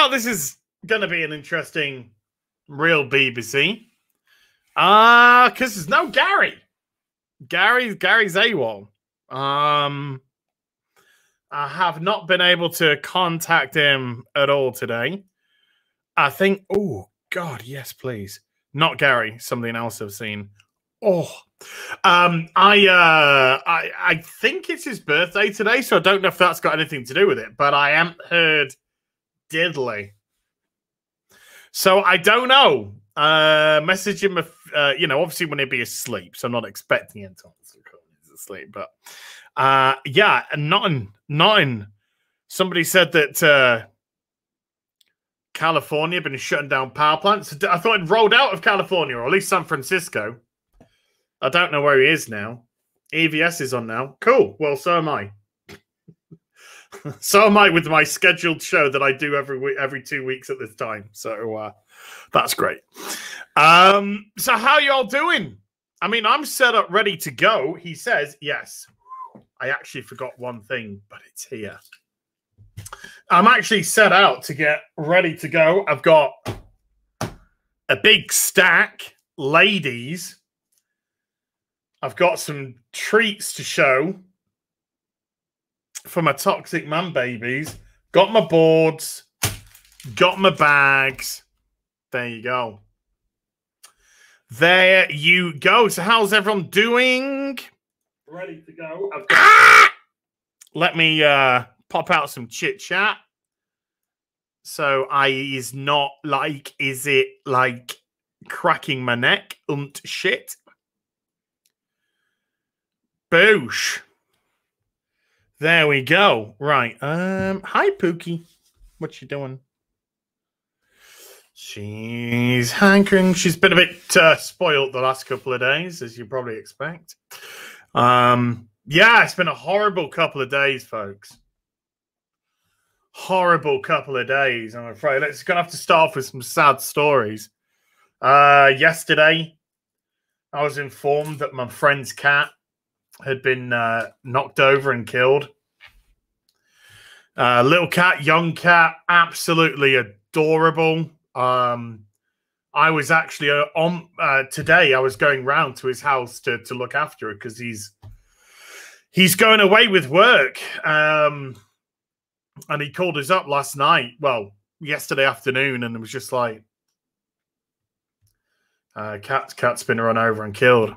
Well, this is going to be an interesting real BBC. Because there's no Gary. Gary's AWOL. I have not been able to contact him at all today. I think, oh, God, yes, please. Not Gary, something else I've seen. Oh, I think it's his birthday today, so I don't know if that's got anything to do with it, but I haven't heard diddly. So I don't know. Message him, obviously when he'd be asleep, so I'm not expecting him to he's asleep, but yeah, nothing. Somebody said that California had been shutting down power plants. I thought it rolled out of California, or at least San Francisco. I don't know where he is now. EVS is on now. Cool. Well, so am I. So am I with my scheduled show that I do every 2 weeks at this time. So that's great. So how y'all doing? I mean, I'm set up, ready to go. He says, yes. I actually forgot one thing, but it's here. I'm actually set out to get ready to go. I've got a big stack, ladies. I've got some treats to show for my toxic man babies. Got my boards. Got my bags. There you go. There you go. So how's everyone doing? Ready to go. Let me pop out some chit chat. So is not like, is it like cracking my neck? Shit. Boosh. There we go. Right. Hi, Pookie. What you doing? She's hankering. She's been a bit spoiled the last couple of days, as you probably expect. Yeah, it's been a horrible couple of days, folks. Horrible couple of days, I'm afraid. It's going to have to start off with some sad stories. Yesterday, I was informed that my friend's cat had been knocked over and killed. Little cat, young cat, absolutely adorable. I was actually today. I was going round to his house to look after her because he's going away with work. And he called us up last night. Well, yesterday afternoon, and it was just like, cat's been run over and killed.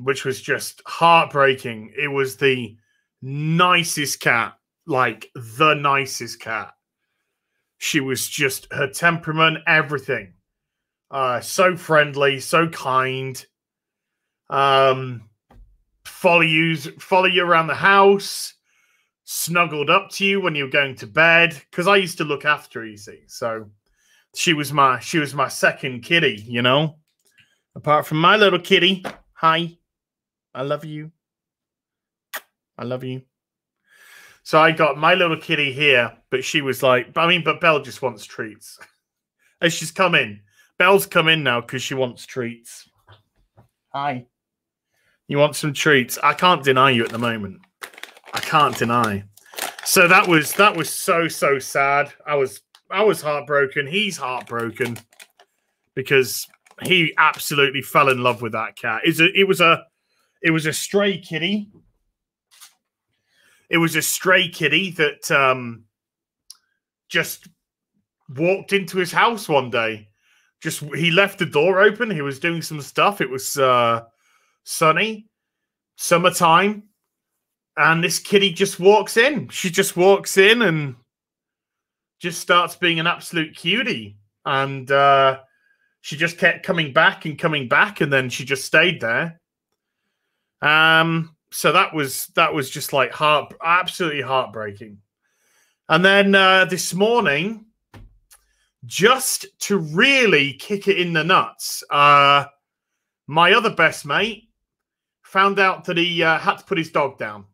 Which was just heartbreaking. It was the nicest cat, like the nicest cat. She was just, her temperament, everything. So friendly, so kind. Follow you around the house, snuggled up to you when you were going to bed. Because I used to look after her, you see. So she was my second kitty, you know. Apart from my little kitty. Hi. I love you. I love you. So I got my little kitty here, but she was like, but Belle just wants treats. As she's come in. Belle's come in now because she wants treats. Hi. You want some treats? I can't deny you at the moment. I can't deny. So that was so sad. I was heartbroken. He's heartbroken because he absolutely fell in love with that cat. It was a stray kitty. It was a stray kitty that just walked into his house one day. He left the door open. He was doing some stuff. It was sunny, summertime, and this kitty just walks in. She just walks in and just starts being an absolute cutie. And she just kept coming back, and then she just stayed there. So that was just like absolutely heartbreaking. And then this morning, just to really kick it in the nuts, my other best mate found out that he had to put his dog down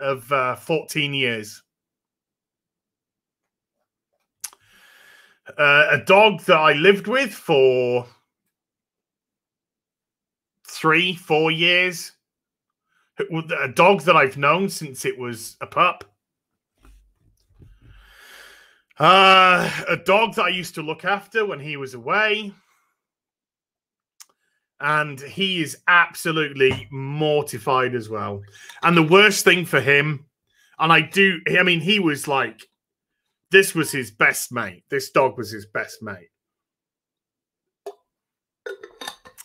of 14 years. A dog that I lived with for 3-4 years. A dog that I've known since it was a pup. A dog that I used to look after when he was away. And he is absolutely mortified as well. And the worst thing for him, and I mean, he was like, this was his best mate. This dog was his best mate.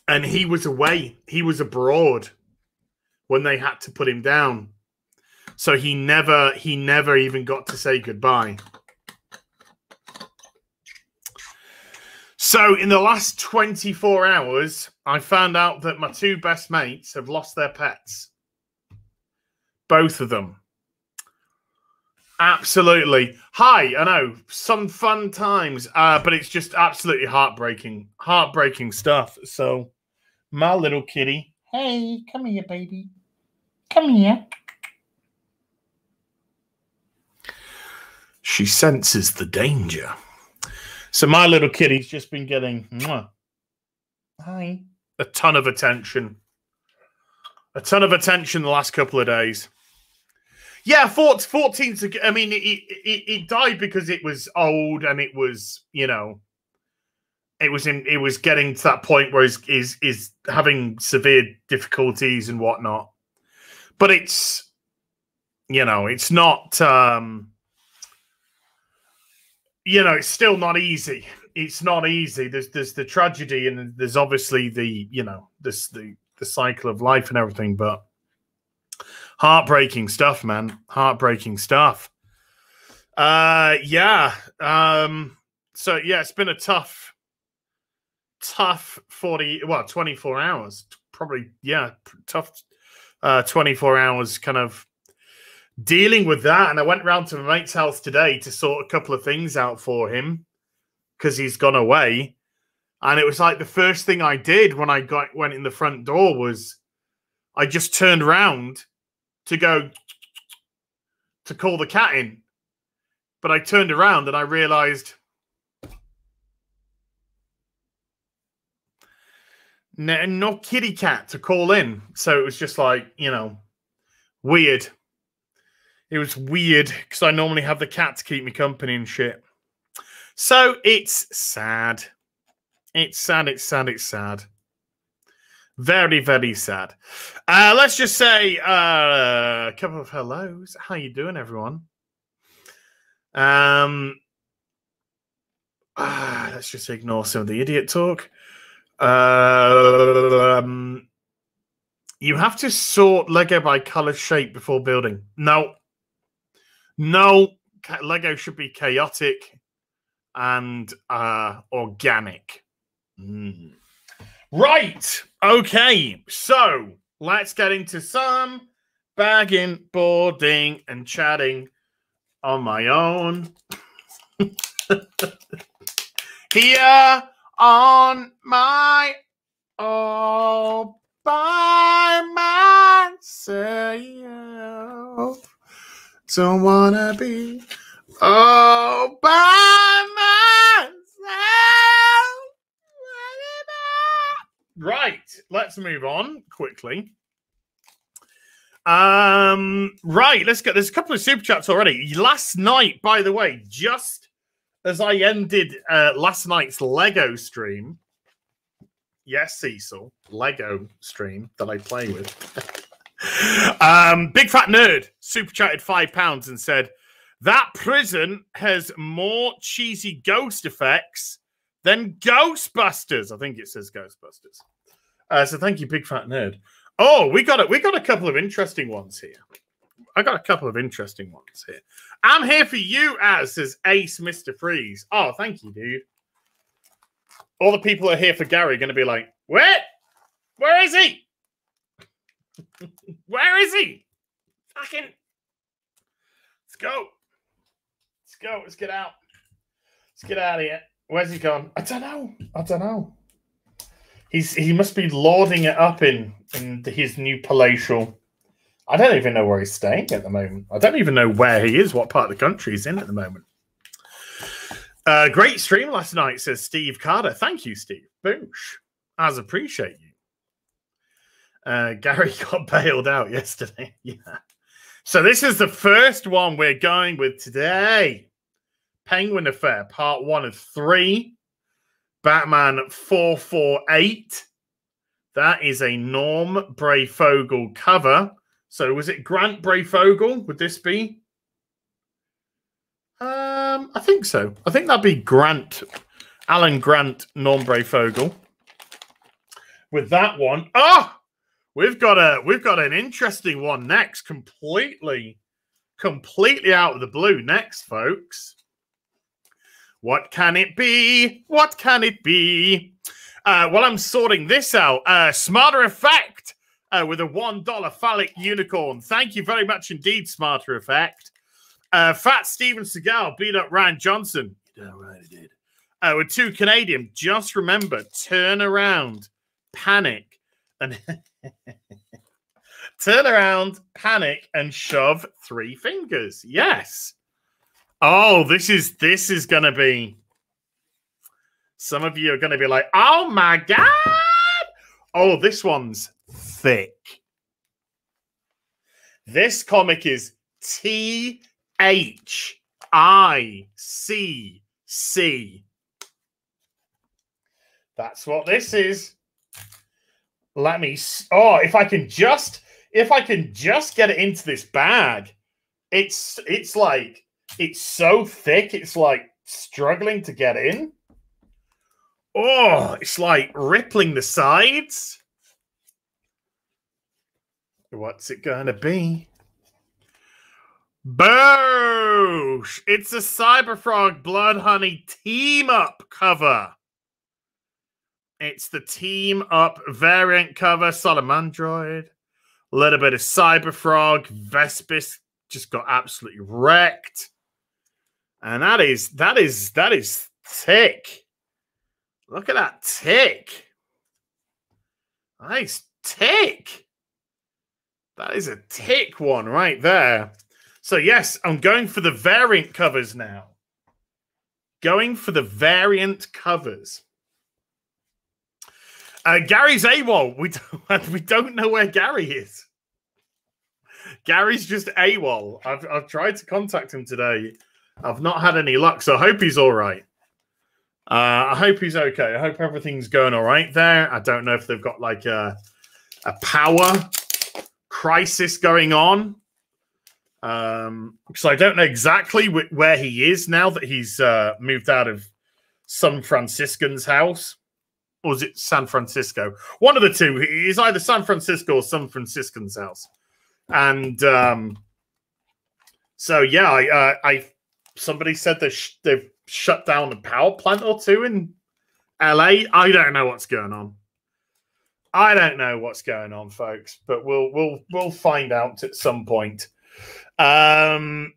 And he was away. He was abroad when they had to put him down. So he never even got to say goodbye. So in the last 24 hours, I found out that my two best mates have lost their pets. Both of them. Absolutely. Hi, I know, some fun times, but it's just absolutely heartbreaking. Heartbreaking stuff. So my little kitty. Hey, come here, baby. Come here. She senses the danger. So my little kitty's just been getting hi, a ton of attention. A ton of attention the last couple of days. Yeah, 14. I mean, it died because it was old and it was, you know, it was getting to that point where is having severe difficulties and whatnot. But it's, you know, it's not. You know, it's still not easy. It's not easy. There's the tragedy, and there's obviously the, you know, the cycle of life and everything. But heartbreaking stuff, man. Heartbreaking stuff. Yeah. So yeah, it's been a tough 24 hours. Probably, yeah, tough 24 hours kind of dealing with that. And I went round to my mate's house today to sort a couple of things out for him because he's gone away. And it was like the first thing I did when I went in the front door was I just turned around to go to call the cat in. But I turned around and I realized no kitty cat to call in. So it was just like, you know, weird. It was weird because I normally have the cat to keep me company and shit. So it's sad. It's sad. It's sad. It's sad. Very, very sad. Let's just say a couple of hellos. How you doing, everyone? Let's just ignore some of the idiot talk. You have to sort Lego by color shape before building. No. No, Lego should be chaotic and organic. Right. Okay. So let's get into some bagging, boarding, and chatting on my own. Here on my own by myself. Don't wanna be all by myself. Right, let's move on quickly. Right, let's get. There's a couple of super chats already. Last night, by the way, just as I ended last night's Lego stream. Yes, Cecil, Lego stream that I play with. Big Fat Nerd super chatted £5 and said that prison has more cheesy ghost effects than Ghostbusters. I think it says Ghostbusters. So thank you, Big Fat Nerd. Oh, we got a couple of interesting ones here. I got a couple of interesting ones here. I'm here for you, as says Ace Mr. Freeze. Oh, thank you, dude. All the people who are here for Gary are going to be like, where is he? Where is he? Fucking. Let's go. Let's go. Let's get out. Let's get out of here. Where's he gone? I don't know. He must be lording it up in his new palatial. I don't even know where he's staying at the moment. I don't even know where he is, what part of the country he's in at the moment. Great stream last night, says Steve Carter. Thank you, Steve. Boosh. As appreciate you. Gary got bailed out yesterday. Yeah. So this is the first one we're going with today. Penguin Affair, part 1 of 3. Batman 448. That is a Norm Breyfogle cover. So was it Grant Breyfogle? Would this be? I think so. I think that'd be Grant. Alan Grant, Norm Breyfogle. With that one. Oh! We've got an interesting one next. Completely out of the blue next, folks. What can it be? What can it be? While I'm sorting this out, Smarter Effect with a $1 phallic unicorn. Thank you very much indeed, Smarter Effect. Fat Steven Seagal beat up Ryan Johnson. You know, right, I did. With 2 Canadian. Just remember, turn around, panic, and turn around, panic, and shove 3 fingers. Yes. Oh, this is going to be... Some of you are going to be like, oh my God. Oh, this one's thick. This comic is THICC. That's what this is. Let me... Oh, if I can just get it into this bag. It's like... It's so thick, it's like struggling to get in. Oh, it's like rippling the sides. What's it going to be? Boosh! It's a Cyberfrog Blood Honey team-up cover. It's the team-up variant cover. Salamandroid. A little bit of Cyberfrog. Vespis just got absolutely wrecked. And that is thick. Look at that tick. Nice tick. That is a tick one right there. So yes, I'm going for the variant covers now. Going for the variant covers. Gary's AWOL. We don't know where Gary is. Gary's just AWOL. I've tried to contact him today. I've not had any luck, so I hope he's all right. I hope he's okay. I hope everything's going all right there. I don't know if they've got like a power crisis going on. Because I don't know exactly where he is now that he's moved out of some Franciscan's house. Or is it San Francisco? One of the two. He's either San Francisco or some Franciscan's house. And so, yeah, somebody said they've shut down a power plant or 2 in LA. I don't know what's going on. I don't know what's going on, folks, but we'll find out at some point. Shane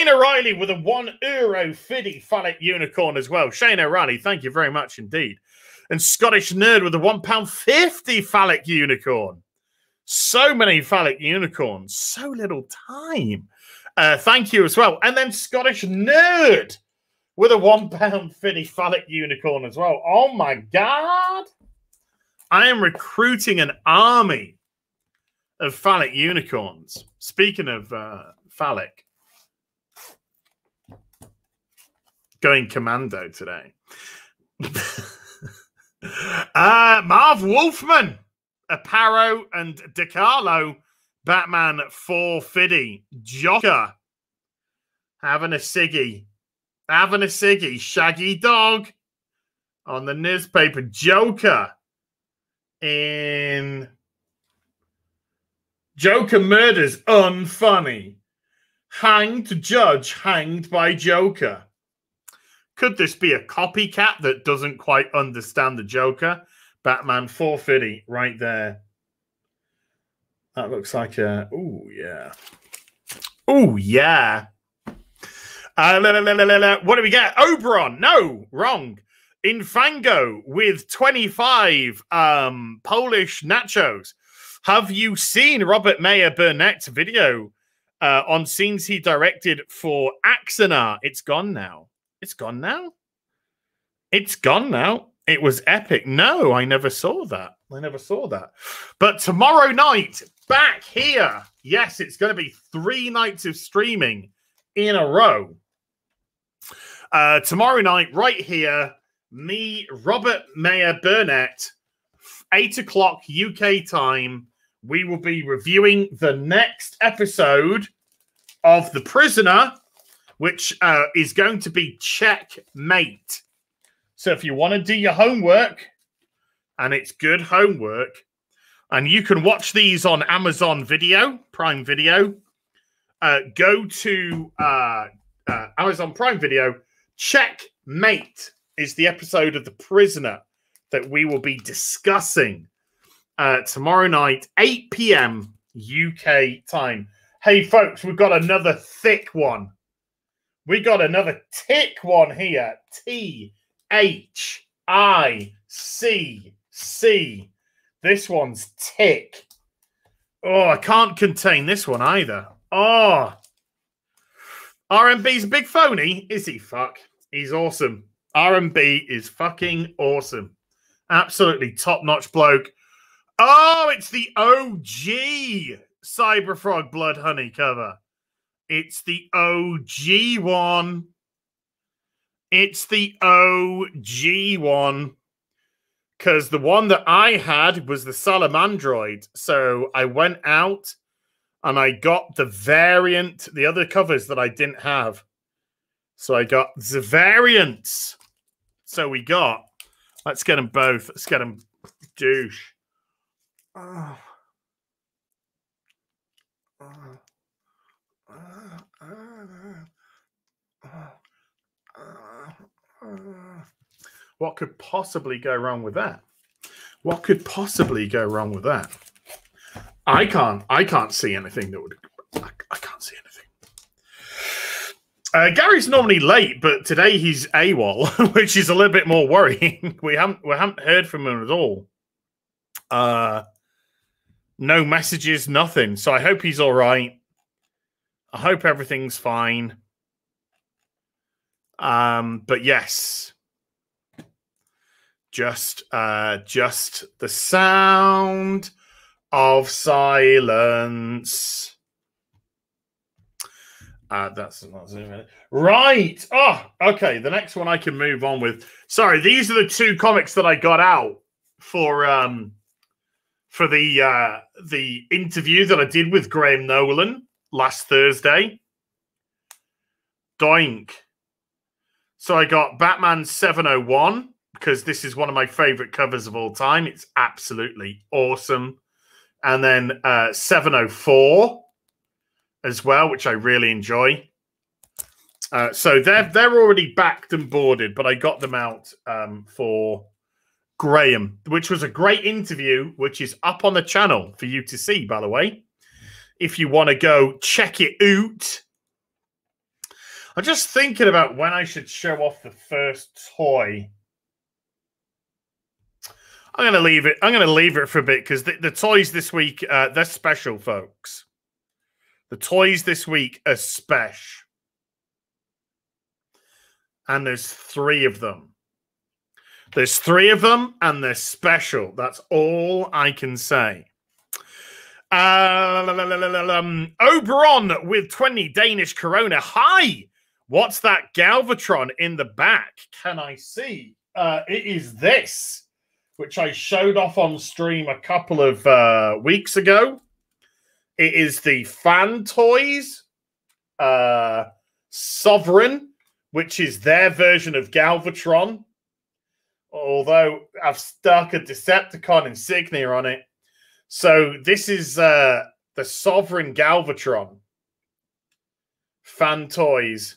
O'Reilly with a €1 fiddy phallic unicorn as well. Shane O'Reilly, thank you very much indeed. And Scottish Nerd with a £1.50 phallic unicorn. So many phallic unicorns, so little time. Thank you as well. And then Scottish Nerd with a £1.50 phallic unicorn as well. Oh my God. I am recruiting an army of phallic unicorns. Speaking of phallic, going commando today. Marv Wolfman, Aparo and DeCarlo, Batman 450, Joker, having a ciggy, Shaggy Dog on the newspaper, Joker in Joker murders unfunny, hanged judge hanged by Joker. Could this be a copycat that doesn't quite understand the Joker? Batman 450 right there. That looks like a... Ooh, yeah. Ooh, yeah. What do we get? Oberon. No, wrong. Infango with 25 Polish nachos. Have you seen Robert Mayer Burnett's video on scenes he directed for Axanar? It's gone now. It's gone now? It's gone now. It was epic. No, I never saw that. But tomorrow night, back here. Yes, it's going to be 3 nights of streaming in a row. Tomorrow night, right here, me, Robert Mayer Burnett, 8 o'clock UK time, we will be reviewing the next episode of The Prisoner, which is going to be Checkmate. So if you want to do your homework, and it's good homework, and you can watch these on Amazon Video, Prime Video, go to Amazon Prime Video. Checkmate is the episode of The Prisoner that we will be discussing tomorrow night, 8 p.m. UK time. Hey, folks, we've got another thick one. We got another thick one here. THICC. This one's tick. Oh, I can't contain this one either. Oh. RMB's a big phony. Is he? Fuck. He's awesome. RMB is fucking awesome. Absolutely top-notch bloke. Oh, it's the OG Cyberfrog Blood Honey cover. It's the OG one. It's the OG one. Because the one that I had was the Salamandroid. So I went out and I got the variant, the other covers that I didn't have. So I got the variants. So we got, let's get them both. Let's get them douche. Oh. What could possibly go wrong with that? What could possibly go wrong with that? I can't see anything that would. I can't see anything. Gary's normally late, but today he's AWOL, which is a little bit more worrying. We haven't heard from him at all. No messages, nothing. So I hope he's all right. I hope everything's fine. But yes. Just the sound of silence. That's not zooming. Right. Oh, okay. The next one I can move on with. Sorry, these are the two comics that I got out for the interview that I did with Graham Nolan last Thursday. Doink. So I got Batman 701. Because this is one of my favorite covers of all time. It's absolutely awesome. And then 704 as well, which I really enjoy. So they're already backed and boarded, but I got them out for Graham, which was a great interview, which is up on the channel for you to see, by the way. If you want to go check it out. I'm just thinking about when I should show off the first toy. I'm going to leave it. I'm going to leave it for a bit because the toys this week, they're special, folks. The toys this week are special. And there's 3 of them. There's 3 of them and they're special. That's all I can say. Oberon with 20 Danish Corona. Hi! What's that Galvatron in the back? Can I see? It is this, which I showed off on stream a couple of weeks ago. It is the Fan Toys Sovereign, which is their version of Galvatron. Although I've stuck a Decepticon insignia on it. So this is the Sovereign Galvatron. Fan Toys.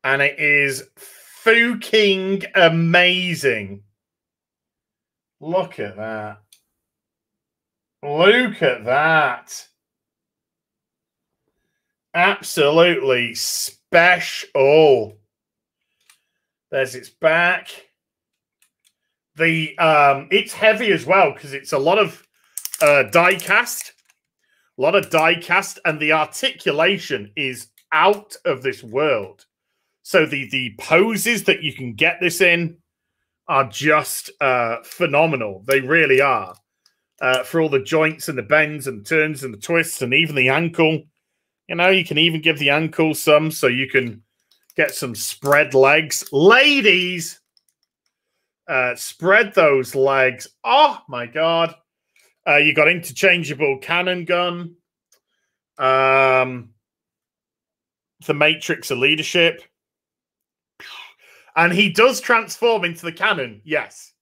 And it is fucking amazing. Look at that. Look at that. Absolutely special. There's its back. It's heavy as well because it's a lot of die cast. A lot of die cast, and the articulation is out of this world. So the poses that you can get this in are just phenomenal. They really are. For all the joints and the bends and turns and the twists and even the ankle. You know, you can even give the ankle some so you can Get some spread legs. Ladies, spread those legs. Oh, my God. You got interchangeable cannon gun. The Matrix of Leadership. And he does transform into the cannon, yes.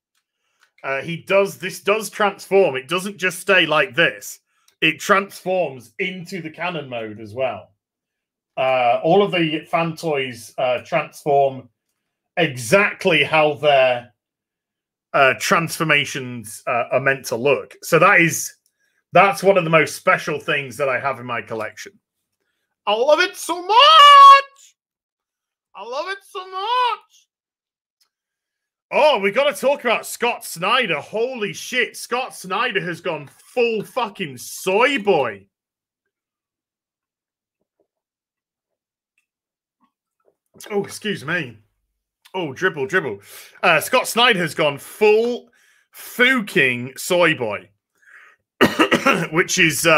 This does transform. It doesn't just stay like this. It transforms into the cannon mode as well. All of the fan toys transform exactly how their transformations are meant to look. So that's one of the most special things that I have in my collection. I love it so much. I love it so much. Oh, we got to talk about Scott Snyder. Holy shit. Scott Snyder has gone full fucking soy boy. Oh, excuse me. Oh, dribble. Scott Snyder has gone full fucking soy boy, which is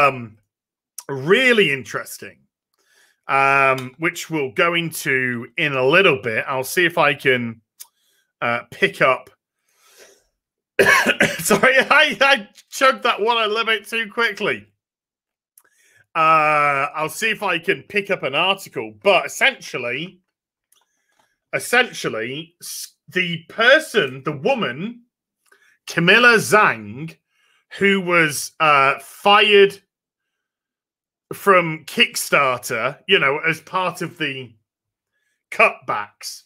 really interesting, which we'll go into in a little bit. I'll see if I can pick up. Sorry, I chugged that one a little bit too quickly. I'll see if I can pick up an article, but essentially, the woman, Camilla Zhang, who was fired from Kickstarter, as part of the cutbacks,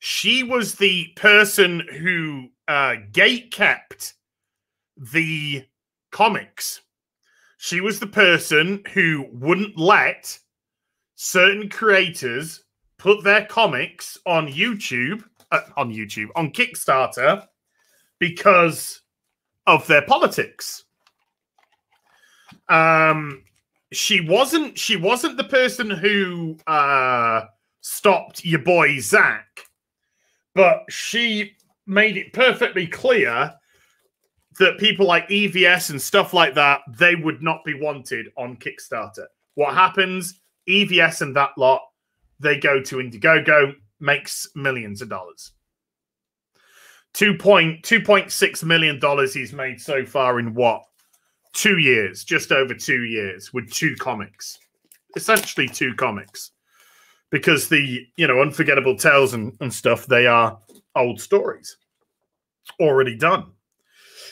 she was the person who gatekept the comics. She was the person who wouldn't let certain creators put their comics on on Kickstarter because of their politics. She wasn't the person who stopped your boy Zach, but she made it perfectly clear that people like EVS and stuff like that, they would not be wanted on Kickstarter. What happens? EVS and that lot, they go to Indiegogo, makes millions of dollars. $2.6 million he's made so far in what? 2 years, just over 2 years, with 2 comics. Essentially 2 comics. Because the, Unforgettable Tales and stuff, they are old stories. Already done.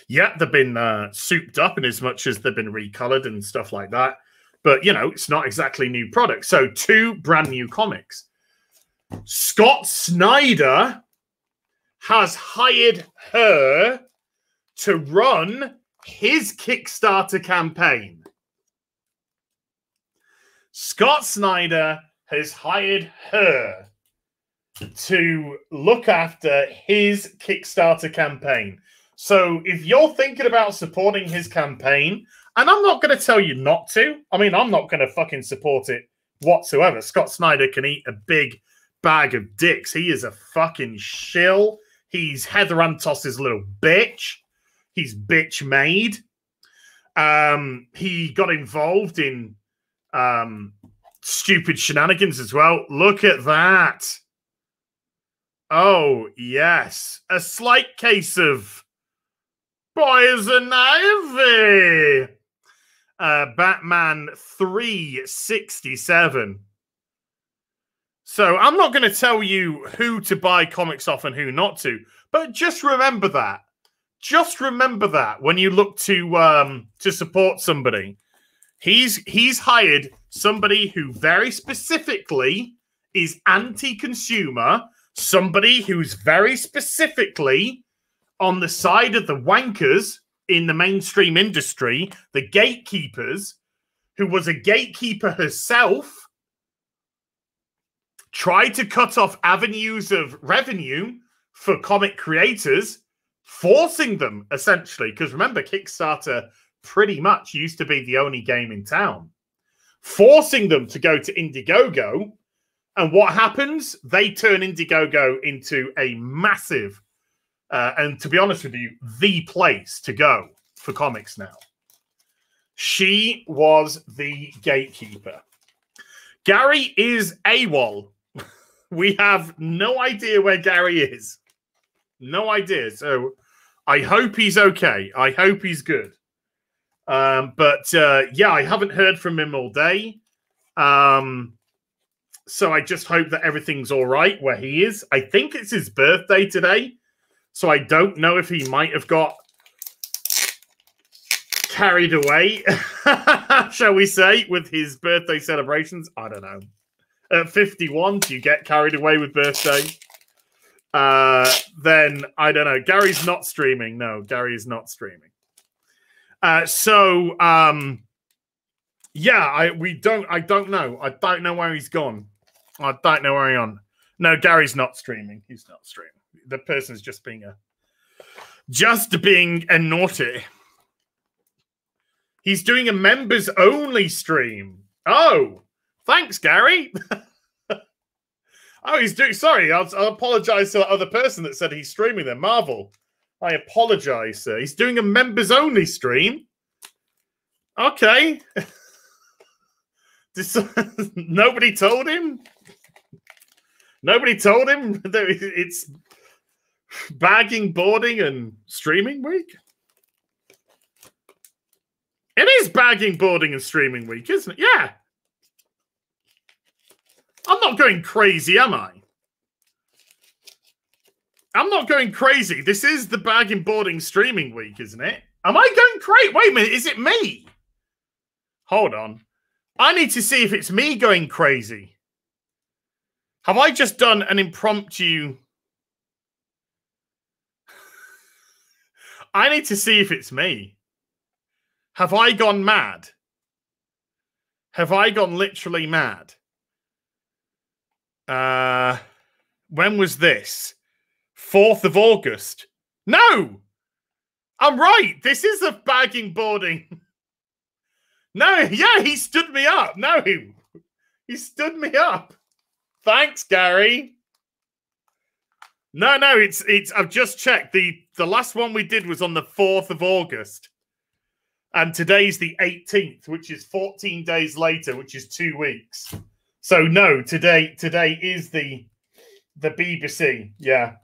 Yeah, they've been souped up in as much as they've been recolored and stuff like that. But, it's not exactly new product. So 2 brand new comics. Scott Snyder has hired her to run his Kickstarter campaign. Scott Snyder has hired her to look after his Kickstarter campaign. So if you're thinking about supporting his campaign, and I'm not going to tell you not to. I mean, I'm not going to fucking support it whatsoever. Scott Snyder can eat a big bag of dicks. He is a fucking shill. He's Heather Antos's little bitch. He's bitch made. He got involved in stupid shenanigans as well. Look at that. Oh, yes. A slight case of poison ivy. Batman 367. So I'm not going to tell you who to buy comics off and who not to, but just remember that. Just remember that when you look to support somebody. He's hired somebody who very specifically is anti-consumer, somebody who's very specifically on the side of the wankers in the mainstream industry, the gatekeepers, who was a gatekeeper herself, tried to cut off avenues of revenue for comic creators, forcing them, essentially, because remember, Kickstarter pretty much used to be the only game in town, forcing them to go to Indiegogo. And what happens? They turn Indiegogo into a massive, and to be honest with you, the place to go for comics now. She was the gatekeeper. Gary is AWOL. We have no idea where Gary is. No idea. So I hope he's okay. I hope he's good. But yeah, I haven't heard from him all day. So I just hope that everything's all right where he is. I think it's his birthday today. So I don't know if he might have got carried away, shall we say, with his birthday celebrations. I don't know. At 51, do you get carried away with birthday? Then I don't know. Gary's not streaming. No, Gary is not streaming. Yeah, I don't know. I don't know where he's gone. I don't know where he's on. No, Gary's not streaming. He's not streaming. The person's just being a naughty. He's doing a members only stream. Oh, thanks, Gary. Oh, he's doing. Sorry, I'll apologize to that other person that said he's streaming then. Marvel, I apologize, sir. He's doing a members only stream. Okay. Nobody told him. Nobody told him that it's bagging, boarding, and streaming week. It is bagging, boarding, and streaming week, isn't it? Yeah. I'm not going crazy, am I? I'm not going crazy. This is the bagging, boarding, streaming week, isn't it? Am I going crazy? Wait a minute. Is it me? Hold on. I need to see if it's me going crazy. Have I just done an impromptu... I need to see if it's me. Have I gone mad? Have I gone literally mad? When was this? 4th of August. No! I'm right. This is a bagging, boarding. No, yeah, he stood me up. No, he stood me up. Thanks, Gary. No, it's. I've just checked. The last one we did was on the 4th of August. And today's the 18th, which is 14 days later, which is 2 weeks. So no, today is the B.B.C. Yeah.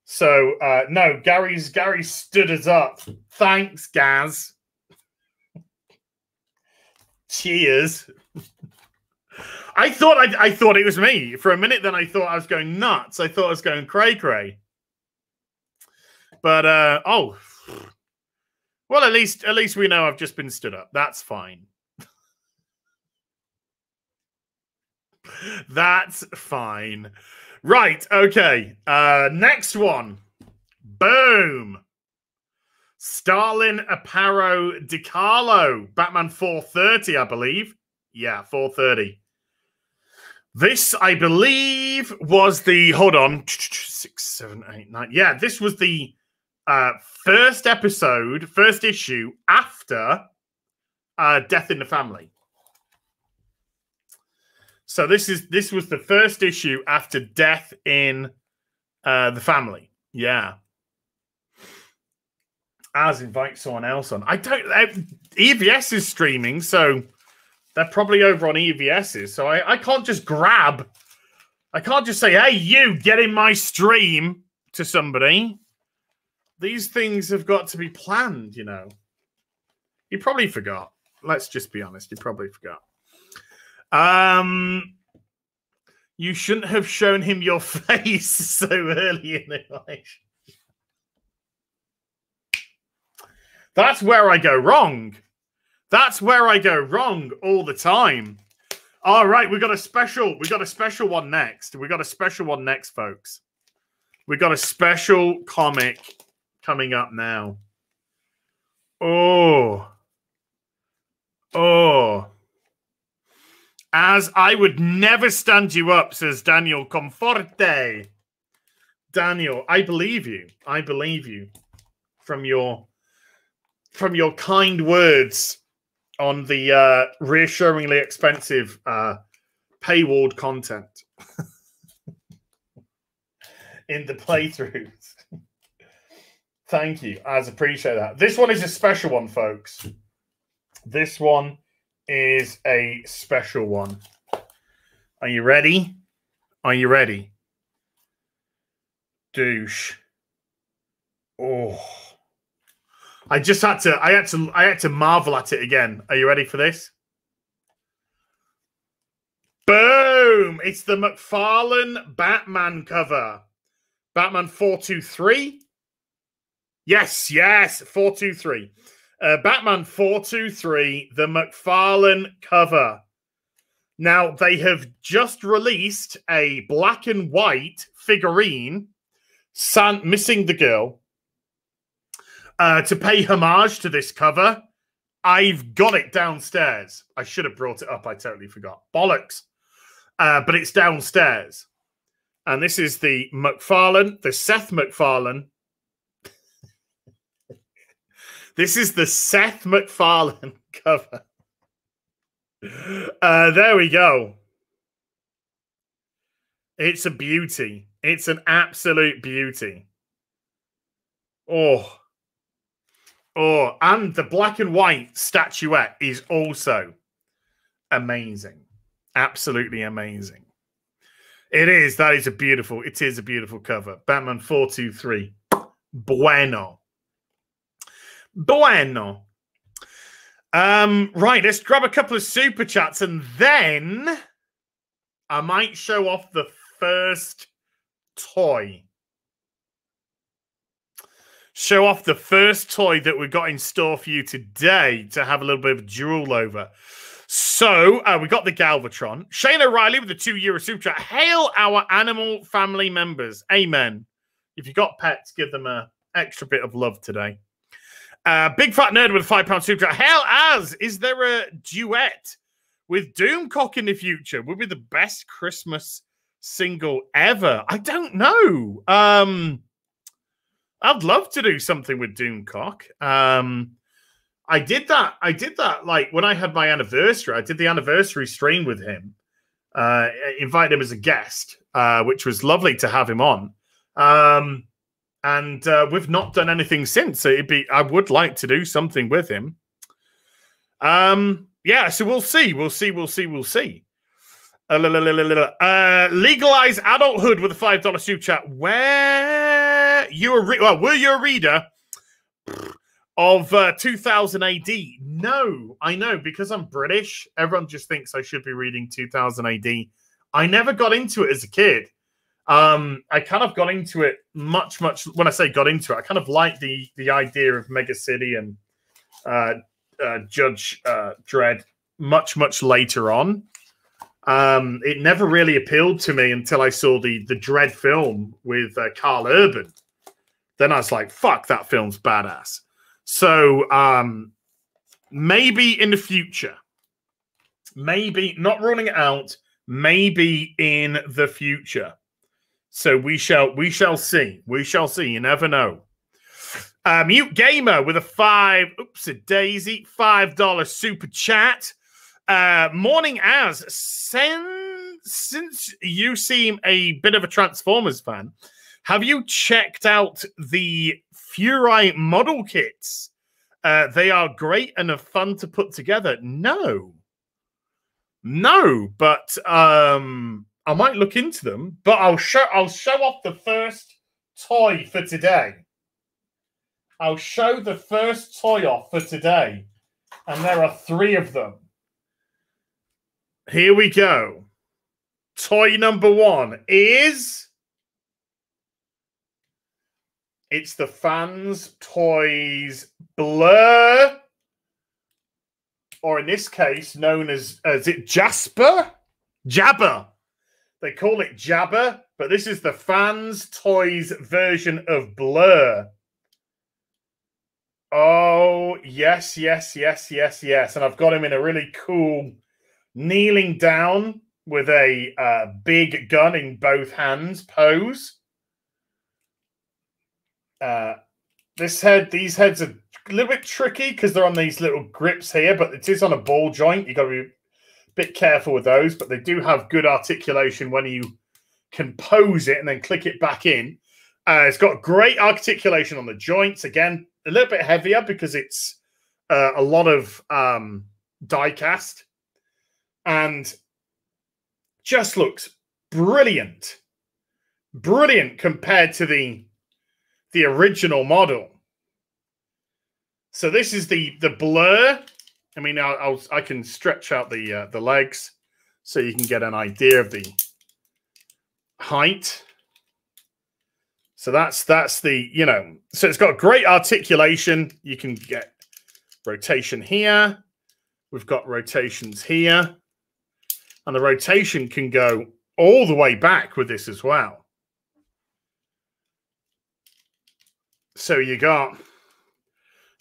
So no, Gary stood us up. Thanks, Gaz. Cheers. I thought it was me for a minute. Then I thought I was going nuts. I thought I was going cray. But oh, well, at least we know I've just been stood up. That's fine. That's fine. Right. Okay. Next one. Boom. Starlin Aparo DiCarlo. Batman 430, I believe. Yeah, 430. This, I believe, was the... Hold on. 6, 7, 8, 9. Yeah, this was the first episode, first issue after Death in the Family. So this was the first issue after Death in the Family. Yeah. As invite someone else on. I don't... EVS is streaming, so they're probably over on EVS's. So I can't just grab... I can't just say, hey, you, get in my stream to somebody. These things have got to be planned, you know. You probably forgot. Let's just be honest. You probably forgot. You shouldn't have shown him your face so early in the night. That's where I go wrong. That's where I go wrong all the time. All right, we got a special one next. We got a special one next, folks. We got a special comic coming up now. Oh. As I would never stand you up, says Daniel Conforte. Daniel, I believe you. I believe you. From your kind words on the reassuringly expensive paywalled content in the playthroughs. Thank you. I appreciate that. This one is a special one, folks. This one is a special one. Are you ready? Are you ready? Douche. Oh. I had to marvel at it again. Are you ready for this? Boom! It's the McFarlane Batman cover. Batman 423. Yes, 423. Batman 423, the McFarlane cover. Now, they have just released a black and white figurine, missing the girl, to pay homage to this cover. I've got it downstairs. I should have brought it up. I totally forgot. Bollocks. But it's downstairs. And this is the McFarlane, the Seth MacFarlane. This is the Seth MacFarlane cover. There we go. It's a beauty. It's an absolute beauty. Oh, and the black and white statuette is also amazing. Absolutely amazing. It is. It is a beautiful cover. Batman 423. Bueno. Right, let's grab a couple of super chats and then I might show off the first toy. Show off the first toy that we got in store for you today to have a little bit of drool over. So, we got the Galvatron. Shane O'Reilly with the €2 super chat. Hail our animal family members. Amen. If you got pets, give them an extra bit of love today. Big Fat Nerd with a £5 super chat. Hail Az, is there a duet with Doomcock in the future? Would be the best Christmas single ever. I don't know. I'd love to do something with Doomcock. I did that like when I had my anniversary. I did the anniversary stream with him. Invited him as a guest, which was lovely to have him on. And we've not done anything since. So I would like to do something with him. Yeah, so we'll see. Legalize adulthood with a $5 super chat. Were you a reader of 2000 AD? No, I know, because I'm British. Everyone just thinks I should be reading 2000 AD. I never got into it as a kid. I kind of got into it much. When I say got into it, I kind of like the idea of Mega City and Judge Dredd much later on. It never really appealed to me until I saw the Dredd film with Carl Urban. Then I was like, fuck, that film's badass. So maybe in the future, maybe, not ruling it out, maybe in the future. So we shall see. We shall see. You never know. Mute Gamer with a $5 super chat. Morning Az, since you seem a bit of a Transformers fan, have you checked out the Furai model kits? They are great and are fun to put together. No, but I might look into them. But I'll show off the first toy for today. I'll show the first toy off for today, and there are 3 of them. Here we go. Toy number 1 is... It's the Fans Toys Blur, or in this case, known as it Jasper? Jabber. They call it Jabber, but this is the Fans Toys version of Blur. Oh, yes. And I've got him in a really cool kneeling down with a big gun in both hands pose. These heads are a little bit tricky because they're on these little grips here, but it is on a ball joint. You've got to be a bit careful with those, but they do have good articulation when you can pose it and then click it back in. It's got great articulation on the joints. Again, a little bit heavier because it's a lot of die cast, and just looks brilliant. Brilliant compared to the original model. So this is the blur. I mean, I can stretch out the legs so you can get an idea of the height. So that's the, you know, so it's got great articulation. You can get rotation here. We've got rotations here. And the rotation can go all the way back with this as well. So you got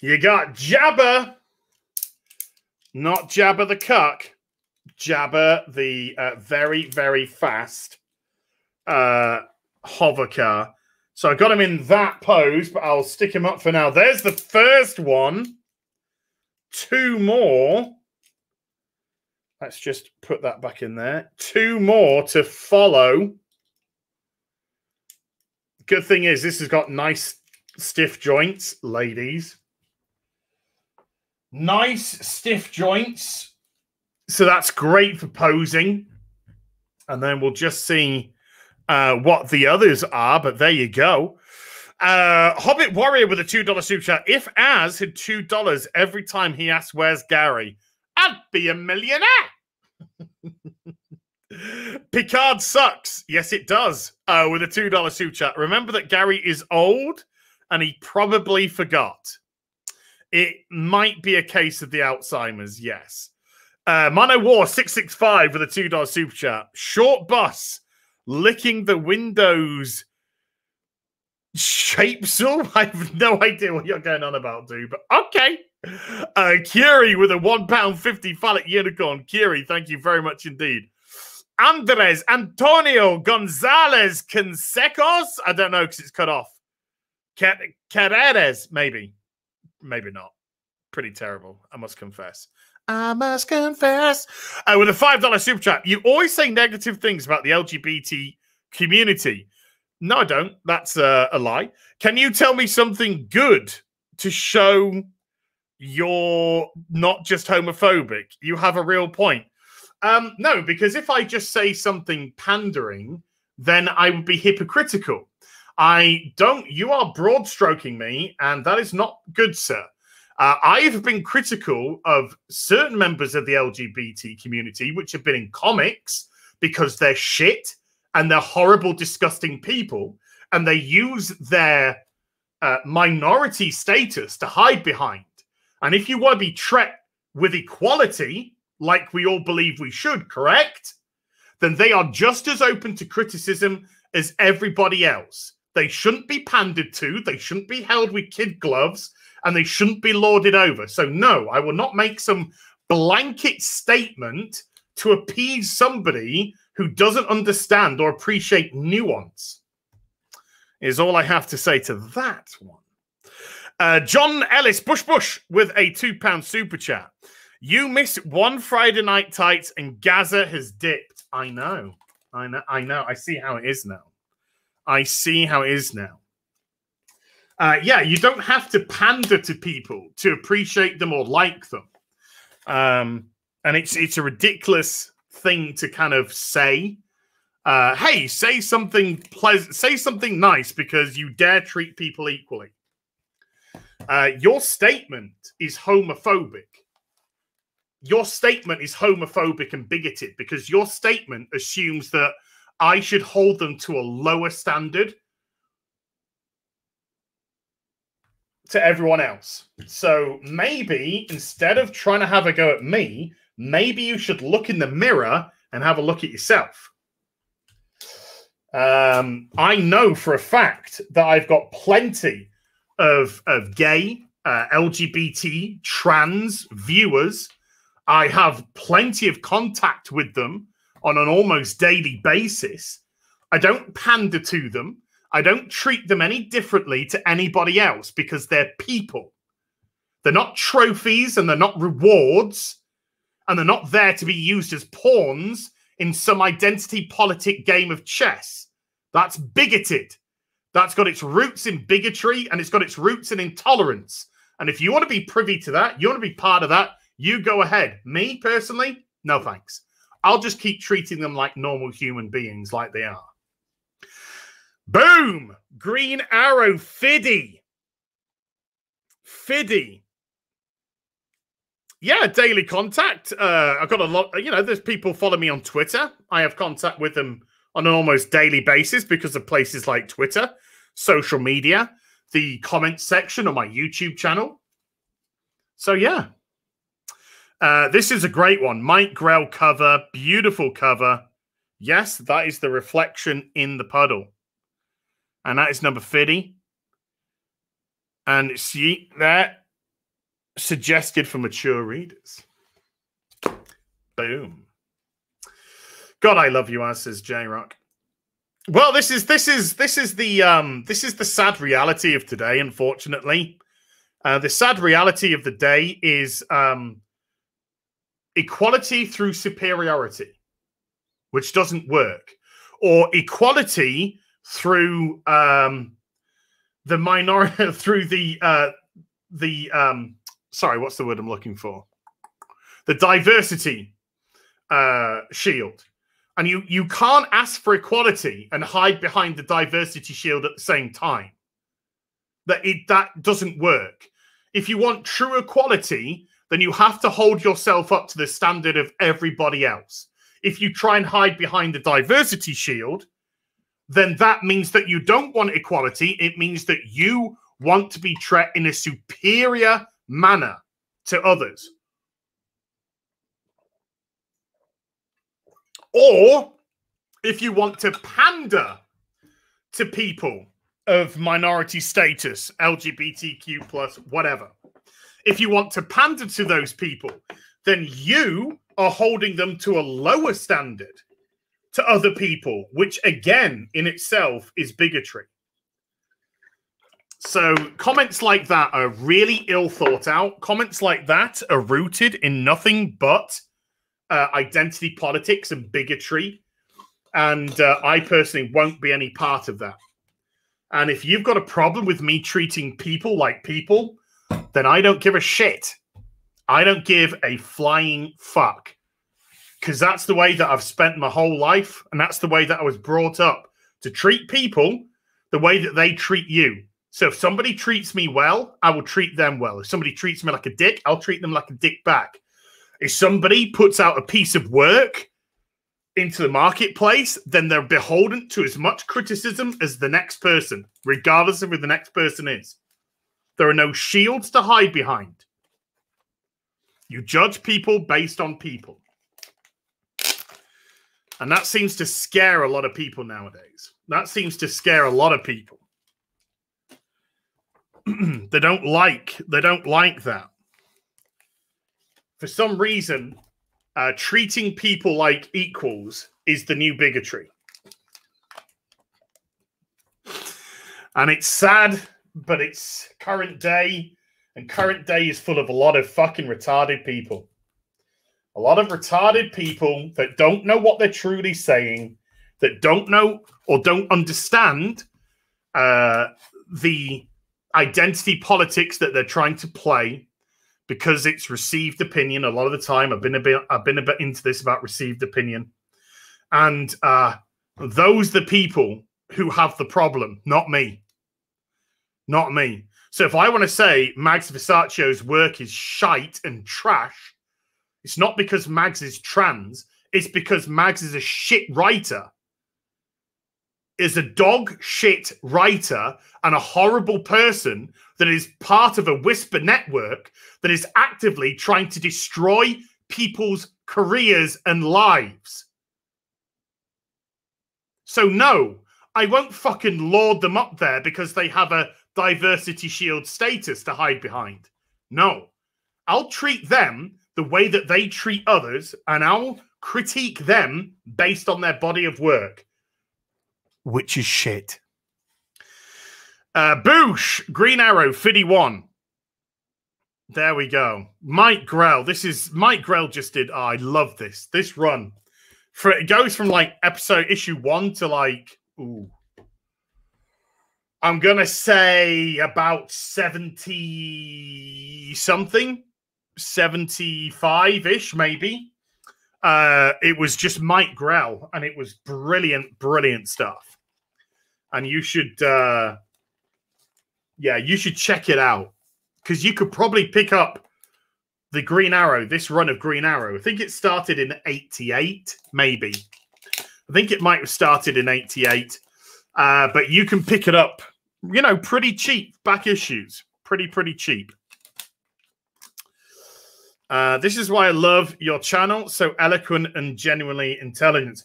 Jabba, not Jabba the Cuck, Jabba the very, very fast hover car. So I got him in that pose, but I'll stick him up for now. There's the first one. 2 more. Let's just put that back in there. 2 more to follow. Good thing is this has got nice stiff joints, ladies. Nice stiff joints. So that's great for posing. And then we'll just see what the others are. But there you go. Hobbit Warrior with a $2 super chat. If Az had $2 every time he asked, where's Gary? I'd be a millionaire. Picard sucks. Yes, it does. With a $2 super chat. Remember that Gary is old and he probably forgot. It might be a case of the Alzheimer's, yes. Mono War 665 with a $2 super chat. Short bus licking the windows shape so I have no idea what you're going on about, dude, but okay. Kiri with a £1.50 phallic unicorn. Kiri, thank you very much indeed. Andres Antonio Gonzalez Consecos. I don't know because it's cut off. Carreras, maybe. Maybe not. Pretty terrible, I must confess. I must confess. With a $5 super chat. You always say negative things about the LGBT community. No, I don't. That's a lie. Can you tell me something good to show you're not just homophobic? You have a real point. No, because if I just say something pandering, then I would be hypocritical. I don't. You are broad stroking me, and that is not good, sir. I've been critical of certain members of the LGBT community, which have been in comics because they're shit and they're horrible, disgusting people, and they use their minority status to hide behind. And if you want to be treated with equality, like we all believe we should, correct? Then they are just as open to criticism as everybody else. They shouldn't be pandered to, they shouldn't be held with kid gloves, and they shouldn't be lorded over. So no, I will not make some blanket statement to appease somebody who doesn't understand or appreciate nuance. Is all I have to say to that one. John Ellis Bush with a £2 super chat. You miss one Friday Night Tights and Gaza has dipped. I know. I see how it is now. I see how it is now. Yeah, you don't have to pander to people to appreciate them or like them. And it's a ridiculous thing to kind of say. Hey, say something pleasant, say something nice because you dare treat people equally. Your statement is homophobic. Your statement is homophobic and bigoted because your statement assumes that I should hold them to a lower standard to everyone else. So maybe instead of trying to have a go at me, maybe you should look in the mirror and have a look at yourself. I know for a fact that I've got plenty of gay, LGBT, trans viewers. I have plenty of contact with them on an almost daily basis. I don't pander to them. I don't treat them any differently to anybody else because they're people. They're not trophies and they're not rewards. And they're not there to be used as pawns in some identity politic game of chess. That's bigoted. That's got its roots in bigotry and it's got its roots in intolerance. And if you want to be privy to that, you want to be part of that, you go ahead. Me, personally, no thanks. I'll just keep treating them like normal human beings, like they are. Boom! Green Arrow Fiddy. Fiddy. Yeah, daily contact. I've got a lot, there's people follow me on Twitter. I have contact with them on an almost daily basis because of places like Twitter, social media, the comment section on my YouTube channel. So, yeah. This is a great one. Mike Grell cover. Beautiful cover. Yes, that is the reflection in the puddle. And that is number 50. And see that suggested for mature readers. Boom. God, I love you, as says J-Rock. Well, this is the sad reality of today, unfortunately. The sad reality of the day is equality through superiority, which doesn't work, or equality through the minority, through sorry, what's the word I'm looking for? The diversity shield. And you can't ask for equality and hide behind the diversity shield at the same time. That doesn't work. If you want true equality, then you have to hold yourself up to the standard of everybody else. If you try and hide behind the diversity shield, then that means that you don't want equality. It means that you want to be treated in a superior manner to others. Or if you want to pander to people of minority status, LGBTQ plus, whatever. If you want to pander to those people, then you are holding them to a lower standard to other people, which again in itself is bigotry. So comments like that are really ill thought out. Comments like that are rooted in nothing but identity politics and bigotry. And I personally won't be any part of that. And if you've got a problem with me treating people like people, then I don't give a shit. I don't give a flying fuck. Because that's the way that I've spent my whole life. And that's the way that I was brought up, to treat people the way that they treat you. So if somebody treats me well, I will treat them well. If somebody treats me like a dick, I'll treat them like a dick back. If somebody puts out a piece of work into the marketplace, then they're beholden to as much criticism as the next person, regardless of who the next person is. There are no shields to hide behind. You judge people based on people. And that seems to scare a lot of people nowadays. That seems to scare a lot of people. They don't like that. For some reason, treating people like equals is the new bigotry. And it's sad, but it's current day, and current day is full of a lot of fucking retarded people. A lot of retarded people that don't know what they're truly saying, that don't know or don't understand the identity politics that they're trying to play, because it's received opinion. A lot of the time, I've been a bit into this about received opinion, and those are the people who have the problem, not me, not me. So if I want to say Mags Versaccio's work is shite and trash, it's not because Mags is trans. It's because Mags is a shit writer. Is a dog shit writer and a horrible person that is part of a whisper network that is actively trying to destroy people's careers and lives. So no, I won't fucking laud them up there because they have a diversity shield status to hide behind. No, I'll treat them the way that they treat others, and I'll critique them based on their body of work, which is shit. Boosh, Green Arrow, 51. There we go. Mike Grell. This is Mike Grell just did. Oh, I love this. This run. It goes from like issue 1 to like, ooh, I'm going to say about 70 something, 75-ish maybe. It was just Mike Grell, and it was brilliant, brilliant stuff. And you should, you should check it out, because you could probably pick up the Green Arrow, this run of Green Arrow. I think it started in 88, maybe. I think it might have started in 88, but you can pick it up, you know, pretty cheap, back issues, pretty cheap. This is why I love your channel, so eloquent and genuinely intelligent.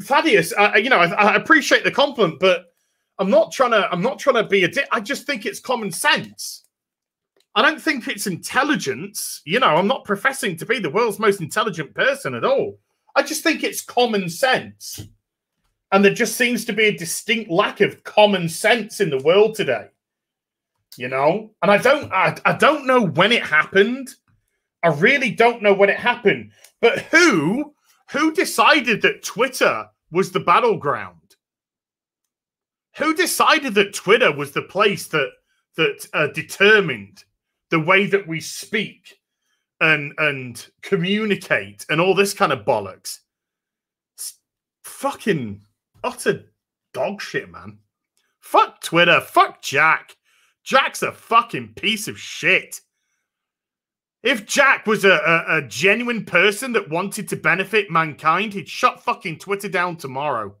Thaddeus, you know, I appreciate the compliment, but I'm not trying to be a dick. I just think it's common sense. I don't think it's intelligence. You know, I'm not professing to be the world's most intelligent person at all. I just think it's common sense. And there just seems to be a distinct lack of common sense in the world today. You know? And I don't know when it happened. I really don't know when it happened. But who decided that Twitter was the battleground? Who decided that Twitter was the place that determined the way that we speak and communicate and all this kind of bollocks? It's fucking utter dog shit, man. Fuck Twitter. Fuck Jack. Jack's a fucking piece of shit. If Jack was a genuine person that wanted to benefit mankind, he'd shut fucking Twitter down tomorrow.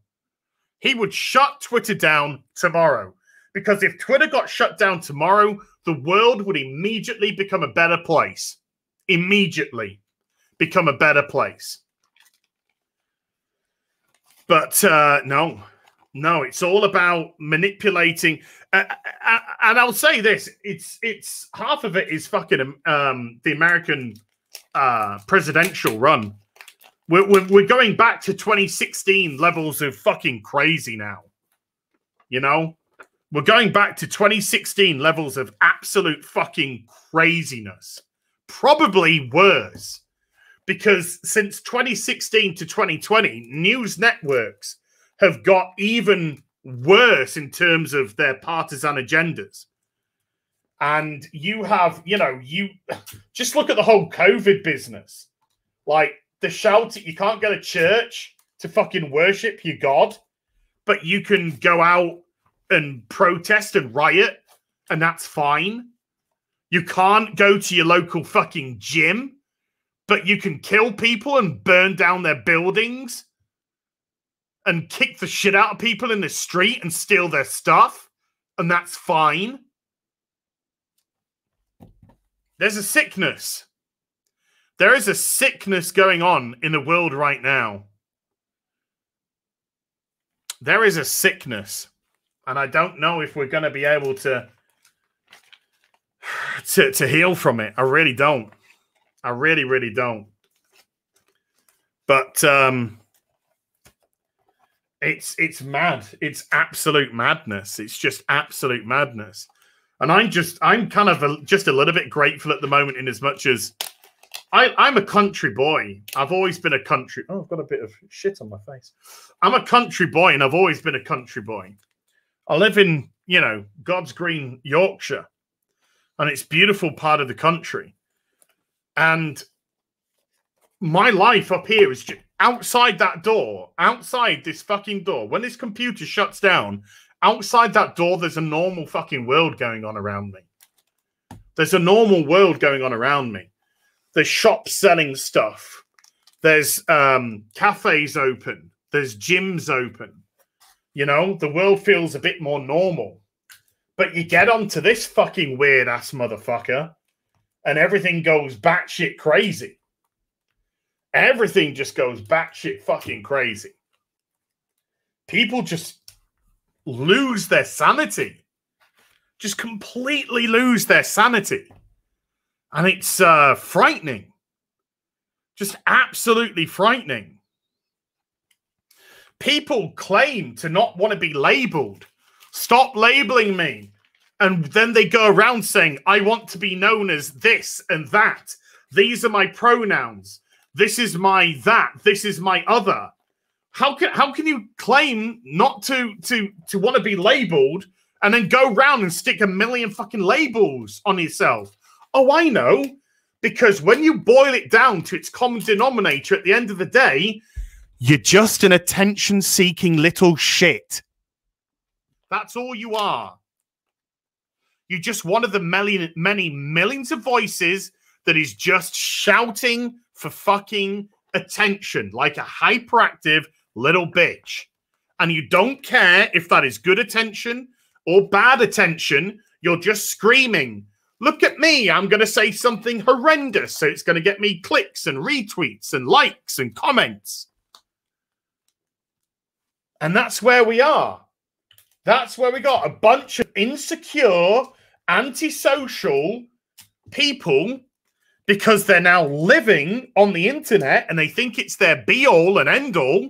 He would shut Twitter down tomorrow. Because if Twitter got shut down tomorrow, the world would immediately become a better place. Immediately become a better place. But no, it's all about manipulating. And I'll say this: it's half of it is fucking the American presidential run. We're going back to 2016 levels of fucking crazy now. You know, we're going back to 2016 levels of absolute fucking craziness. Probably worse, because since 2016 to 2020, news networks have got even worse in terms of their partisan agendas. And you have, you know, you just look at the whole COVID business. Like the shout, you can't go to church to fucking worship your God, but you can go out and protest and riot, and that's fine. You can't go to your local fucking gym, but you can kill people and burn down their buildings and kick the shit out of people in the street and steal their stuff, and that's fine. There's a sickness. There is a sickness going on in the world right now. There is a sickness, and I don't know if we're going to be able to heal from it. I really don't. I really don't. But it's mad. It's absolute madness. It's just absolute madness. And I'm kind of just a little bit grateful at the moment, in as much as I'm a country boy. I've always been a country. Oh, I've got a bit of shit on my face. I'm a country boy, and I've always been a country boy. I live in, you know, God's green Yorkshire, and it's a beautiful part of the country. And my life up here is just outside that door, outside this fucking door. When this computer shuts down, outside that door, there's a normal fucking world going on around me. There's a normal world going on around me. There's shops selling stuff. There's cafes open. There's gyms open. You know, the world feels a bit more normal. But you get onto this fucking weird-ass motherfucker, and everything goes batshit crazy. Everything just goes batshit fucking crazy. People just lose their sanity. Just completely lose their sanity. And it's frightening. Just absolutely frightening. People claim to not want to be labeled. Stop labeling me. And then they go around saying, I want to be known as this and that. These are my pronouns. This is my that. This is my other. How can you claim not to want to be labeled and then go around and stick a million fucking labels on yourself? Oh, I know. Because when you boil it down to its common denominator at the end of the day, you're just an attention-seeking little shit. That's all you are. You're just one of the many millions of voices that is just shouting for fucking attention like a hyperactive little bitch. And you don't care if that is good attention or bad attention. You're just screaming, look at me, I'm going to say something horrendous, so it's going to get me clicks and retweets and likes and comments. And that's where we are. That's where we got a bunch of insecure, antisocial people because they're now living on the internet and they think it's their be-all and end-all.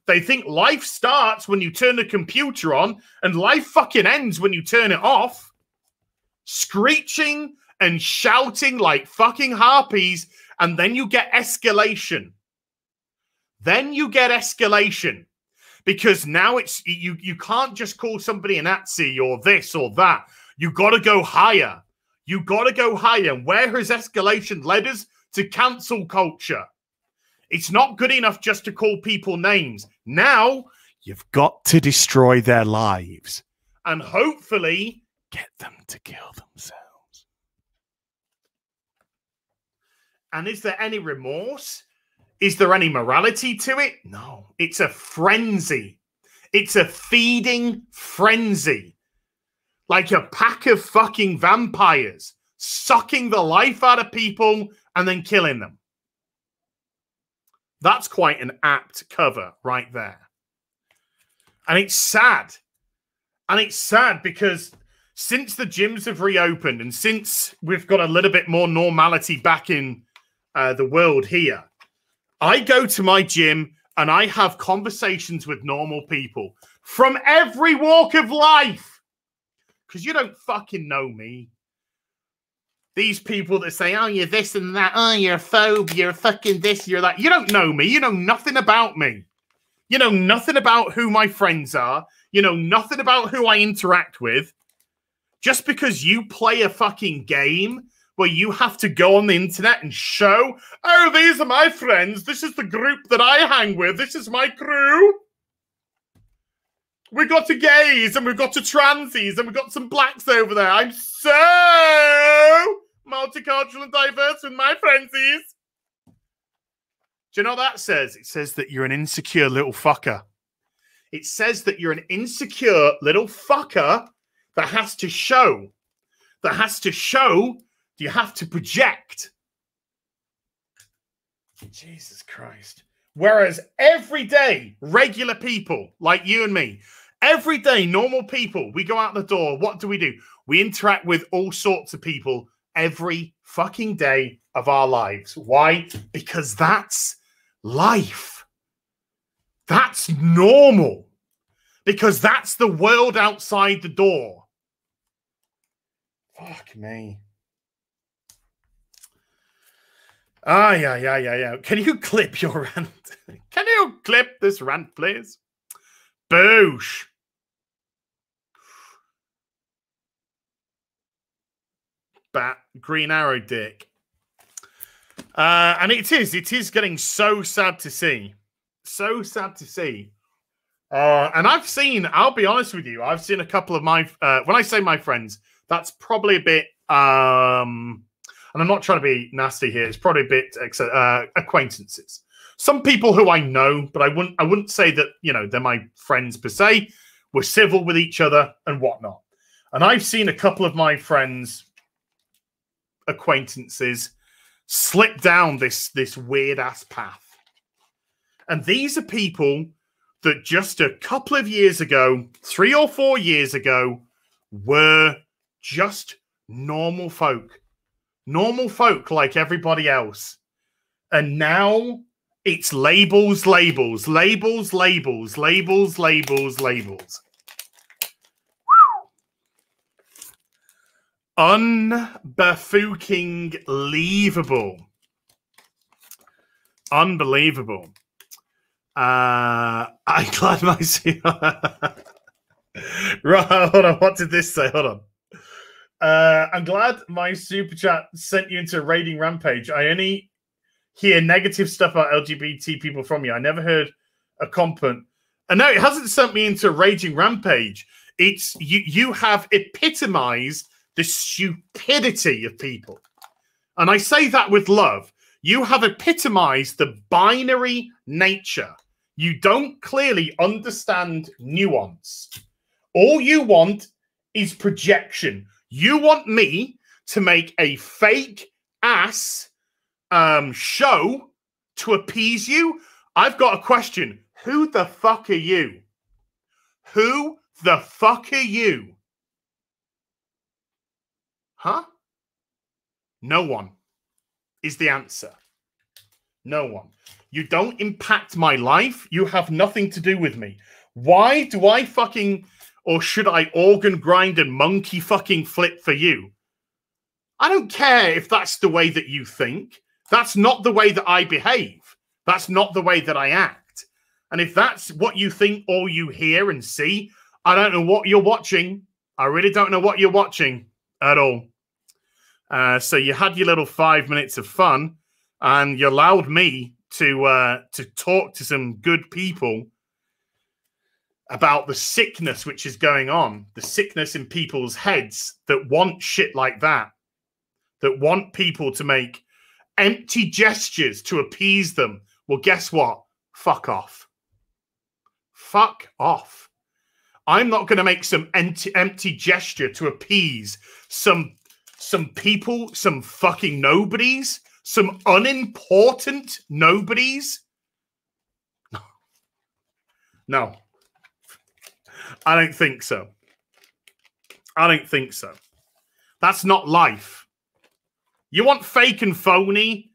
They think life starts when you turn the computer on and life fucking ends when you turn it off. Screeching and shouting like fucking harpies, and then you get escalation. Then you get escalation. Because now it's you can't just call somebody a Nazi or this or that. You got to go higher. You got to go higher. And where has escalation led us? To cancel culture. It's not good enough just to call people names. Now you've got to destroy their lives and hopefully get them to kill themselves. And is there any remorse? Is there any morality to it? No. It's a frenzy. It's a feeding frenzy. Like a pack of fucking vampires sucking the life out of people and then killing them. That's quite an apt cover right there. And it's sad. And it's sad because since the gyms have reopened and since we've got a little bit more normality back in the world here, I go to my gym and I have conversations with normal people from every walk of life. Because you don't fucking know me. These people that say, oh, you're this and that. Oh, you're a phobe. You're fucking this. You're that. You don't know me. You know nothing about me. You know nothing about who my friends are. You know nothing about who I interact with. Just because you play a fucking game where you have to go on the internet and show, oh, these are my friends. This is the group that I hang with. This is my crew. We got to gays and we've got to transies and we've got some blacks over there. I'm so multicultural and diverse with my friendsies. Do you know what that says? It says that you're an insecure little fucker. It says that you're an insecure little fucker that has to show. You have to project. Jesus Christ. Whereas every day, regular people like you and me, every day, normal people, we go out the door. What do? We interact with all sorts of people every fucking day of our lives. Why? Because that's life. That's normal. Because that's the world outside the door. Fuck me. Yeah. Can you clip your rant? Can you clip this rant, please? Boosh. Bat, Green Arrow dick. And it is getting so sad to see. So sad to see. And I'll be honest with you, I've seen a couple of my, when I say my friends, that's probably a bit, and I'm not trying to be nasty here. It's probably a bit acquaintances. Some people who I know, but I wouldn't say that, you know, they're my friends per se. We're civil with each other and whatnot. And I've seen a couple of my friends, acquaintances, slip down this weird ass path. And these are people that just a couple of years ago, 3 or 4 years ago, were just normal folk. Normal folk like everybody else. And now it's labels, labels, labels, labels, labels, labels, labels. Unbefooking leavable. Unbelievable. I'm glad my... Right, hold on. What did this say? Hold on. I'm glad my super chat sent you into a raiding rampage. I only hear negative stuff about LGBT people from you. I never heard a compliment. And no, it hasn't sent me into a raging rampage. It's you have epitomized the stupidity of people. And I say that with love. You have epitomized the binary nature. You don't clearly understand nuance. All you want is projection. You want me to make a fake ass show to appease you? I've got a question. Who the fuck are you? Who the fuck are you? Huh? No one is the answer. No one. You don't impact my life. You have nothing to do with me. Why do I fucking, or should I organ grind and monkey fucking flip for you? I don't care if that's the way that you think. That's not the way that I behave. That's not the way that I act. And if that's what you think or you hear and see, I don't know what you're watching. I really don't know what you're watching at all. So you had your little 5 minutes of fun, and you allowed me to talk to some good people about the sickness which is going on, the sickness in people's heads that want shit like that want people to make empty gestures to appease them. Well, guess what? Fuck off. Fuck off. I'm not going to make some empty gesture to appease some people, some fucking nobodies, some unimportant nobodies. No. I don't think so. I don't think so. That's not life. You want fake and phony?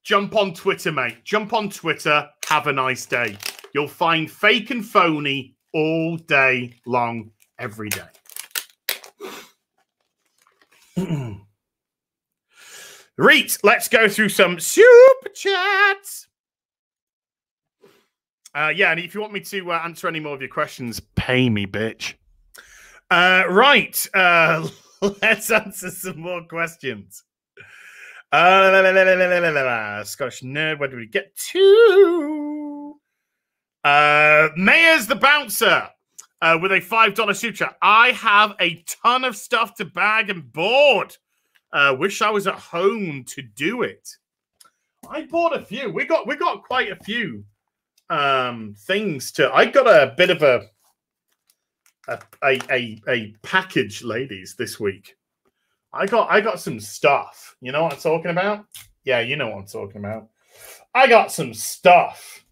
Jump on Twitter, mate. Jump on Twitter. Have a nice day. You'll find fake and phony all day long, every day. Right, let's go through some super chats. Yeah, and if you want me to answer any more of your questions, pay me, bitch. Right, let's answer some more questions. Scottish Nerd, where do we get to? Mayer's the Bouncer with a $5 super chat. I have a ton of stuff to bag and board. Wish I was at home to do it. I bought a few. We got quite a few things to. I got a bit of a package, ladies, this week. I got some stuff. You know what I'm talking about? Yeah, you know what I'm talking about. I got some stuff.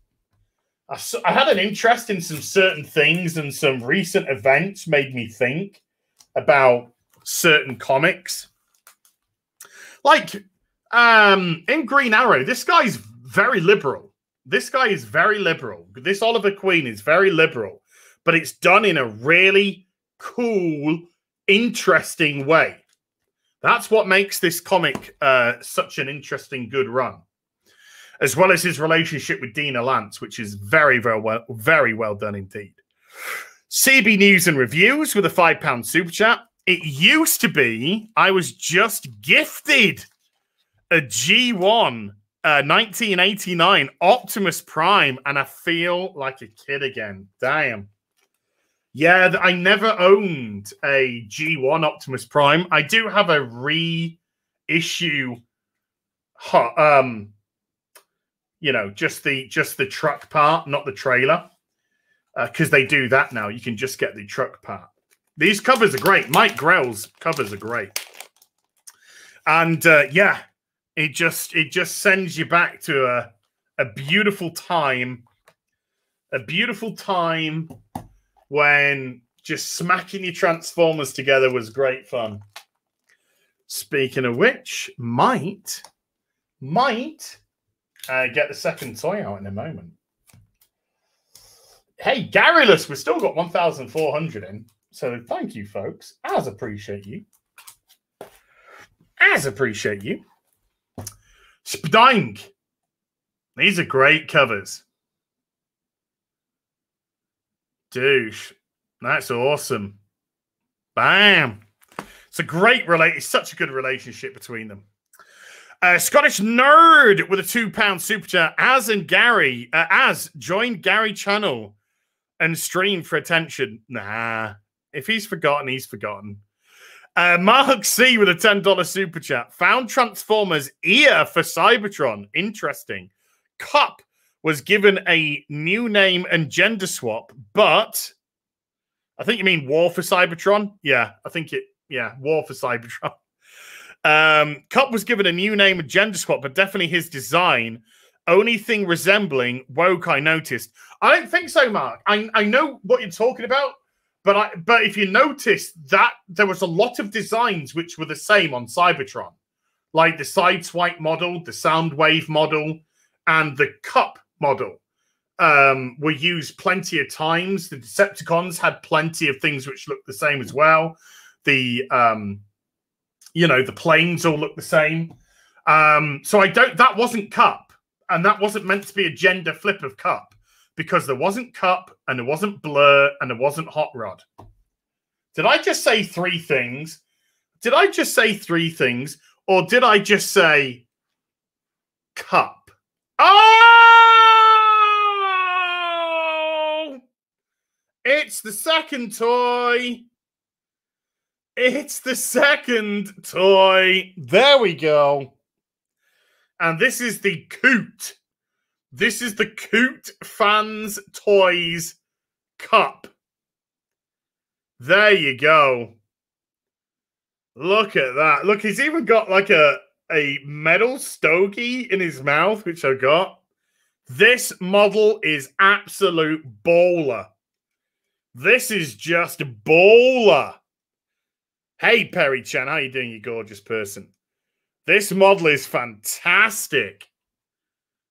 I had an interest in some certain things, and some recent events made me think about certain comics. Like in Green Arrow, this guy's very liberal. This guy is very liberal. This Oliver Queen is very liberal, but it's done in a really cool, interesting way. That's what makes this comic such an interesting, good run. As well as his relationship with Dina Lance, which is very, very well done indeed. CB News and Reviews with a £5 super chat. It used to be I was just gifted a G1 1989 Optimus Prime, and I feel like a kid again. Damn. Yeah, I never owned a G1 Optimus Prime. I do have a reissue, you know, just the truck part, not the trailer, because they do that now. You can just get the truck part. These covers are great. Mike Grell's covers are great, and yeah, it just sends you back to a beautiful time, when just smacking your Transformers together was great fun. Speaking of which, might get the second toy out in a moment. Hey, Garrulus, we've still got 1,400 in. So thank you, folks. As appreciate you. As appreciate you. Spdang. These are great covers. Douche. That's awesome. Bam. It's a great it's such a good relationship between them. Scottish Nerd with a £2 super chat. Az joined Gary channel and stream for attention. Nah, if he's forgotten, he's forgotten. Mark C with a $10 super chat. Found Transformers ear for Cybertron. Interesting. Cup was given a new name and gender swap, but I think you mean War for Cybertron. Yeah, I think War for Cybertron. Cup was given a new name and gender swap, but definitely his design. Only thing resembling woke I noticed. I don't think so, Mark. I know what you're talking about, but if you notice that there was a lot of designs which were the same on Cybertron, like the Sideswipe model, the Soundwave model, and the Cup model were used plenty of times. The Decepticons had plenty of things which looked the same as well. The the planes all look the same. So that wasn't Cup, and that wasn't meant to be a gender flip of Cup, because there wasn't Cup, and there wasn't Blur, and there wasn't Hot Rod. Did I just say three things? Or did I just say Cup? Oh! It's the second toy. It's the second toy. There we go. And this is the Coot. This is the Coot Fans Toys Cup. There you go. Look at that. Look, he's even got like a metal stogie in his mouth, which I got. This model is absolute baller. This is just baller. Hey, Perry Chan, how you doing, you gorgeous person? This model is fantastic.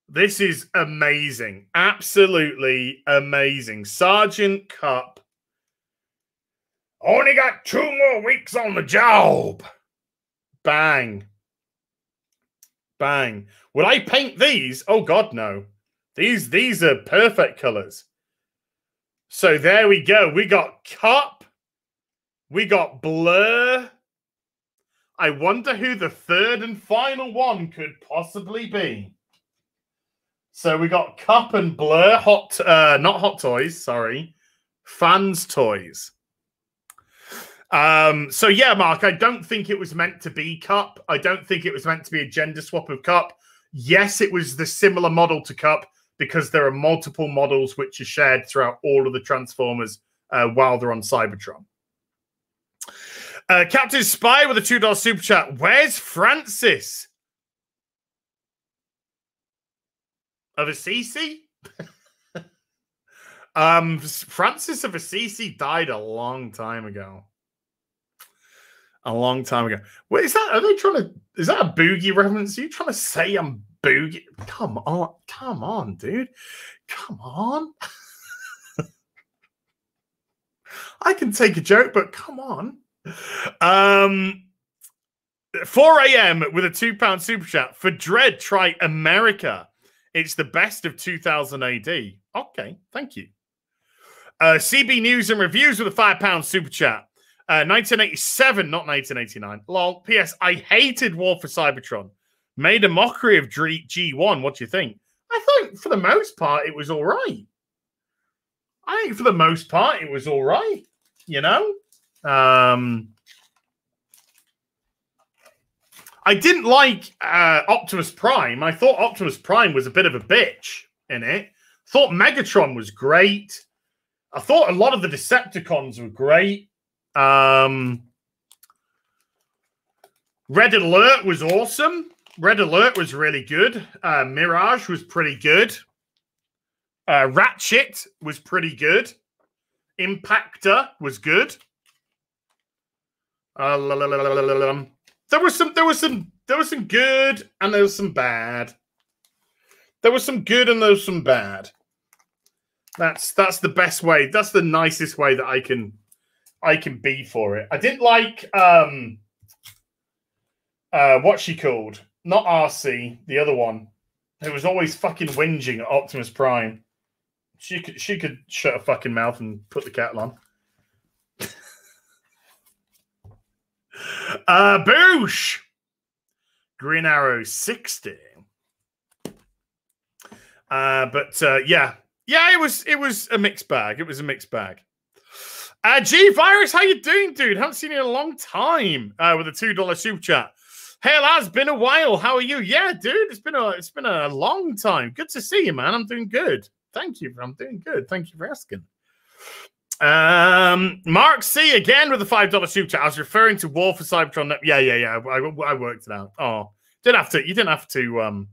This is amazing. Absolutely amazing. Sergeant Cup. Only got 2 more weeks on the job. Bang. Bang. Would I paint these? Oh, God, no. These are perfect colors. So there we go. We got Cup. We got Blur. I wonder who the third and final one could possibly be. So we got Cup and Blur. Not Hot Toys, sorry. Fans Toys. So yeah, Mark, I don't think it was meant to be Cup. I don't think it was meant to be a gender swap of Cup. Yes, it was the similar model to Cup, because there are multiple models which are shared throughout all of the Transformers while they're on Cybertron. Captain Spy with a $2 super chat. Where's Francis? Of Assisi? Francis of Assisi died a long time ago. A long time ago. Wait, is that a Boogie reference? Are you trying to say I'm Boogie? Come on, dude. Come on. I can take a joke, but come on. 4 a.m. with a £2 super chat. For Dread, try America. It's the best of 2000 AD. Okay, thank you. CB News and Reviews with a £5 super chat. 1987, not 1989. Lol. P.S. I hated War for Cybertron. Made a mockery of G1. What do you think? I think for the most part it was all right. You know? I didn't like Optimus Prime. I thought Optimus Prime was a bit of a bitch in it. Thought Megatron was great. I thought a lot of the Decepticons were great. Red Alert was awesome. Red Alert was really good. Mirage was pretty good. Ratchet was pretty good. Impactor was good. There was some good and there was some bad. There was some good and there was some bad. That's the best way. That's the nicest way that I can be for it. I didn't like what's she called? Not RC, the other one, who was always fucking whinging at Optimus Prime. She could shut her fucking mouth and put the kettle on. Boosh. Green Arrow 60. Yeah, it was a mixed bag. It was a mixed bag. G Virus, how you doing, dude? Haven't seen you in a long time. With a $2 super chat. Hey, lads, been a while. How are you? Yeah, dude, it's been a long time. Good to see you, man. I'm doing good. Thank you. I'm doing good. Thank you for asking. Mark C again with a $5 super chat. I was referring to War for Cybertron. Yeah. I worked it out. Oh, you didn't have to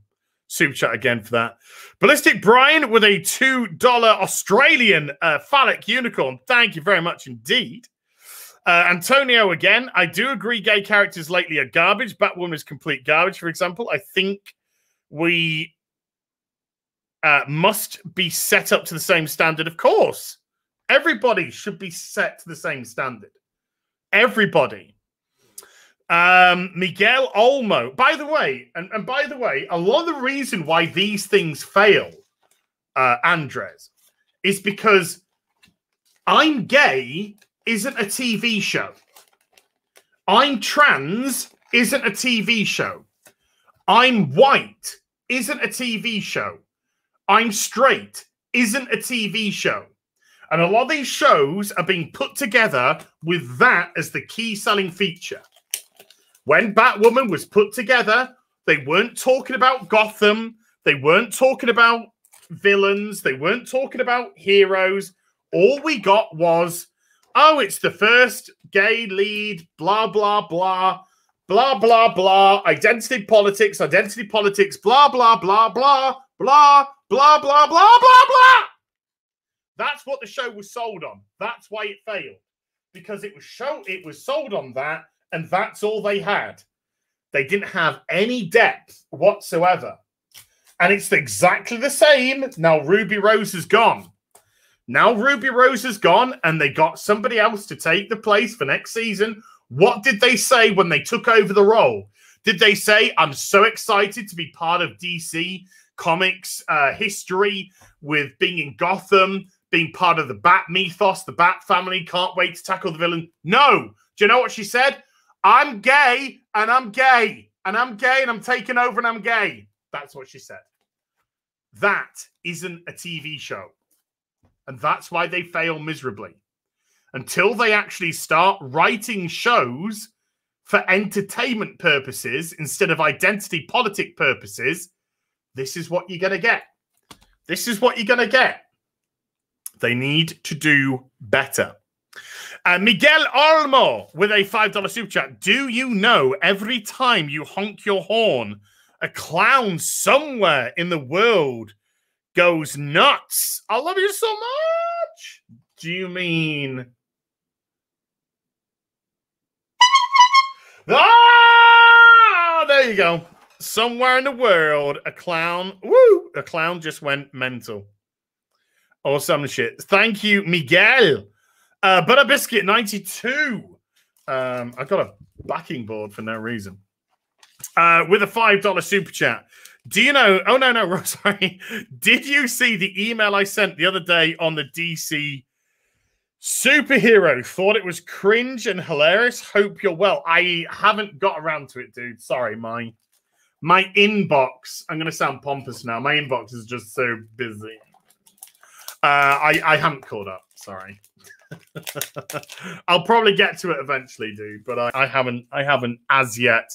super chat again for that. Ballistic Brian with a $2 Australian phallic unicorn. Thank you very much indeed. Antonio again. I do agree gay characters lately are garbage. Batwoman is complete garbage, for example. I think we must be set up to the same standard, of course. Everybody should be set to the same standard. Everybody. Miguel Olmo. By the way, and by the way, a lot of the reason why these things fail, Andres, is because I'm gay isn't a TV show. I'm trans isn't a TV show. I'm white isn't a TV show. I'm straight isn't a TV show. And a lot of these shows are being put together with that as the key selling feature. When Batwoman was put together, they weren't talking about Gotham. They weren't talking about villains. They weren't talking about heroes. All we got was, oh, it's the first gay lead, blah, blah, blah, blah, blah, blah, identity politics, blah, blah, blah, blah, blah, blah, blah, blah, blah, blah. That's what the show was sold on. That's why it failed. Because it was sold on that, and that's all they had. They didn't have any depth whatsoever. And it's exactly the same. Now Ruby Rose is gone. Now Ruby Rose is gone, and they got somebody else to take the place for next season. What did they say when they took over the role? Did they say, I'm so excited to be part of DC Comics history with being in Gotham, being part of the Bat mythos, the Bat family, can't wait to tackle the villain? No. Do you know what she said? I'm gay, and I'm gay, and I'm gay, and I'm taking over, and I'm gay. That's what she said. That isn't a TV show. And that's why they fail miserably. Until they actually start writing shows for entertainment purposes instead of identity politic purposes, this is what you're going to get. This is what you're going to get. They need to do better. Miguel Olmo with a $5 super chat. Do you know every time you honk your horn, a clown somewhere in the world goes nuts? I love you so much. Do you mean... Ah, there you go. Somewhere in the world, a clown just went mental. Or some shit. Thank you, Miguel. Butter Biscuit 92. I got a backing board for no reason. With a $5 super chat. Do you know? Oh, no, sorry. Did you see the email I sent the other day on the DC superhero? Thought it was cringe and hilarious. Hope you're well. I haven't got around to it, dude. Sorry, my inbox. I'm going to sound pompous now. My inbox is just so busy. I haven't caught up. Sorry. I'll probably get to it eventually, dude. But I haven't as yet.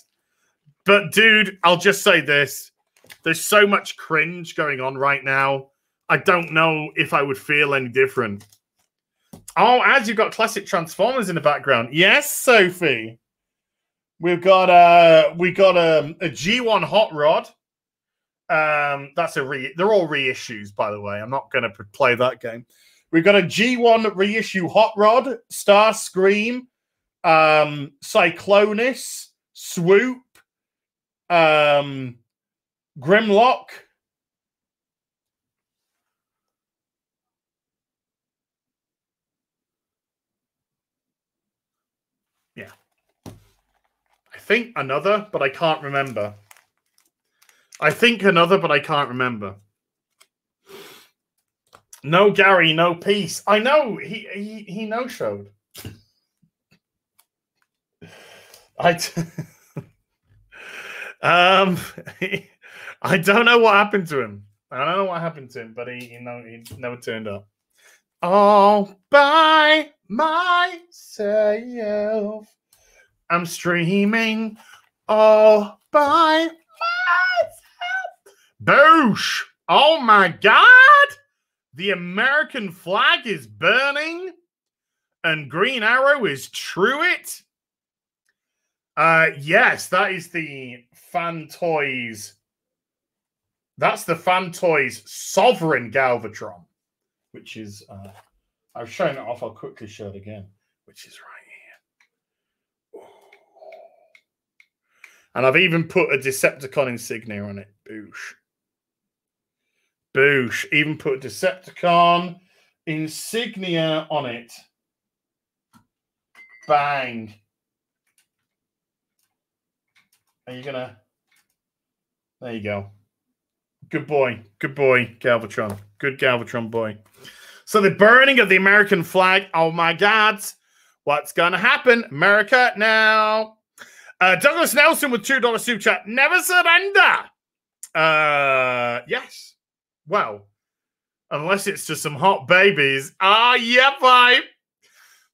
But dude, I'll just say this: there's so much cringe going on right now. I don't know if I would feel any different. Oh, as you've got classic Transformers in the background. Yes, Sophie. We've got a G1 Hot Rod. That's they're all reissues, by the way. I'm not going to play that game. We've got a G1 reissue Hot Rod, Starscream, Cyclonus, Swoop, Grimlock. Yeah. I think another, but I can't remember. No Gary, no peace. I know he no-showed. um, I don't know what happened to him. I don't know what happened to him, but he never turned up. All by myself, I'm streaming all by myself. Boosh! Oh my God! The American flag is burning, and Green Arrow is Truett. Yes, that is the Fan Toys. That's the Fan Toys Sovereign Galvatron, which is, I've shown it off. I'll quickly show it again, which is right here. Ooh. And I've even put a Decepticon insignia on it. Boosh. Boosh. Even put a Decepticon insignia on it. Bang. Are you gonna? There you go. Good boy. Good boy, Galvatron. Good Galvatron boy. So the burning of the American flag. Oh my God. What's gonna happen? America now. Douglas Nelson with $2 super chat. Never surrender. Yes. Well, unless it's to some hot babies. Yeah, bye.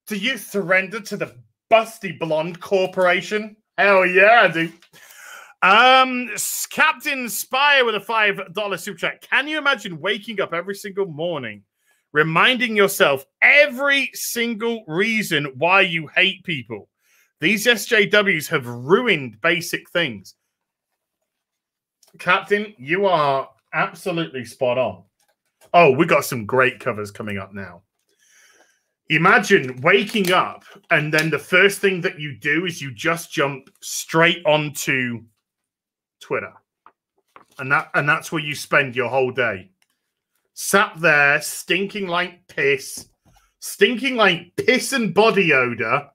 Do you surrender to the busty blonde corporation? Hell yeah, dude. Captain Spire with a $5 super chat. Can you imagine waking up every single morning, reminding yourself every single reason why you hate people? These SJWs have ruined basic things. Captain, you are absolutely spot on. Oh, we got some great covers coming up now. Imagine waking up and then the first thing that you do is you just jump straight onto Twitter. And that's where you spend your whole day. Sat there stinking like piss and body odor,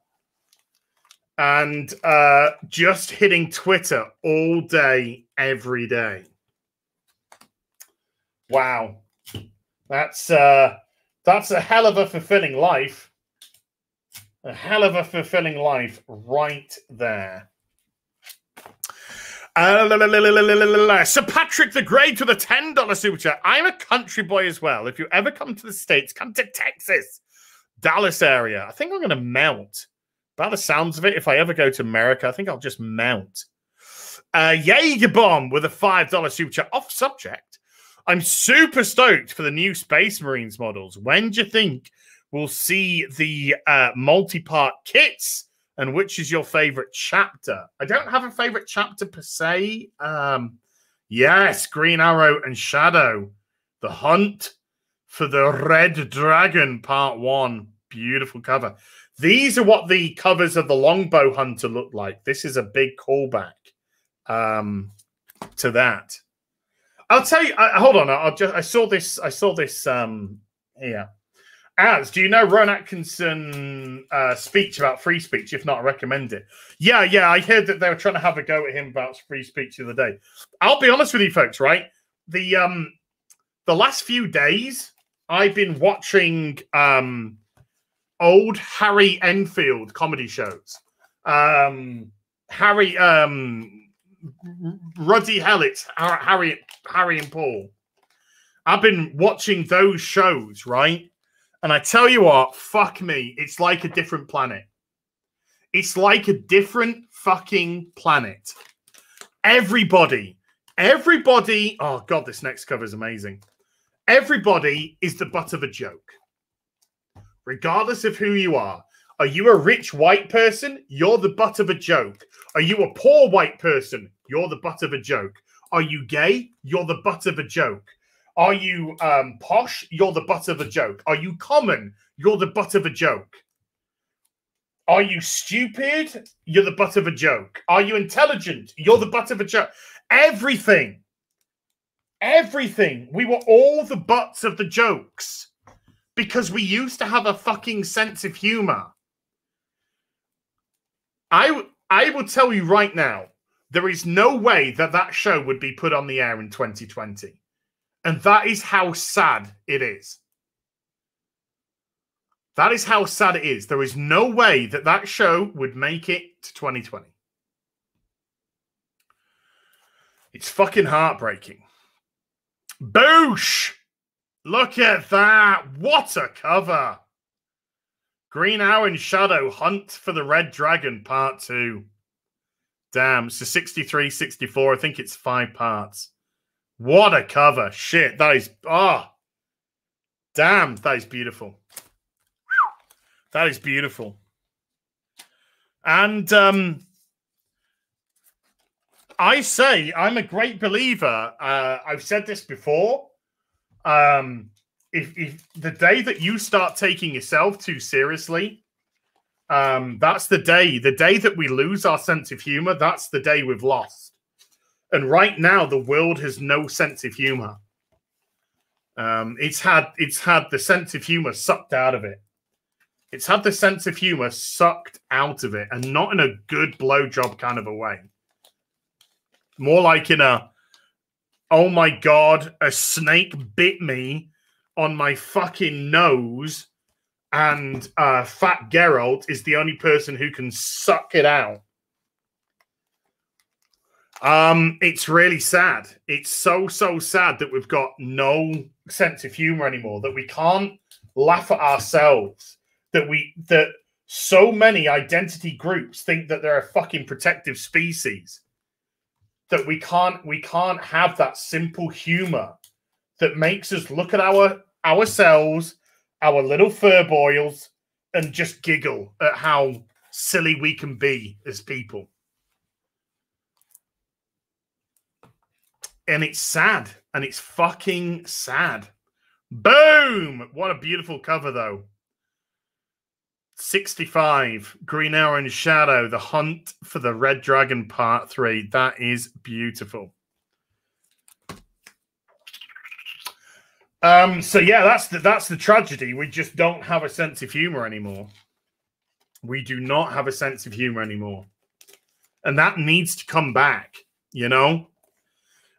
and just hitting Twitter all day, every day. Wow. That's a hell of a fulfilling life. A hell of a fulfilling life right there. Sir Patrick the Great with a $10 super chat. I'm a country boy as well. If you ever come to the States, come to Texas, Dallas area. I think I'm going to mount. By the sounds of it, if I ever go to America, I think I'll just mount. Jaeger Bomb with a $5 super chat. Off subject. I'm super stoked for the new Space Marines models. When do you think we'll see the multi-part kits? And which is your favorite chapter? I don't have a favorite chapter per se. Yes, Green Arrow and Shadow. The Hunt for the Red Dragon, Part 1. Beautiful cover. These are what the covers of the Longbow Hunter look like. This is a big callback to that. I'll tell you. Hold on. I saw this here. Az, do you know Ron Atkinson speech about free speech? If not, I recommend it. Yeah. I heard that they were trying to have a go at him about free speech the other day. I'll be honest with you, folks. Right, the last few days I've been watching old Harry Enfield comedy shows. Ruddy Hellett, Harry and Paul. I've been watching those shows, right? And I tell you what, fuck me, it's like a different planet. It's like a different fucking planet. Everybody, oh God, this next cover is amazing. Everybody is the butt of a joke. Regardless of who you are. Are you a rich white person? You're the butt of a joke. Are you a poor white person? You're the butt of a joke. Are you gay? You're the butt of a joke. Are you posh? You're the butt of a joke. Are you common? You're the butt of a joke. Are you stupid? You're the butt of a joke. Are you intelligent? You're the butt of a joke. Everything. We were all the butts of the jokes because we used to have a fucking sense of humor. I will tell you right now, there is no way that show would be put on the air in 2020. And that is how sad it is. That is how sad it is. There is no way that show would make it to 2020. It's fucking heartbreaking. Boosh! Look at that. What a cover. Green Arrow and Shadow Hunt for the Red Dragon Part 2. Damn, so 63, 64. I think it's 5 parts. What a cover. Shit, that is... Oh. Damn, that is beautiful. That is beautiful. And I say, I'm a great believer. I've said this before. If the day that you start taking yourself too seriously, that's the day that we lose our sense of humor. That's the day we've lost. And right now, the world has no sense of humor. It's had the sense of humor sucked out of it. It's had the sense of humor sucked out of it, and not in a good blowjob kind of a way. More like in a, oh my God, a snake bit me on my fucking nose, and Fat Geralt is the only person who can suck it out. It's really sad. It's so sad that we've got no sense of humor anymore, that we can't laugh at ourselves, that so many identity groups think that they're a fucking protective species, that we can't have that simple humor that makes us look at ourselves, our little furboils, and just giggle at how silly we can be as people. And it's sad. And it's fucking sad. Boom! What a beautiful cover, though. 65. Green Arrow and Shadow. The Hunt for the Red Dragon Part 3. That is beautiful. So yeah, that's the tragedy. We just don't have a sense of humor anymore. We do not have a sense of humor anymore. And that needs to come back, you know?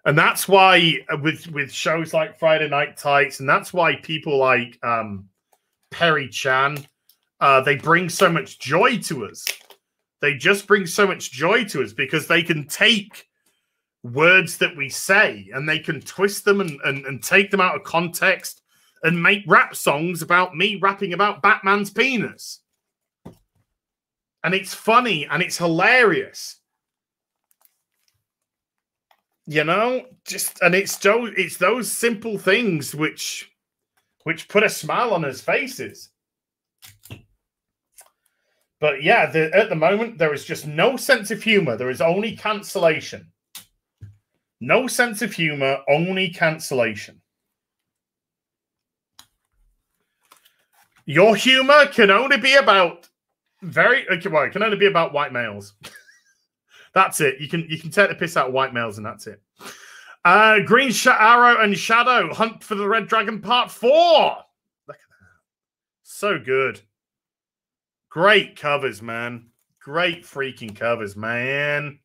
And that's why with shows like Friday Night Tights, and that's why people like Perry Chan, they bring so much joy to us. They just bring so much joy to us because they can take words that we say and they can twist them and take them out of context and make rap songs about me rapping about Batman's penis. And it's funny and it's hilarious. You know, it's those simple things which put a smile on his faces. But yeah, at the moment, there is just no sense of humor. There is only cancellation. No sense of humor, only cancellation. Your humor can only be about it can only be about white males. That's it. You can take the piss out of white males, and that's it. Green Arrow and Shadow Hunt for the Red Dragon Part 4. Look at that. So good. Great covers, man. Great freaking covers, man.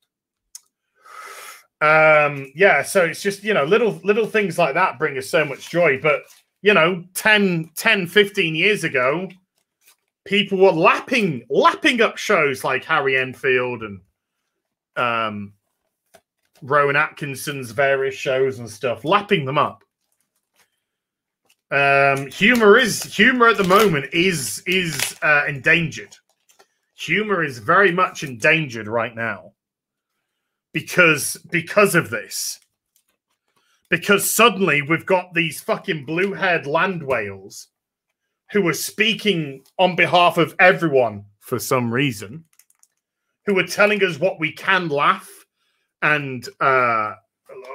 Yeah, so it's just, you know, little things like that bring us so much joy. But, you know, 10, 15 years ago, people were lapping up shows like Harry Enfield and Rowan Atkinson's various shows and stuff, lapping them up. Humor at the moment is endangered. Humor is very much endangered right now because of this. Because suddenly we've got these fucking blue-haired land whales who are speaking on behalf of everyone for some reason, who are telling us what we can laugh and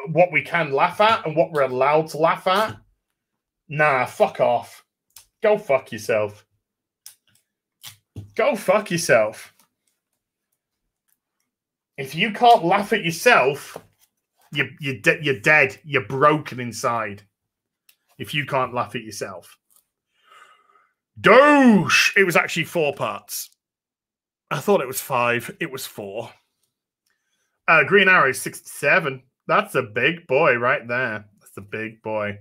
what we can laugh at and what we're allowed to laugh at. Nah, fuck off. Go fuck yourself. Go fuck yourself. If you can't laugh at yourself, you're dead. You're broken inside. If you can't laugh at yourself. Doge! It was actually 4 parts. I thought it was 5. It was 4. Green Arrow 67. That's a big boy right there. That's a big boy.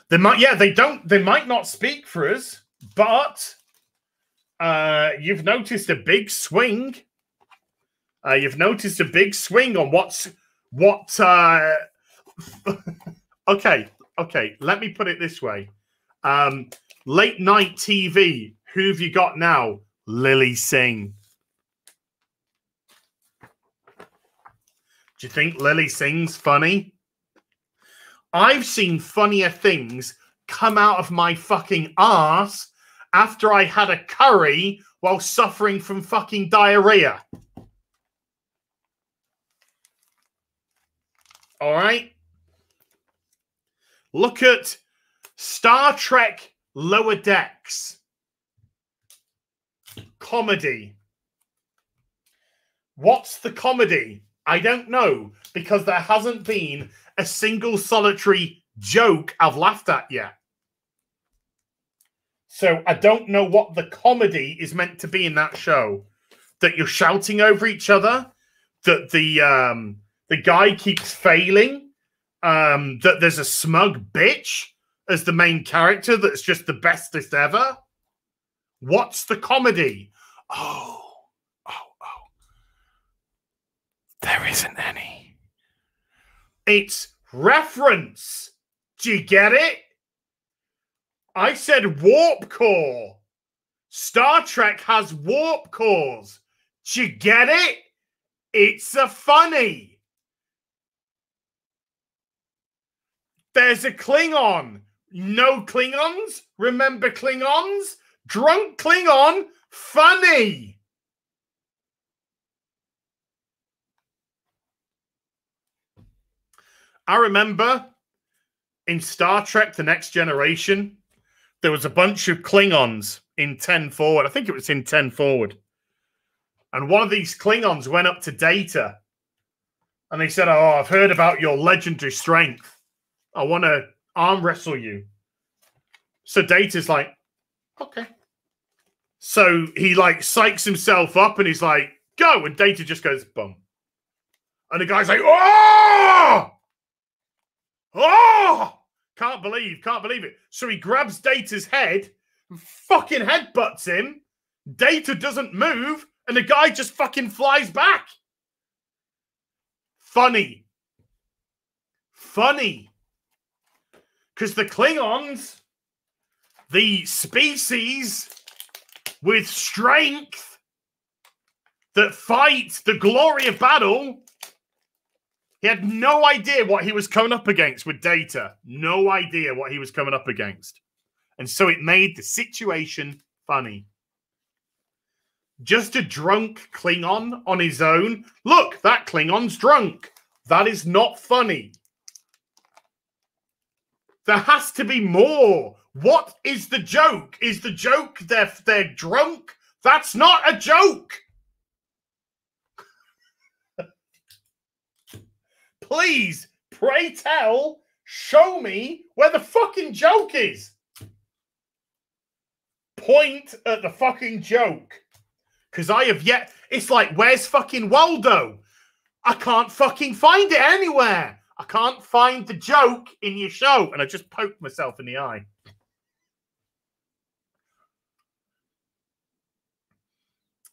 They might not speak for us, but you've noticed a big swing You've noticed a big swing on what. Okay. Let me put it this way. Late night TV. Who have you got now? Lily Singh. Do you think Lily Singh's funny? I've seen funnier things come out of my fucking arse after I had a curry while suffering from fucking diarrhea. All right? Look at Star Trek Lower Decks. Comedy. What's the comedy? I don't know, because there hasn't been a single solitary joke I've laughed at yet. So I don't know what the comedy is meant to be in that show. That you're shouting over each other, that the guy keeps failing, that there's a smug bitch as the main character that's just the bestest ever. What's the comedy? Oh. There isn't any. It's reference. Do you get it? I said warp core. Star Trek has warp cores. Do you get it? It's a funny. There's a Klingon. No Klingons? Remember Klingons? Drunk Klingon. Funny. I remember in Star Trek The Next Generation, there was a bunch of Klingons in 10 Forward. I think it was in 10 Forward. And one of these Klingons went up to Data. And they said, oh, I've heard about your legendary strength. I want to arm wrestle you. So Data's like, okay. So he like psychs himself up and he's like, go. And Data just goes, bum. And the guy's like, oh! Oh! Can't believe it. So he grabs Data's head and fucking headbutts him. Data doesn't move, and the guy just fucking flies back. Funny. Because the Klingons, the species with strength that fight the glory of battle, he had no idea what he was coming up against with Data. No idea what he was coming up against. And so it made the situation funny. Just a drunk Klingon on his own. Look, that Klingon's drunk. That is not funny. There has to be more. What is the joke? Is the joke they're drunk? That's not a joke. Please, pray tell, show me where the fucking joke is. Point at the fucking joke. Because I have yet... It's like, where's fucking Waldo? I can't fucking find it anywhere. I can't find the joke in your show. And I just poked myself in the eye.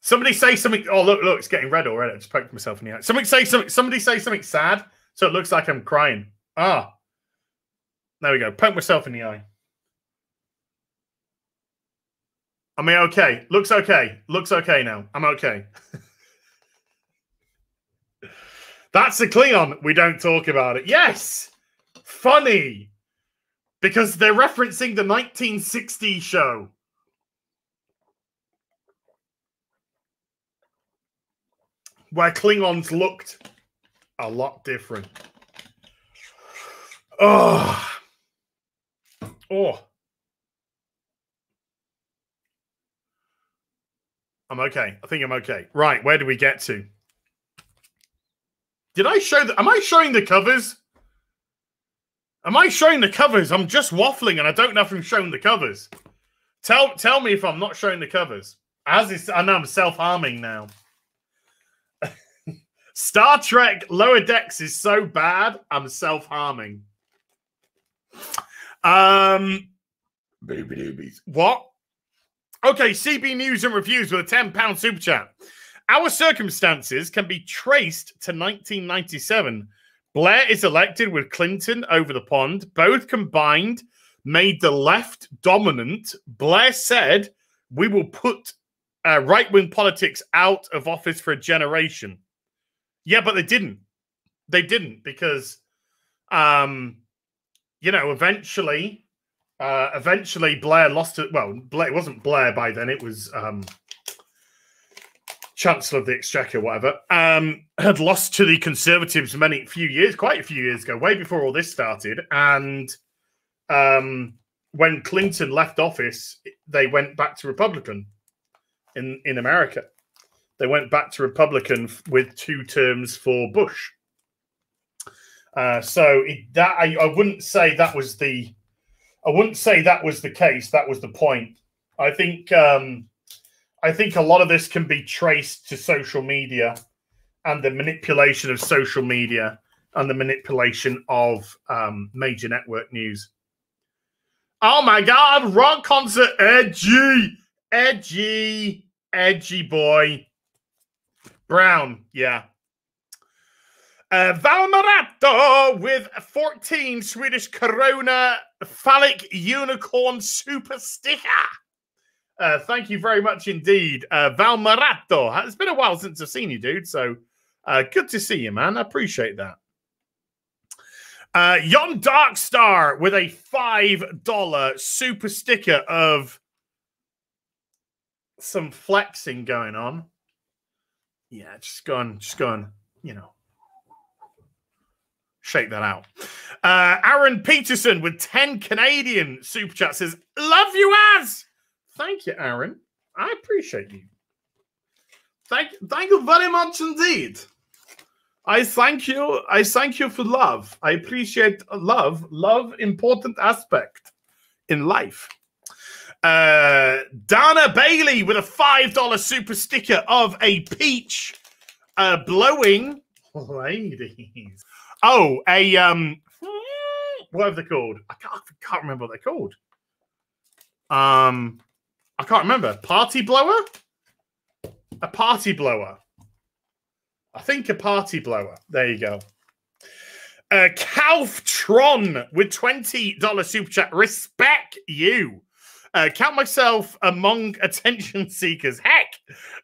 Somebody say something... Oh, look, it's getting red already. I just poked myself in the eye. Somebody say something sad. So it looks like I'm crying. Ah. There we go. Poke myself in the eye. I mean, okay. Looks okay. Looks okay now. I'm okay. That's a Klingon. We don't talk about it. Yes. Funny. Because they're referencing the 1960s show. Where Klingons looked a lot different. Oh. I'm okay. I think I'm okay. Right, where do we get to? Did I show the... Am I showing the covers? Am I showing the covers? I'm just waffling and I don't know if I'm showing the covers. Tell me if I'm not showing the covers. As is, I know I'm self-harming now. Star Trek Lower Decks is so bad, I'm self-harming. What? Okay, CB News and Reviews with a £10 super chat. Our circumstances can be traced to 1997. Blair is elected with Clinton over the pond. Both combined made the left dominant. Blair said, we will put right-wing politics out of office for a generation. Yeah, but they didn't. They didn't because, you know, eventually Blair lost it. Well, it wasn't Blair by then. It was Chancellor of the Exchequer, whatever, had lost to the Conservatives quite a few years ago, way before all this started. And when Clinton left office, they went back to Republican in America. They went back to Republican with 2 terms for Bush. So I wouldn't say that was the. I wouldn't say that was the case. That was the point. I think a lot of this can be traced to social media and the manipulation of social media and the manipulation of major network news. Oh my God, rock concert, edgy boy. Brown, yeah. Valmarato with 14 Swedish Corona phallic unicorn super sticker. Thank you very much indeed, Valmarato. It's been a while since I've seen you, dude. So good to see you, man. I appreciate that. Yon Darkstar with a $5 super sticker of some flexing going on. Yeah, just go on, you know, shake that out. Aaron Peterson with 10 Canadian super chat says, love you as. Thank you, Aaron. I appreciate you. Thank you very much indeed. I thank you. I thank you for love. I appreciate love. Love, important aspect in life. Dana Bailey with a $5 super sticker of a peach blowing ladies. Oh, what are they called? I can't remember what they're called. I can't remember. Party blower? A party blower. I think a party blower. There you go. Calftron with $20 super chat. Respect you. Count myself among attention seekers. Heck,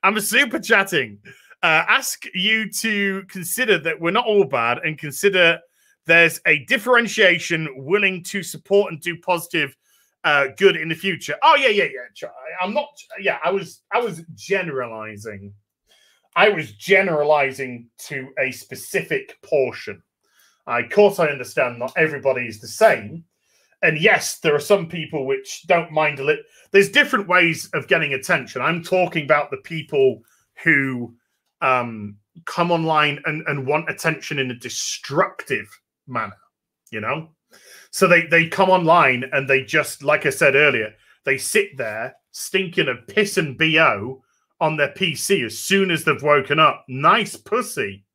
I'm a super chatting. Ask you to consider that we're not all bad and consider there's a differentiation willing to support and do positive good in the future. Oh, yeah. I'm not. Yeah, I was generalizing. I was generalizing to a specific portion. Of course, I understand not everybody is the same. And yes, there are some people which don't mind a little. There's different ways of getting attention. I'm talking about the people who come online and want attention in a destructive manner, you know? So they come online and they just, like I said earlier, they sit there stinking of piss and BO on their PC as soon as they've woken up. Nice pussy.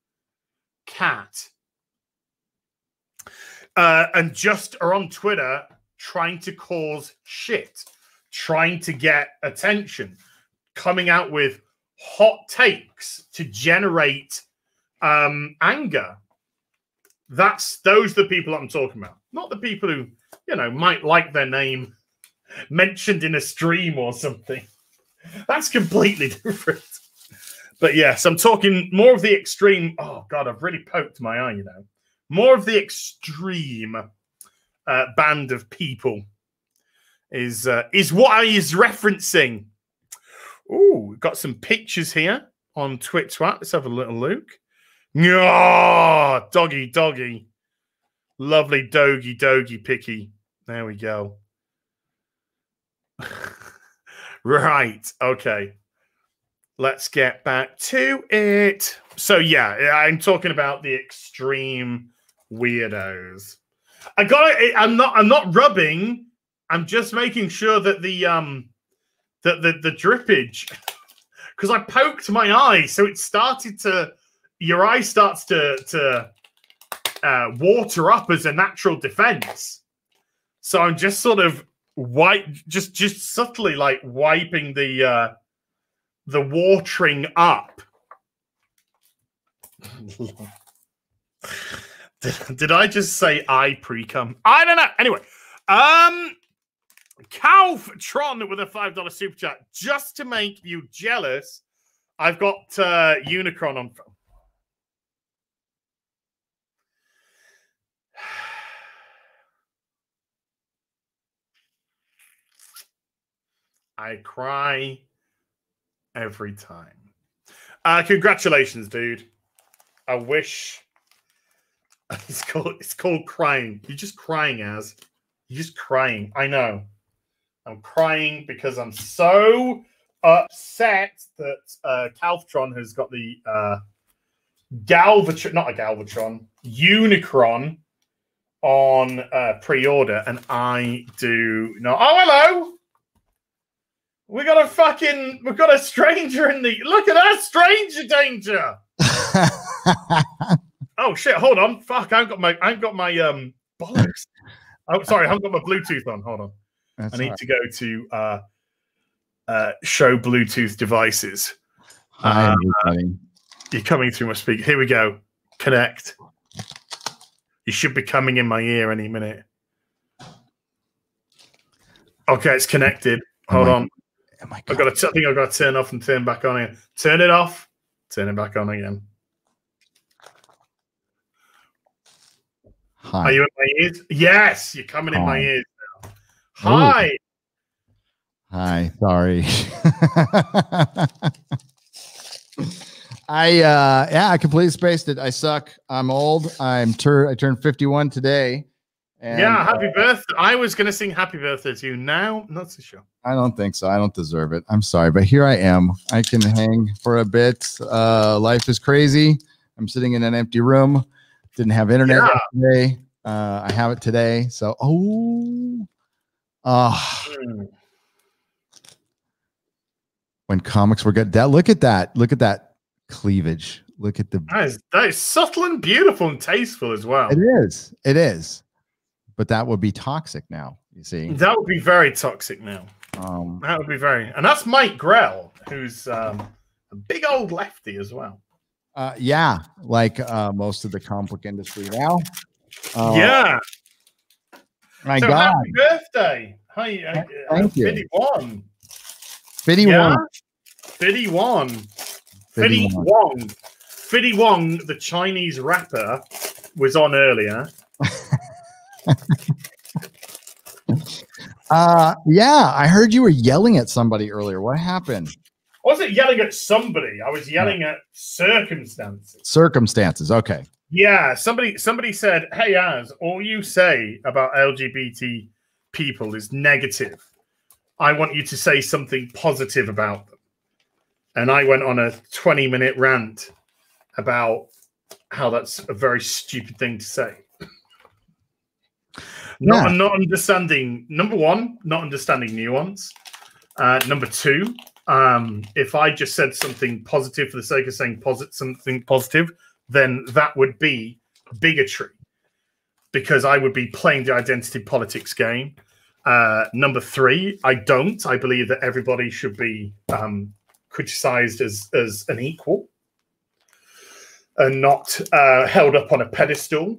Cat. And just are on Twitter trying to cause shit, trying to get attention, coming out with hot takes to generate anger. Those are the people I'm talking about. Not the people who, you know, might like their name mentioned in a stream or something. That's completely different. But yes, I'm talking more of the extreme. Oh, God, I've really poked my eye, you know. More of the extreme band of people is what I is referencing. Oh, we've got some pictures here on Twitch. Let's have a little look. Oh, doggy. Lovely doggy picky. There we go. Right. Okay. Let's get back to it. So, yeah, I'm talking about the extreme weirdos. I'm not rubbing. I'm just making sure that the drippage, because I poked my eye, so it started to. Your eye starts to water up as a natural defense. So I'm just sort of just subtly like wiping the watering up Did I just say I pre-cum? I don't know. Anyway, Calftron with a $5 super chat. Just to make you jealous, I've got Unicron on. I cry every time. Congratulations, dude. I wish it's called crying. You're just crying, Az. You're just crying. I know. I'm crying because I'm so upset that Calftron has got the Galvatron, not a Galvatron, Unicron on pre-order, and I do not. Oh, hello. We've got a stranger in the. Look at that stranger danger. Oh shit! Hold on. Fuck! I ain't got my bollocks. Oh, sorry. I haven't got my Bluetooth on. Hold on. I need to go to show Bluetooth devices. Hi, everybody. You're coming through my speaker. Here we go. Connect. You should be coming in my ear any minute. Okay, it's connected. Hold on. I think I've got to turn off and turn back on again. Turn it off. Turn it back on again. Hi. Are you in my ears? Yes, you're coming in my ears now. Hi. Ooh. Hi. Sorry. I completely spaced it. I suck. I'm old. I turned 51 today. And, yeah, happy birthday. I was going to sing happy birthday to you. Now, not so sure. I don't think so. I don't deserve it. I'm sorry, but here I am. I can hang for a bit. Life is crazy. I'm sitting in an empty room. Didn't have internet yesterday. I have it today. So, when comics were good. Look at that cleavage. Look at that is subtle and beautiful and tasteful as well. It is. But that would be toxic now, you see. That would be very toxic now. That would be very... And that's Mike Grell, who's a big old lefty as well. Yeah, like most of the comic book industry now. Yeah. My God. Happy birthday. Hi, thank you. 51. 51. Yeah? 51. 51. 51, the Chinese rapper, was on earlier. Yeah, I heard you were yelling at somebody earlier. What happened? I wasn't yelling at somebody. I was yelling at circumstances. Circumstances. Okay. Yeah. Somebody said, "Hey, Az, all you say about LGBT people is negative. I want you to say something positive about them." And I went on a 20-minute rant about how that's a very stupid thing to say. Not understanding, number one, not understanding nuance. Number two, if I just said something positive for the sake of saying something positive, then that would be bigotry, because I would be playing the identity politics game. Number three, I believe that everybody should be criticized as an equal and not held up on a pedestal.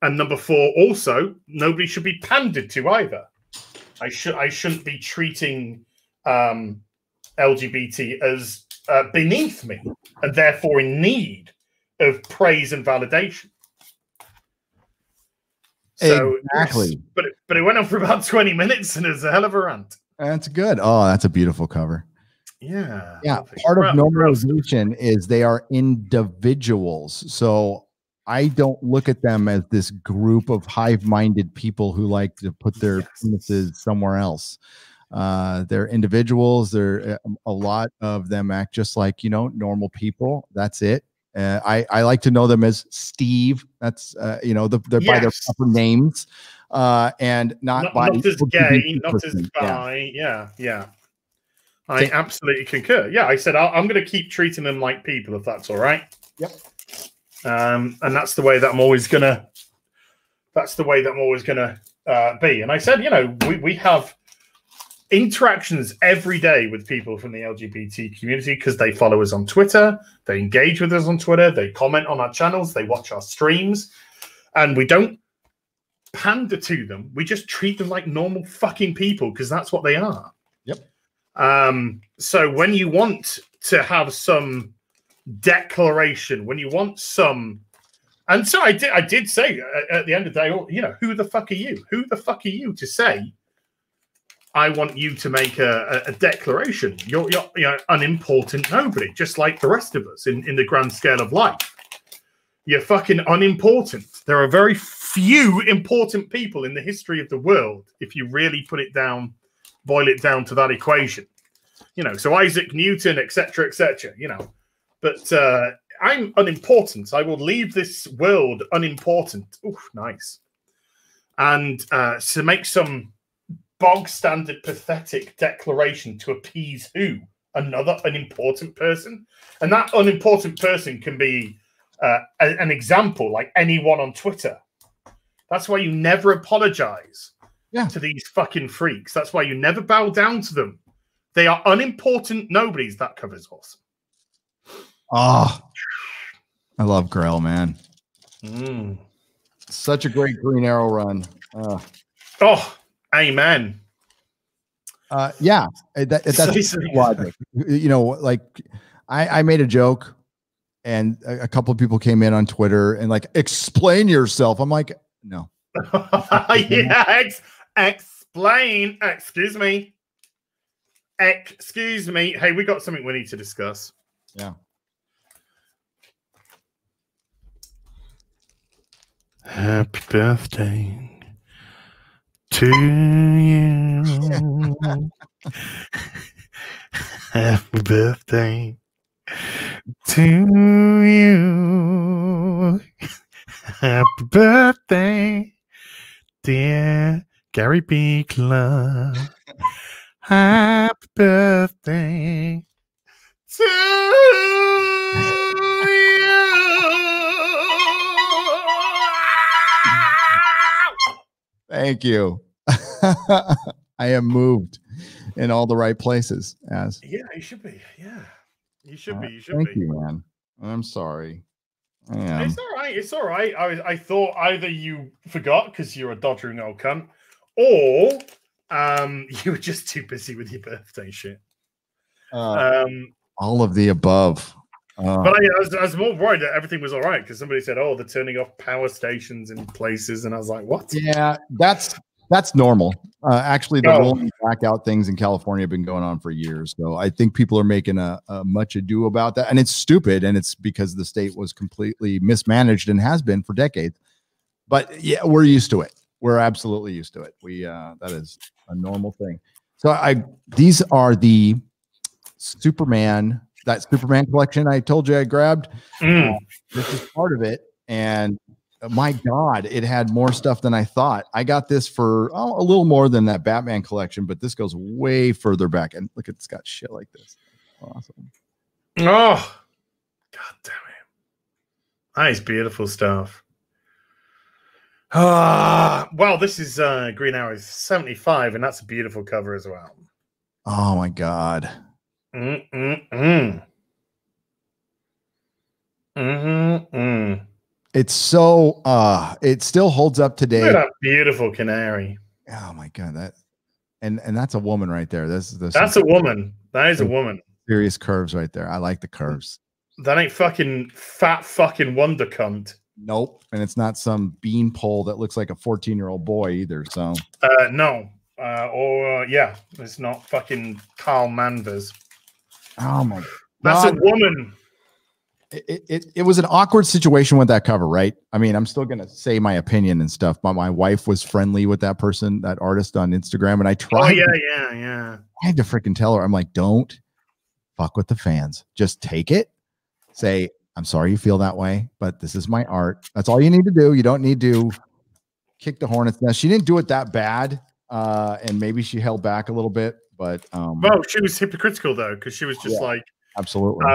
And number four, also, nobody should be pandered to either. I shouldn't be treating LGBT as beneath me and therefore in need of praise and validation. So, exactly. Yes, but it went on for about 20 minutes and it's a hell of a rant. That's good. Oh, that's a beautiful cover. Yeah. Yeah. Part of normalization is they are individuals. So I don't look at them as this group of hive-minded people who like to put their penises somewhere else. They're individuals. A lot of them act just like, normal people. That's it. I like to know them as Steve. That's, they're by their proper names, and not as gay, not as bi. Yeah. I absolutely concur. Yeah, I said I'm going to keep treating them like people, if that's all right. Yep. And that's the way that I'm always gonna. That's the way that I'm always gonna be. And I said, we have interactions every day with people from the LGBT community because they follow us on Twitter, they engage with us on Twitter, they comment on our channels, they watch our streams, and we don't pander to them. We just treat them like normal fucking people because that's what they are. Yep. So when you want to have some declaration, when you want some, and so I did say at the end of the day, you know, who the fuck are you? Who the fuck are you to say, I want you to make a declaration? You're you know, unimportant nobody, just like the rest of us in the grand scale of life. You're fucking unimportant. There are very few important people in the history of the world, if you really put it down, boil it down to that equation. You know, so Isaac Newton, etc., you know. But I'm unimportant. I will leave this world unimportant. Ooh, nice. And to make some bog standard pathetic declaration to appease who? Another unimportant person? And that unimportant person can be an example, like anyone on Twitter. That's why you never apologize to these fucking freaks. That's why you never bow down to them. They are unimportant nobodies. That covers awesome. Oh, I love Grail, man. Such a great Green Arrow run. Oh, amen. Yeah, that's logic. You know, like I made a joke, and a couple of people came in on Twitter and like, explain yourself. I'm like, no. Yeah, explain. Excuse me. Excuse me. Hey, we got something we need to discuss. Yeah. Happy birthday to you. Happy birthday to you. Happy birthday, dear Gary Beekler. Happy birthday to you. Thank you. I am moved in all the right places. As yeah, you should be. Yeah, you should be. You should thank be. you, man. I'm sorry. It's all right. It's all right. I thought either you forgot because you're a doddering old cunt, or you were just too busy with your birthday shit. All of the above. But I was more worried that everything was all right because somebody said, "Oh, they're turning off power stations in places," and I was like, "What?" Yeah, that's normal. Actually, the rolling blackout things in California have been going on for years. So I think people are making a much ado about that, and it's stupid, and it's because the state was completely mismanaged and has been for decades. But yeah, we're used to it. We're absolutely used to it. That is a normal thing. So these are the Superman. That Superman collection I told you I grabbed. This is part of it, and my God, it had more stuff than I thought. I got this for a little more than that Batman collection, but this goes way further back. And look, it's got shit like this. Awesome. Oh, God damn it! That is beautiful stuff. Well, this is Green Arrow 75, and that's a beautiful cover as well. Oh my God. It's so it still holds up today. Look at that beautiful canary. Oh my God, and that's a woman right there. That's a woman. That is a woman. Serious curves right there. I like the curves. That ain't fucking fat fucking wonder cunt. Nope. And it's not some beanpole that looks like a 14-year-old boy either. So no. Yeah, it's not fucking Carl Manvers. Oh my God. That's a woman. It was an awkward situation with that cover, right? I mean, I'm still gonna say my opinion and stuff, but my wife was friendly with that person, that artist on Instagram, and I tried. Yeah. I had to freaking tell her, I'm like, don't fuck with the fans. Just take it. Say, I'm sorry you feel that way, but this is my art. That's all you need to do. You don't need to kick the hornet's nest. She didn't do it that bad, and maybe she held back a little bit, but well, she was hypocritical though, because she was just like, absolutely.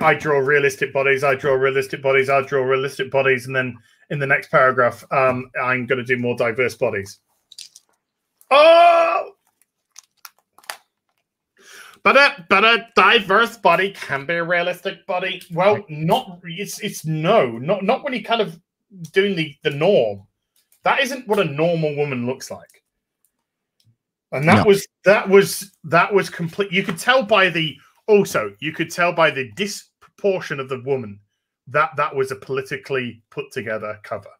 I draw realistic bodies. I draw realistic bodies. I draw realistic bodies, and then in the next paragraph, I'm going to do more diverse bodies. Oh, but a diverse body can be a realistic body. Well, not it's not when you're kind of doing the norm. That isn't what a normal woman looks like. And that was complete. You could tell by the disproportion of the woman that was a politically put together cover.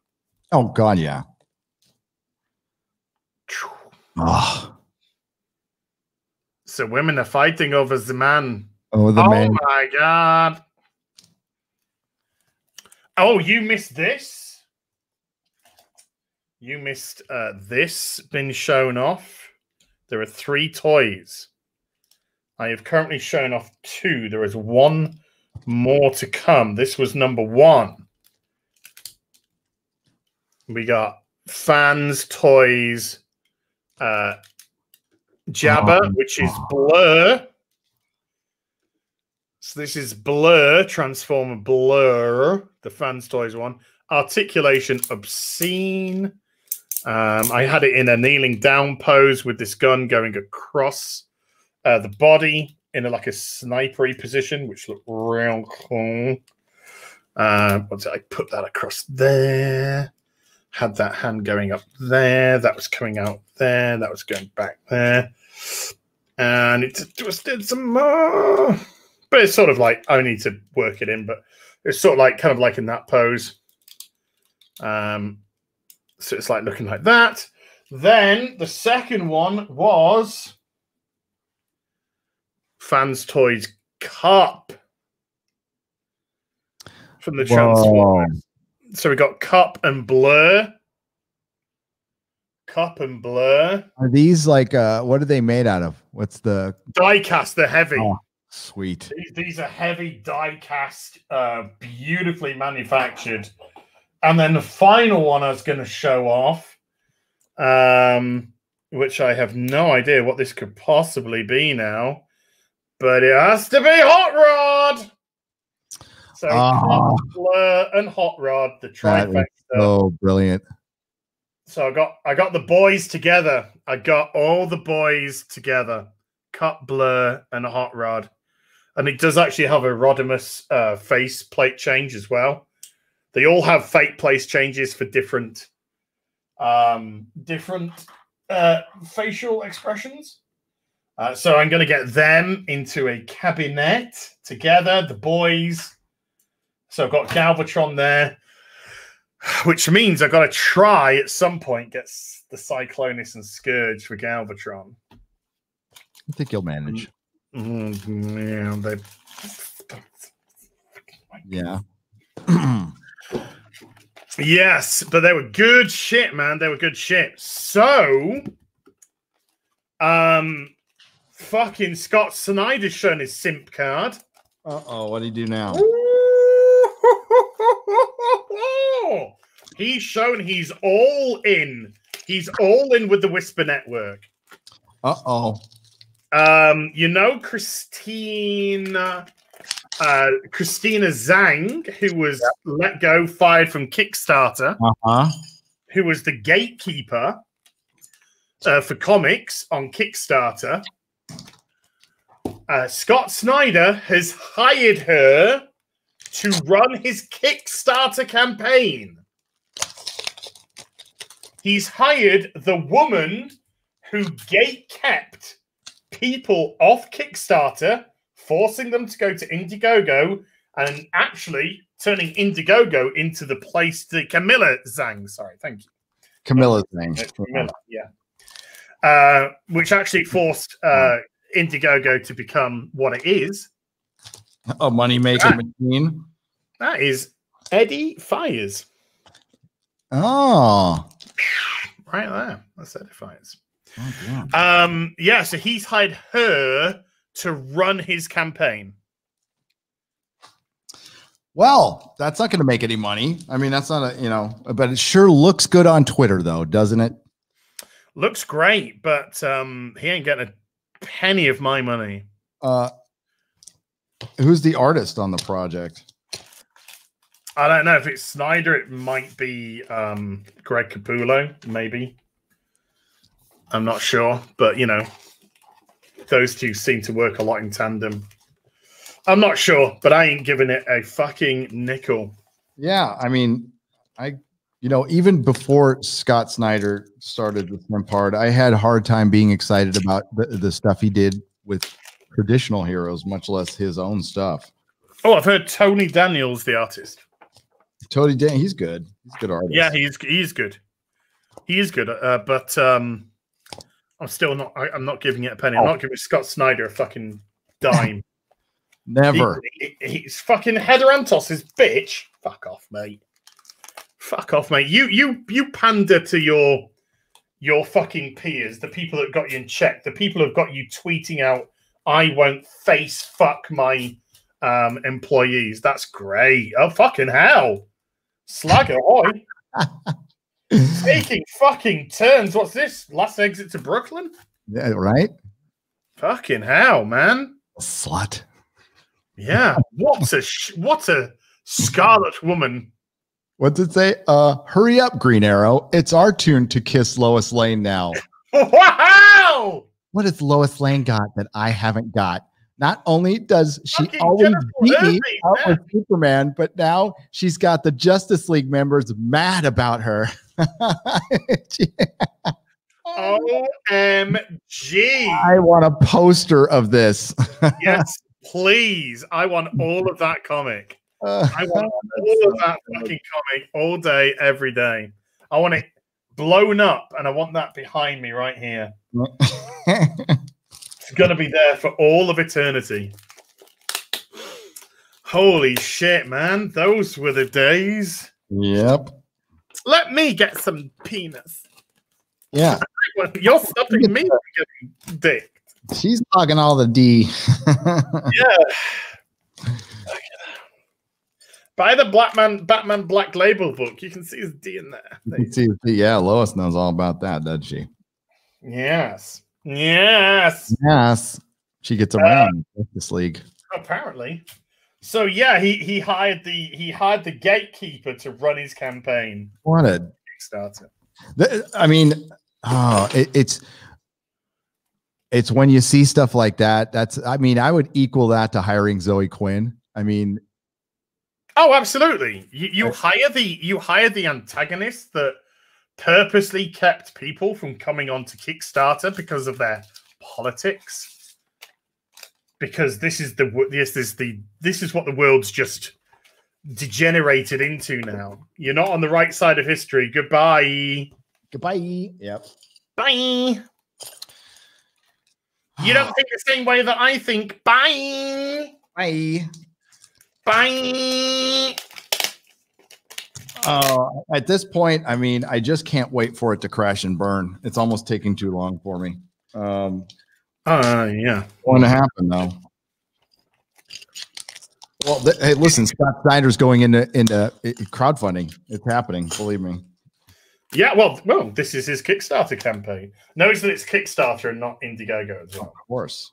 Oh God, yeah. Oh. So women are fighting over the man. Oh, the man. Oh my God. Oh, you missed this. You missed this been shown off. There are 3 toys. I have currently shown off 2. There is 1 more to come. This was number 1. We got fans, toys, Jabba, which is Blur. So this is Blur, Transformer Blur, the fans toys one. Articulation, obscene. I had it in a kneeling down pose with this gun going across the body in like a snipery position, which looked real cool. Once I put that across there, had that hand going up there, that was coming out there, that was going back there, and it just did some more. But it's sort of like I need to work it in, but it's sort of like kind of like in that pose. So it's like looking like that. Then the second one was Fans Toys Cup from the Transformers. So we got Cup and Blur. Cup and Blur. Are these like what are they made out of? What's the die cast? They're heavy. Oh, sweet. These are heavy die cast, beautifully manufactured. And then the final one I was going to show off, which I have no idea what this could possibly be now, but it has to be Hot Rod. So Cup, Blur, and Hot Rod, the trifecta. Oh, brilliant! So I got the boys together. I got all the boys together. Cup, Blur, and Hot Rod, and it does actually have a Rodimus face plate change as well. They all have fake place changes for different facial expressions. So I'm going to get them into a cabinet together, the boys. So I've got Galvatron there, which means I've got to try at some point get the Cyclonus and Scourge for Galvatron. I think you'll manage. Yeah. Yes, but they were good shit, man. They were good shit. So, fucking Scott Snyder's shown his simp card. Uh-oh, what do you do now? He's shown he's all in. He's all in with the Whisper Network. Uh-oh. You know Christina Zhang, who was let go, fired from Kickstarter, who was the gatekeeper for comics on Kickstarter. Scott Snyder has hired her to run his Kickstarter campaign. He's hired the woman who gate-kept people off Kickstarter, forcing them to go to Indiegogo, and actually turning Indiegogo into the place to Camilla Zhang. Sorry, thank you. Camilla Zhang. Camilla, yeah. Which actually forced Indiegogo to become what it is. A money-making machine. That is Eddie Fires. Oh. Right there. That's Eddie Fires. Oh, yeah, so he's hired her to run his campaign. Well, that's not going to make any money. I mean, that's not but it sure looks good on Twitter, though, doesn't it? Looks great, but he ain't getting a penny of my money. Who's the artist on the project? I don't know if it's Snyder. It might be Greg Capullo, maybe. I'm not sure, but those two seem to work a lot in tandem. I'm not sure, but I ain't giving it a fucking nickel. Yeah, I mean, even before Scott Snyder started with Lampard, I had a hard time being excited about the stuff he did with traditional heroes, much less his own stuff. Oh, I've heard Tony Daniels, the artist. Tony Dan, he's good. He's a good artist. Yeah, he's good. He is good, but I'm still not. I'm not giving it a penny. I'm not giving Scott Snyder a fucking dime. Never. He's fucking Header Antos' bitch. Fuck off, mate. Fuck off, mate. You pander to your fucking peers, the people that got you in check, the people who've got you tweeting out, "I won't face fuck my employees." That's great. Oh fucking hell, slag ahoy. Taking fucking turns. What's this? Last exit to Brooklyn? Yeah, right. Fucking hell, man. Slut. Yeah. What a Scarlet Woman. What's it say? Hurry up, Green Arrow. It's our turn to kiss Lois Lane now. Wow! What has Lois Lane got that I haven't got? Not only does she Fucking always beat me out man. with Superman, but now she's got the Justice League members mad about her. OMG. I want a poster of this. Yes, please. I want all of that comic. I want all of that fucking comic all day, every day. I want it blown up, and I want that behind me right here. It's going to be there for all of eternity. Holy shit, man. Those were the days. Yep. Let me get some penis. Yeah. You're stopping me from getting dick. She's talking all the D. Yeah. Buy the Batman Black Label book. You can see his D in there. You can see, yeah, Lois knows all about that, doesn't she? Yes. Yes. Yes. She gets around this league. Apparently. So yeah, he hired the gatekeeper to run his campaign. What a Kickstarter. I mean, it's when you see stuff like that. I would equal that to hiring Zoe Quinn. I mean, oh, absolutely. You hire the antagonist that purposely kept people from coming onto Kickstarter because of their politics. Because this is what the world's just degenerated into now. You're not on the right side of history. Goodbye. Goodbye. Yep. Bye. You don't think the same way that I think. Bye. Bye. Bye. At this point, I mean, I just can't wait for it to crash and burn. It's almost taking too long for me. Yeah. Going to happen though. Well, hey, listen, Scott Snyder's going into crowdfunding. It's happening, believe me. Yeah, well, this is his Kickstarter campaign. Notice that it's Kickstarter and not Indiegogo as well. Of course.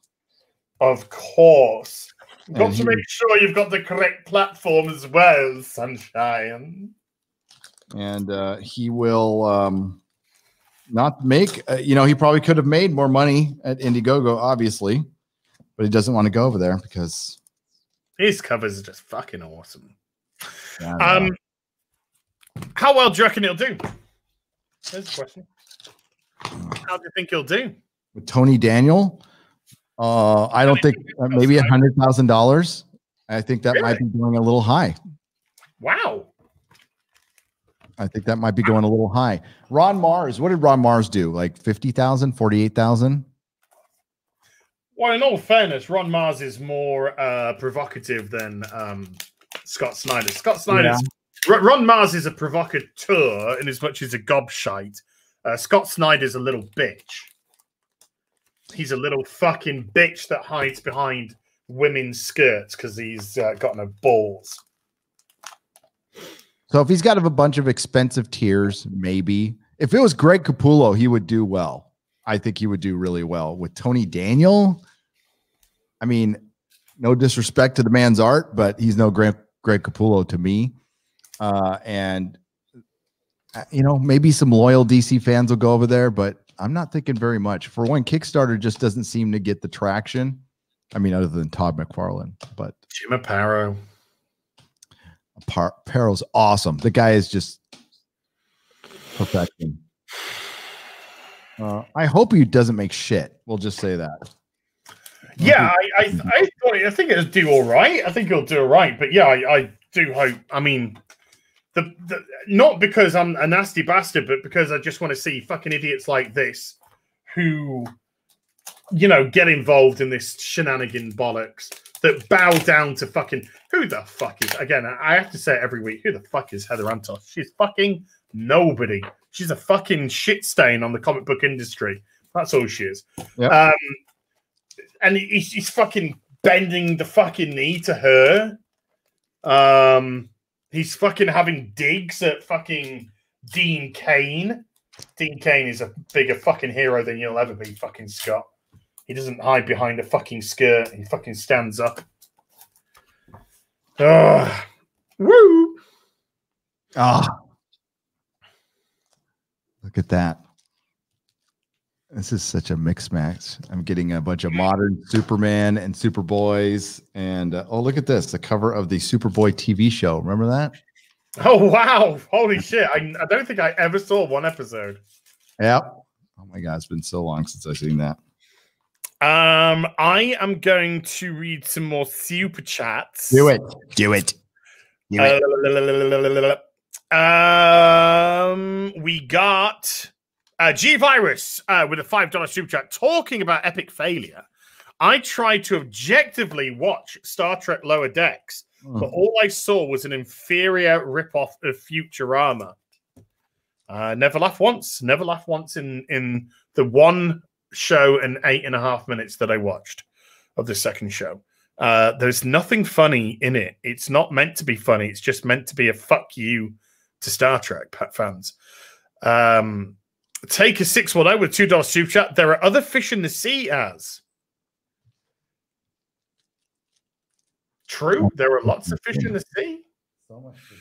Of course. You've got to make sure you've got the correct platform as well, sunshine. And he will not make, he probably could have made more money at Indiegogo, obviously, but he doesn't want to go over there because his covers are just fucking awesome. How well do you reckon he'll do? There's a question. How do you think he'll do? With Tony Daniel? I don't think maybe $100,000. I think that might be going a little high. Wow. I think that might be going a little high. Ron Mars, what did Ron Mars do? Like 50,000, 48,000? Well, in all fairness, Ron Mars is more provocative than Scott Snyder. Ron Mars is a provocateur in as much as a gobshite. Scott Snyder's a little bitch. He's a little fucking bitch that hides behind women's skirts because he's got no balls. So if he's got a bunch of expensive tiers, maybe. If it was Greg Capullo, he would do well. I think he would do really well. With Tony Daniel, I mean, no disrespect to the man's art, but he's no Greg Capullo to me. And maybe some loyal DC fans will go over there, but I'm not thinking very much. For one, Kickstarter just doesn't seem to get the traction. I mean, other than Todd McFarlane, but Jim Aparo. Paro's awesome. The guy is just perfection. I hope he doesn't make shit. We'll just say that. Yeah, I think it'll do all right. I think it'll do all right. But yeah, I do hope. I mean, the not because I'm a nasty bastard, but because I just want to see fucking idiots like this who, you know, get involved in this shenanigan bollocks that bow down to fucking who the fuck is. Again, I have to say it every week. Who the fuck is Heather Antos? She's fucking nobody. She's a fucking shit stain on the comic book industry. That's all she is. Yep. And he's fucking bending the fucking knee to her. He's fucking having digs at fucking Dean Cain. Dean Cain is a bigger fucking hero than you'll ever be, fucking Scott. He doesn't hide behind a fucking skirt. He fucking stands up. Woo! Look at that. This is such a mixed match. I'm getting a bunch of modern Superman and Superboys. And oh, look at this. The cover of the Superboy TV show. Remember that? Oh, wow. Holy shit. I don't think I ever saw one episode. Yep. Oh, my God. It's been so long since I've seen that. I am going to read some more super chats. Do it. We got G-Virus with a $5 super chat talking about epic failure. I tried to objectively watch Star Trek Lower Decks, but all I saw was an inferior ripoff of Futurama. Never laugh once. Never laugh once in the one show and 8.5 minutes that I watched of the second show. There's nothing funny in it. It's not meant to be funny. It's just meant to be a fuck you to Star Trek fans. Take a 610 with $2 super chat. There are other fish in the sea, as true. There are lots of fish in the sea. So much fish.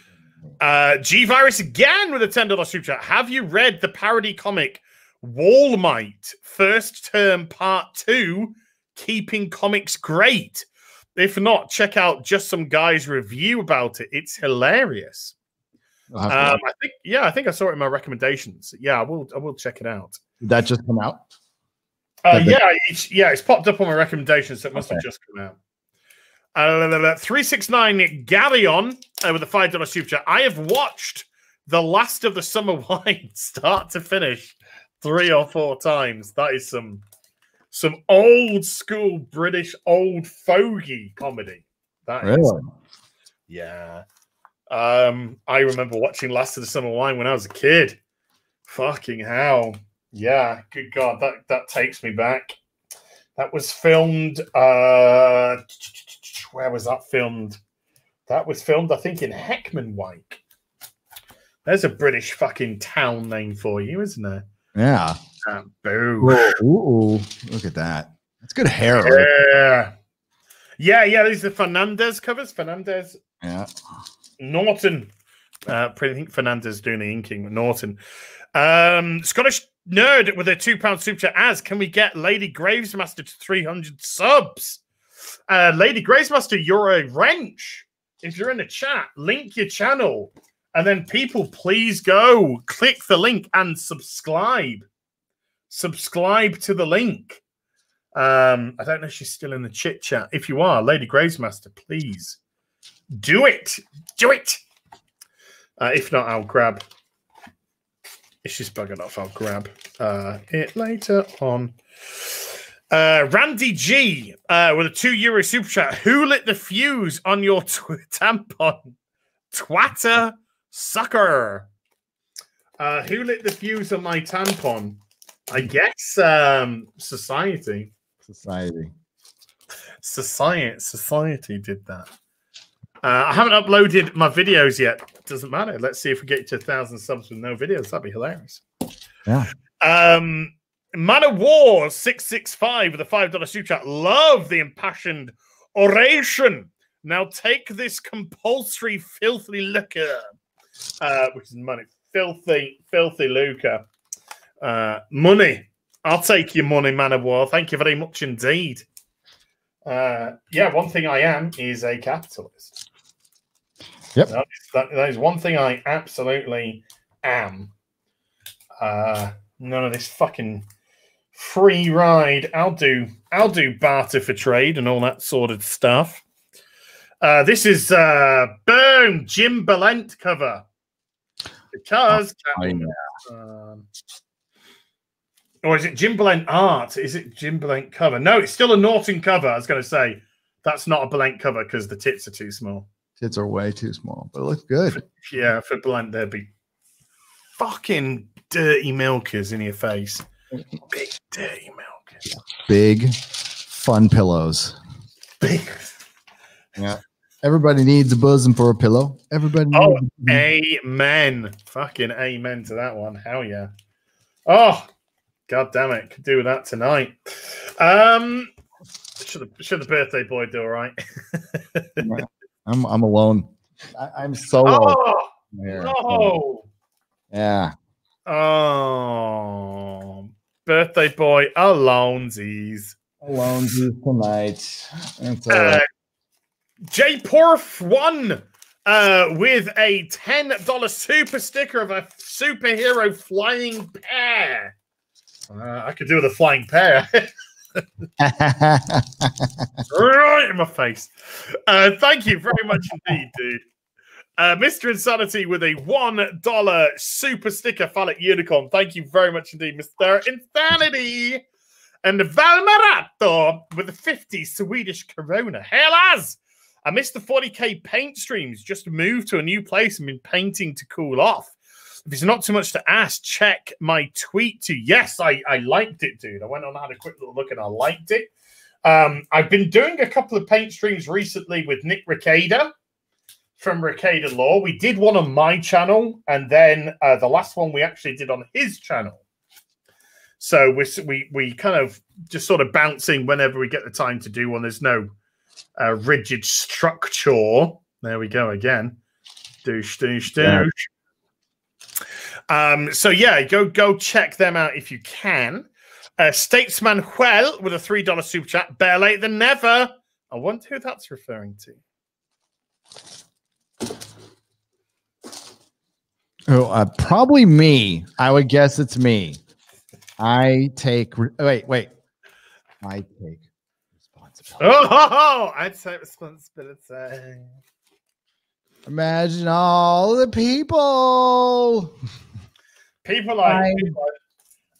G-Virus again with a $10 super chat. Have you read the parody comic Walmite First Term Part 2, Keeping Comics Great? If not, check out Just Some Guy's review about it. It's hilarious. I think I saw it in my recommendations. Yeah, I will check it out. Did that just come out? It's popped up on my recommendations, so it must have just come out. 369 Galleon with a $5 super chat. I have watched The Last of the Summer Wine start to finish 3 or 4 times. That is some old school British old fogey comedy. That is, really? Yeah. I remember watching Last of the Summer Wine when I was a kid. Fucking hell. Yeah, good God, that takes me back. That was filmed where was that filmed? That was filmed, I think, in Heckmanwike. There's a British fucking town name for you, isn't there? Yeah. Boo. Ooh, look at that. That's good hair. Yeah. Yeah, these are the Fernandez covers. Fernandez. Yeah. Norton. I think Fernandez doing the inking with Norton. Scottish Nerd with a £2 super chat. As can we get Lady Gravesmaster to 300 subs? Lady Gravesmaster, you're a wrench. If you're in the chat, link your channel. And then people, please go click the link and subscribe. Subscribe to the link. I don't know if she's still in the chit chat. If you are, Lady Gravesmaster, please do it. Do it. If not, I'll grab. If she's buggered off, I'll grab it later on. Randy G with a €2 super chat. Who lit the fuse on your tampon? Twatter sucker. Who lit the fuse on my tampon? I guess society. Society did that. I haven't uploaded my videos yet. Doesn't matter. Let's see if we get to 1,000 subs with no videos. That'd be hilarious. Yeah. Man of War 665 with a $5 super chat. Love the impassioned oration. Now take this compulsory filthy liquor, which is money. Filthy lucre. Money. I'll take your money, man of war. Thank you very much indeed. Yeah, one thing I am is a capitalist. Yep. That is one thing I absolutely am. None of this fucking free ride. I'll do barter for trade and all that sort of stuff. This is boom, Jim Balent cover. Because or is it Jim Balent art? Is it Jim Balent cover? No, it's still a Norton cover. I was going to say that's not a Balent cover because the tits are too small. Tits are way too small, but it looks good. Yeah, for Balent, there'd be fucking dirty milkers in your face. Big dirty milkers. Big fun pillows. Big. Yeah. Everybody needs a bosom for a pillow. Everybody needs amen. Fucking amen to that one. Hell yeah. Oh, god damn it. Could do with that tonight. Should the birthday boy do all right? I'm alone. I'm solo. Oh, no. Yeah. Oh, birthday boy alonesies. Alonesies tonight. J Porf won with a $10 super sticker of a superhero flying pear. I could do with a flying pear. Right in my face. Thank you very much indeed, dude. Mr. Insanity with a $1 super sticker phallic unicorn. Thank you very much indeed, Mr. Insanity. And Valmarato with a 50 Swedish Corona. Hell as! I missed the 40k paint streams. Just moved to a new place and been painting to cool off. If it's not too much to ask, check my tweet too. Yes, I liked it, dude. I went on and had a quick little look and I liked it. I've been doing a couple of paint streams recently with Nick Ricada from Ricada Law. We did one on my channel, and then the last one we actually did on his channel. So we kind of just sort of bouncing whenever we get the time to do one. There's no rigid structure. There we go again. Douche, douche, douche. So yeah, go check them out if you can. Statesman Huel with a $3 super chat. Better late than never. I wonder who that's referring to. Oh, probably me. I would guess it's me. I take. Wait. I take responsibility. Oh, I take responsibility. Imagine all the people. People like.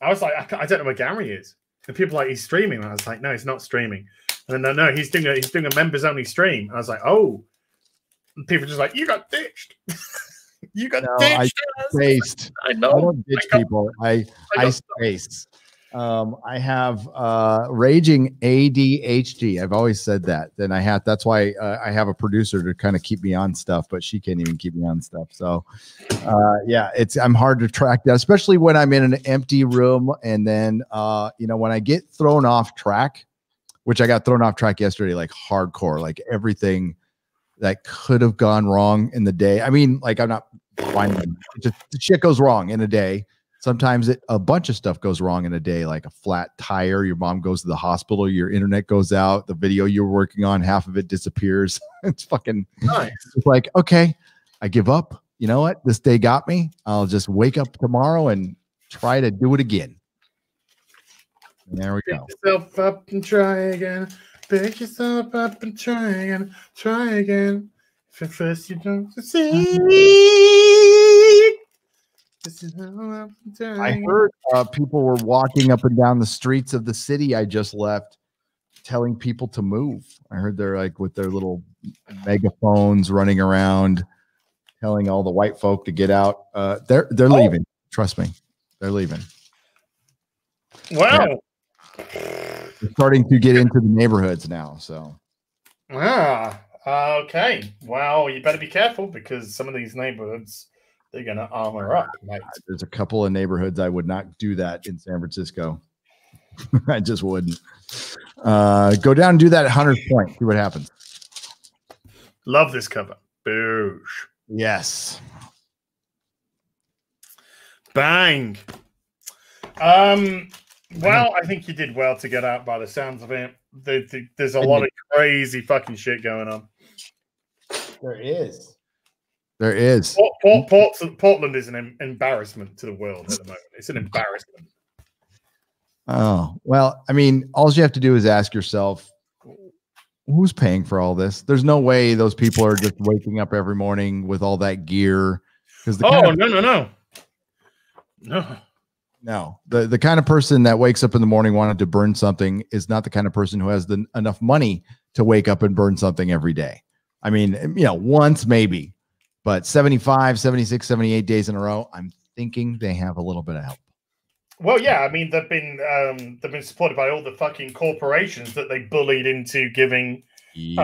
I was like, I don't know where Gary is. And people like, he's streaming. And I was like, no, he's not streaming. And then no, he's doing a members only stream. I was like, oh. And people just like, you got ditched. You got ditched. I know. I don't ditch people. I space. I have raging ADHD. I've always said that. Then that's why I have a producer to kind of keep me on stuff, but she can't even keep me on stuff. So yeah, I'm hard to track down, especially when I'm in an empty room. And then when I get thrown off track, which I got thrown off track yesterday, like hardcore, like everything that could have gone wrong in the day. I mean, like I'm not whining. Just the shit goes wrong in a day. Sometimes a bunch of stuff goes wrong in a day, like a flat tire. Your mom goes to the hospital. Your internet goes out. The video you're working on, half of it disappears. It's fucking nice. It's like, okay, I give up. You know what? This day got me. I'll just wake up tomorrow and try to do it again. And there we go. Pick yourself up and try again. Pick yourself up and try again. Try again. If at first you don't succeed. This is how I heard people were walking up and down the streets of the city I just left, telling people to move. I heard they're like with their little megaphones running around, telling all the white folk to get out. They're leaving. Trust me, they're leaving. Wow. Yeah. They're starting to get into the neighborhoods now. So. Okay. Well, you better be careful because some of these neighborhoods, they're going to armor up, mate. There's a couple of neighborhoods I would not do that in San Francisco. I just wouldn't. Go down and do that at Hunter's Point. See what happens. Love this cover. Boosh. Yes. Bang. Well, I think you did well to get out by the sounds of it. There's a lot of crazy fucking shit going on. There is. There is. Portland is an embarrassment to the world at the moment. It's an embarrassment. Oh, well, I mean, all you have to do is ask yourself, who's paying for all this? There's no way those people are just waking up every morning with all that gear. No. No, the kind of person that wakes up in the morning wanting to burn something is not the kind of person who has enough money to wake up and burn something every day. I mean, once maybe, but 75, 76, 78 days in a row, I'm thinking they have a little bit of help. Well, yeah, I mean, they've been supported by all the fucking corporations that they bullied into giving to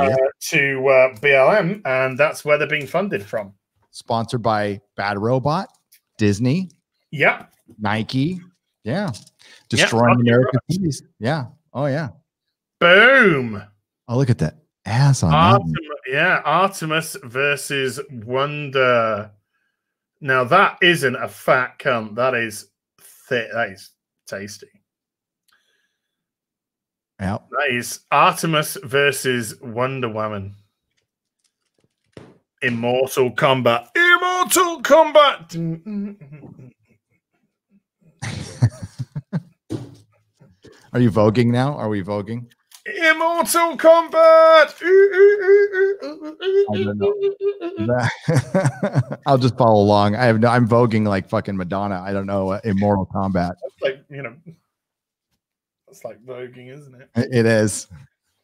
BLM, and that's where they're being funded from. Sponsored by Bad Robot, Disney, Nike, destroying American cities. Yeah, oh yeah, boom. Oh, look at that ass on Artemis versus Wonder. Now that isn't a fat cunt. That is thick. That is tasty. Yeah. That is Artemis versus Wonder Woman. Immortal Combat. Immortal Combat. Are you voguing now? Are we voguing? Immortal Combat. I don't know. I'll just follow along. I'm voguing like fucking Madonna. I don't know. Immortal Combat. That's like, that's like voguing, isn't it? It is.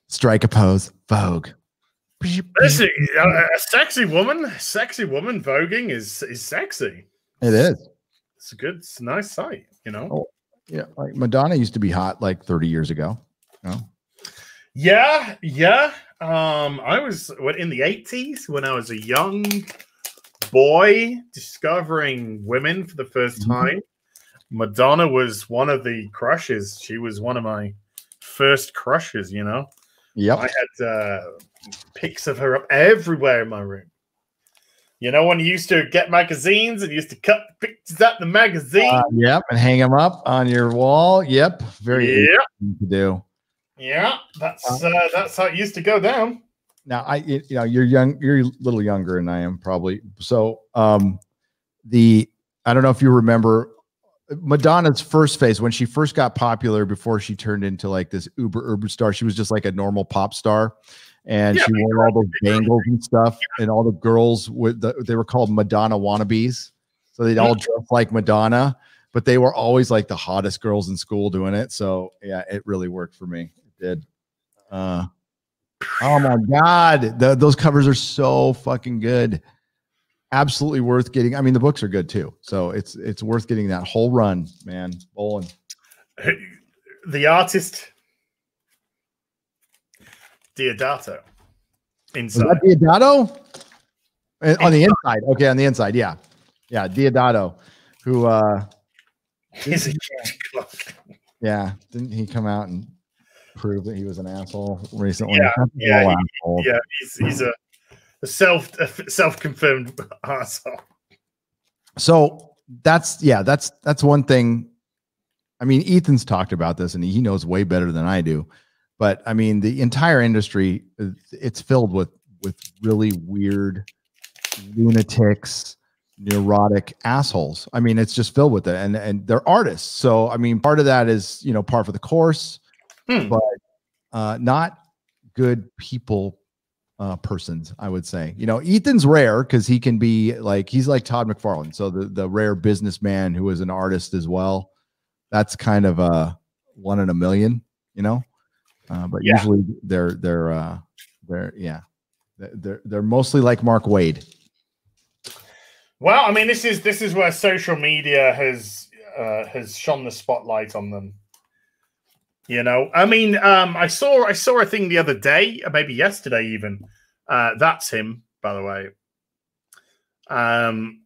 Strike a pose. Vogue. Listen, a sexy woman voguing is sexy. It is. It's a nice sight, Oh, yeah, like Madonna used to be hot like 30 years ago. Yeah. I was in the 80s when I was a young boy discovering women for the first time. Madonna was one of the crushes. She was one of my first crushes, Yep. I had pics of her up everywhere in my room. When you used to get magazines and you used to cut pictures out the magazine. Yep, and hang them up on your wall. Yep, very easy to do. Yeah, that's how it used to go down. Now, you're young. You're a little younger than I am, probably. So, I don't know if you remember Madonna's first phase when she first got popular before she turned into like this uber star. She was just like a normal pop star. And she wore all those bangles and stuff, and all the girls they were called Madonna wannabes. So they'd all dress like Madonna, but they were always like the hottest girls in school doing it. So yeah, it really worked for me. It did. Oh my God. Those covers are so fucking good. Absolutely worth getting. I mean, the books are good too. So it's worth getting that whole run, man. Bowling. The artist Diodato. Inside. Was that Diodato? On the inside. Okay, on the inside. Yeah. Yeah. Diodato, who he's a huge clock. Yeah. Didn't he come out and prove that he was an asshole recently? Yeah. He's a self-confirmed asshole. So that's one thing. I mean, Ethan's talked about this and he knows way better than I do. But I mean, the entire industry, it's filled with really weird lunatics, neurotic assholes. I mean, it's just filled with it, and they're artists. So I mean, part of that is par for the course, but not good people persons. I would say. Ethan's rare because he can be he's like Todd McFarlane, so the rare businessman who is an artist as well. That's kind of a 1 in a million, but usually they're mostly like Mark Wade. Well, I mean, this is where social media has shone the spotlight on them. I mean, I saw a thing the other day, maybe yesterday even. That's him, by the way.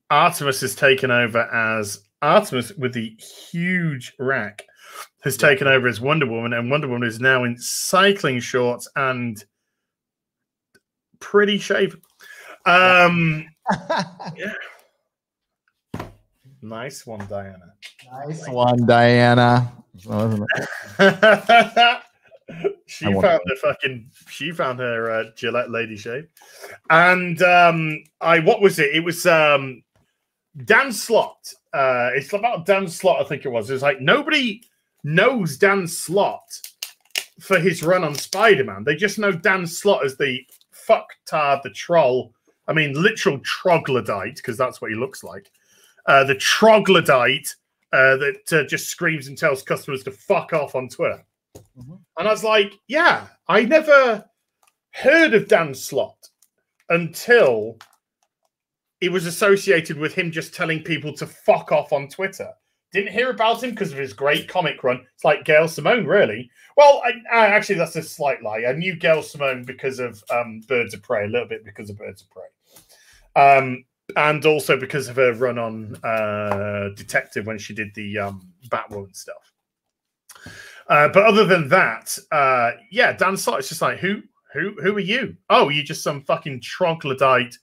Artemis has taken over as Artemis with the huge rack. Has taken over as Wonder Woman, and Wonder Woman is now in cycling shorts and pretty shaven. Yeah. Nice one, Diana. Nice one, Diana. She found her Gillette Lady Shave. And what was it? It was Dan Slott. It's about Dan Slott, I think it was. It was like nobody knows Dan Slott for his run on Spider-Man. They just know Dan Slott as the fucktard, the troll. I mean, literal troglodyte, because that's what he looks like. The troglodyte that just screams and tells customers to fuck off on Twitter. Mm-hmm. And I was like, yeah, I never heard of Dan Slott until it was associated with him just telling people to fuck off on Twitter. Didn't hear about him because of his great comic run. It's like Gail Simone, really. Well, I actually, that's a slight lie. I knew Gail Simone because of Birds of Prey, a little bit because of Birds of Prey. And also because of her run on Detective when she did the Batwoman stuff. But other than that, yeah, Dan Slott is just like, who are you? Oh, you're just some fucking troglodyte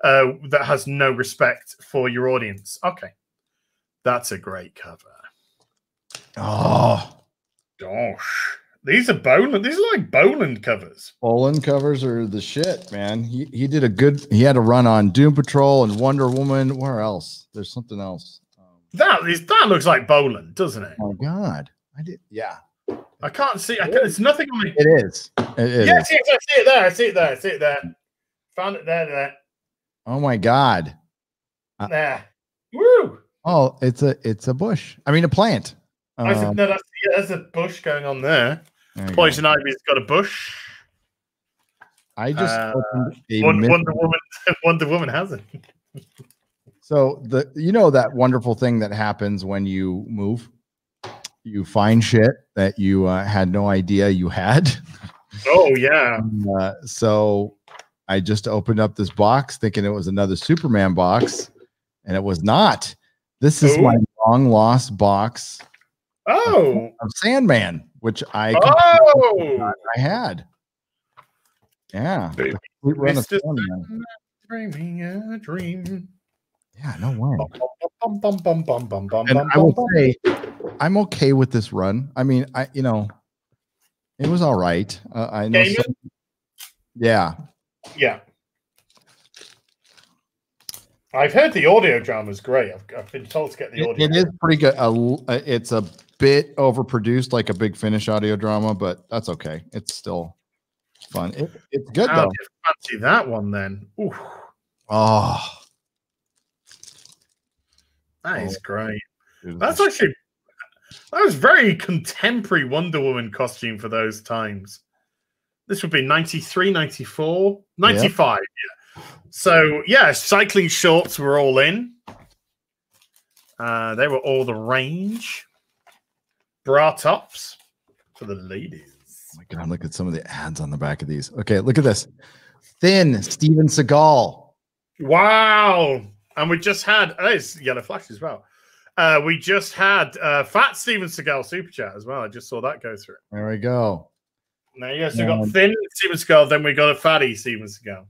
that has no respect for your audience. Okay. That's a great cover. Oh. Gosh. These are Boland. These are like Boland covers. Boland covers are the shit, man. He did a good, he had a run on Doom Patrol and Wonder Woman. Where else? There's something else. That looks like Boland, doesn't it? Oh God. Yeah. I can't see. It's nothing on it. It is. Yes, I see it there. I see it there. Found it there. Oh my God. There. Woo. Oh, it's a bush. I mean, a plant. I said, no, that's a bush going on there. Poison Ivy's got a bush. I just opened a Wonder Woman hasn't. So that wonderful thing that happens when you move, you find shit that you had no idea you had. Oh yeah. So I just opened up this box thinking it was another Superman box, and it was not. This is my long lost box. Oh, of Sandman, which I had. Yeah. Mr. Dreaming a dream. Yeah, no way. And I will say, I'm okay with this run. I mean, it was all right. I know. Yeah. I've heard the audio drama is great. I've been told to get the audio. It is pretty good. It's a bit overproduced, like a Big Finish audio drama, but that's okay. It's still fun. It's good though. Fancy that one then. Ooh. Oh, that is great. That was very contemporary Wonder Woman costume for those times. This would be 93, 94, 95. Yeah. So, yeah, cycling shorts were all in. They were all the range. Bra tops for the ladies. Oh, my God. Look at some of the ads on the back of these. Okay, look at this. Thin Steven Seagal. Wow. And we just had, it's Yellow Flash as well. We just had Fat Steven Seagal Super Chat as well. I just saw that go through. There we go. Now, yes, we got Thin Steven Seagal, then we got a Fatty Steven Seagal.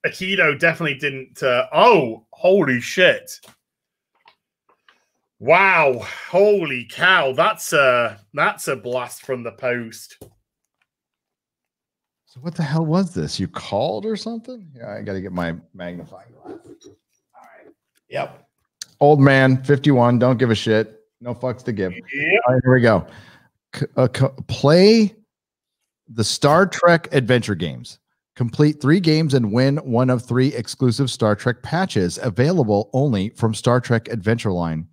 Aikido definitely didn't. Oh, holy shit! Wow, holy cow! That's a blast from the post. So what the hell was this? You called or something? Yeah, I got to get my magnifying glass. All right. Yep. Old man, 51. Don't give a shit. No fucks to give. Yep. All right, here we go. Play the Star Trek adventure games. Complete 3 games and win one of 3 exclusive Star Trek patches available only from Star Trek Adventure Line.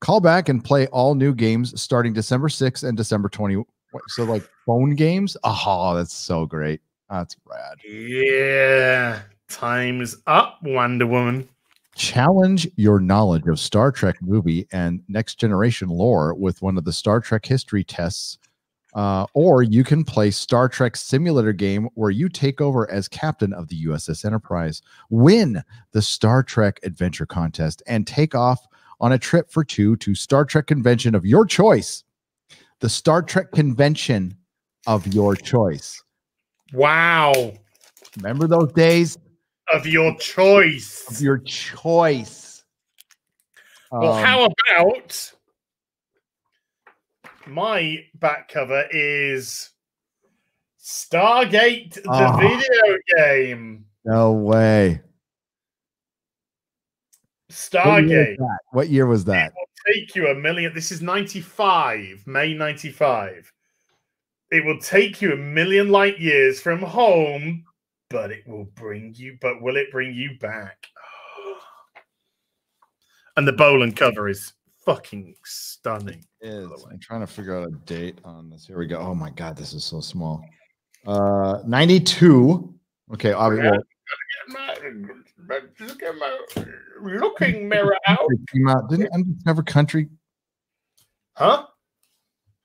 Call back and play all new games starting December 6th and December 20. So like phone games? Oh, that's so great. That's rad. Yeah. Time's up, Wonder Woman. Challenge your knowledge of Star Trek movie and Next Generation lore with one of the Star Trek history tests. Or you can play Star Trek simulator game where you take over as captain of the USS Enterprise, win the Star Trek adventure contest, and take off on a trip for 2 to Star Trek convention of your choice. The Star Trek convention of your choice. Wow. Remember those days? Of your choice. Of your choice. Well, how about my back cover is Stargate, the video game. No way. Stargate. What year was that? It will take you a million. This is 95, May 95. It will take you a million light years from home, but it will bring you. But will it bring you back? And the Bolan cover is fucking stunning. I'm trying to figure out a date on this. Here we go. Oh my god, this is so small. 92. Okay, obviously. Look at my looking mirror out. Came out. Didn't Undiscovered Country? Huh?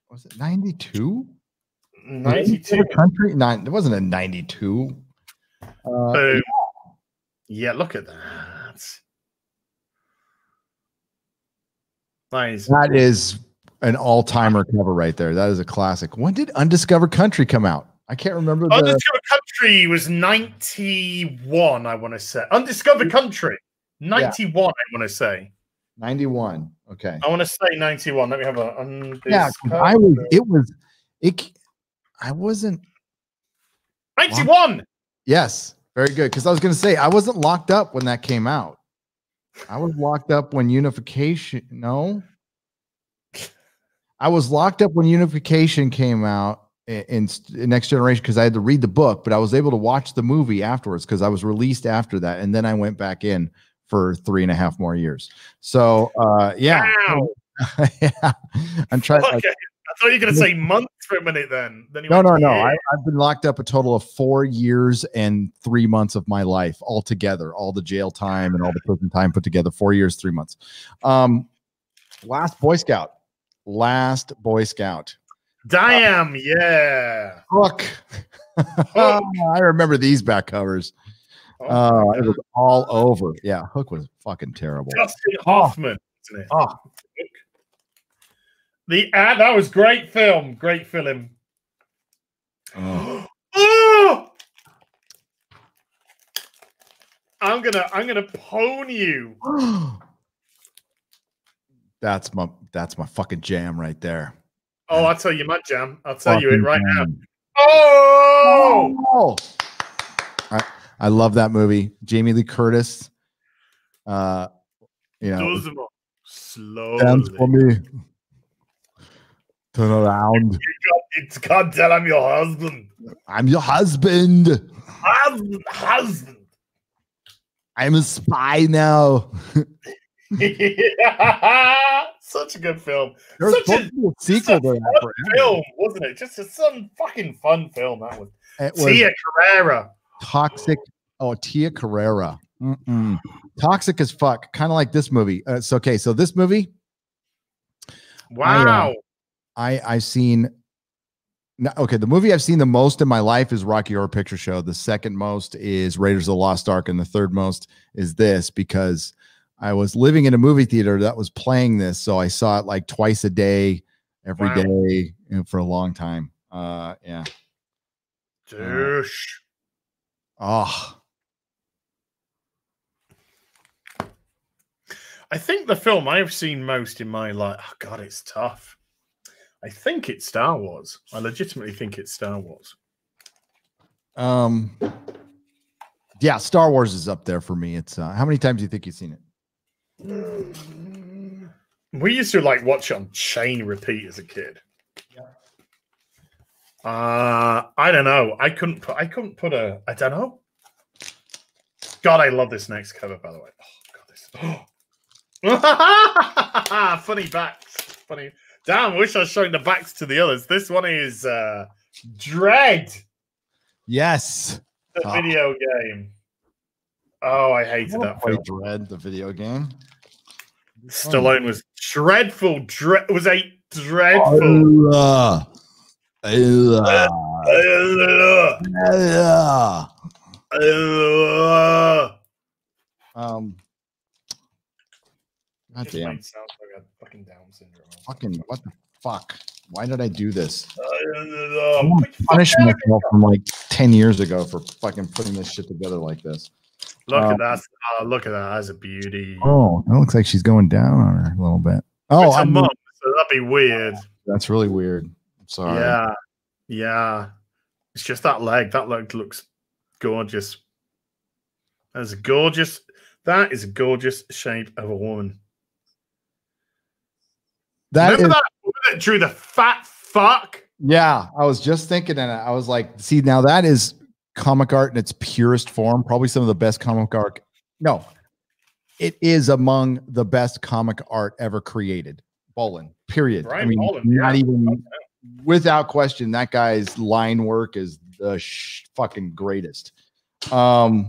Was it 92? 92 Country? It wasn't a 92. Yeah, look at that. Nice. That is an all-timer cover right there. That is a classic. When did Undiscovered Country come out? I can't remember. Undiscovered Country was 91, I want to say. Undiscovered Country, 91, yeah. I want to say. 91. Okay. I want to say 91. Let me have a. Yeah, I wasn't. 91. Yes, very good. Because I was going to say I wasn't locked up when that came out. I was locked up when Unification. No, I was locked up when Unification came out in Next Generation because I had to read the book, but I was able to watch the movie afterwards because I was released after that, and then I went back in for 3.5 more years. So, yeah, wow. Yeah. I'm trying. Okay. I thought you were going to say months for a minute. Then no. I've been locked up a total of 4 years and 3 months of my life altogether, all the jail time and all the prison time put together. 4 years, 3 months. Last Boy Scout. Damn, yeah. Hook. I remember these back covers. It was all over. Yeah, Hook was fucking terrible. Dustin Hoffman, isn't it? That was great film. Great film. Oh! I'm gonna pwn you. That's my fucking jam right there. Oh, I'll tell you my jam. I'll tell you it right now. Oh! I love that movie. Jamie Lee Curtis. Slowly. Dance for me. Turn around. You can't tell I'm your husband. I'm your husband. Husband. I'm a spy now. Such a good film. There's supposed to be a sequel to that film, wasn't it? Just some fucking fun film that was. Tia Carrera. Toxic. Oh, Tia Carrera. Toxic as fuck. Kind of like this movie. It's okay. So this movie. Wow. I've seen. Okay, the movie I've seen the most in my life is Rocky Horror Picture Show. The second most is Raiders of the Lost Ark, and the third most is this because I was living in a movie theater that was playing this, so I saw it like twice a day, every day, for a long time. Yeah. Douche. I think the film I've seen most in my life. Oh God, it's tough. I think it's Star Wars. I legitimately think it's Star Wars. Yeah, Star Wars is up there for me. It's how many times do you think you've seen it? We used to watch it on chain repeat as a kid. Yeah. I don't know. I couldn't put a. I don't know. God, I love this next cover. By the way, funny backs. Funny. Damn, I wish I was showing the backs to the others. This one is Dread. Yes. The video game. Oh, I hated that film. Dread, the video game. Stallone was dreadful. Was a dreadful. God damn. Sounds like a fucking Down syndrome. Fucking what the fuck? Why did I do this? I punish myself from 10 years ago for fucking putting this shit together like this. Look at that. Oh, look at that. That's a beauty. Oh, it looks like she's going down on her a little bit. Oh, it's a mum, so that'd be weird. That's really weird. I'm sorry. Yeah. Yeah. It's just that leg. That leg looks gorgeous. That is a gorgeous shape of a woman. Remember that woman that drew the fat fuck? Yeah, I was just thinking, and I was like, see, now that is comic art in its purest form. Probably some of the best comic art. No, it is among the best comic art ever created. Bolin, period. Right, I mean, Bolin, not even without question. That guy's line work is the fucking greatest. Oh.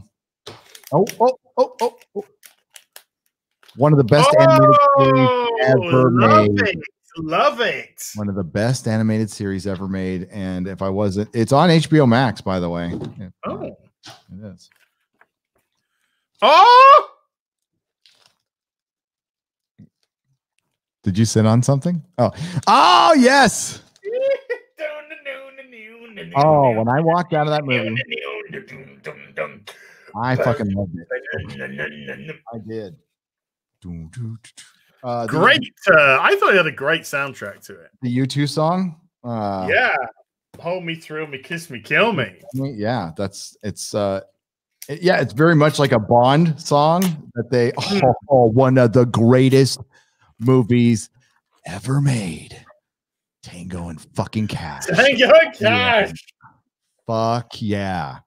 One of the best animated series ever made. Love it. One of the best animated series ever made. And if I wasn't, it's on HBO Max, by the way. Oh, it is. Oh, did you sit on something? Oh, yes. Oh, when I walked out of that movie, I fucking loved it. I did. Great. I thought it had a great soundtrack to it. The U2 song. Yeah. Hold me, thrill me, kiss me, kill me. Yeah, it's very much like a Bond song that they one of the greatest movies ever made. Tango and fucking Cash. Tango and Cash. Yeah. Fuck yeah.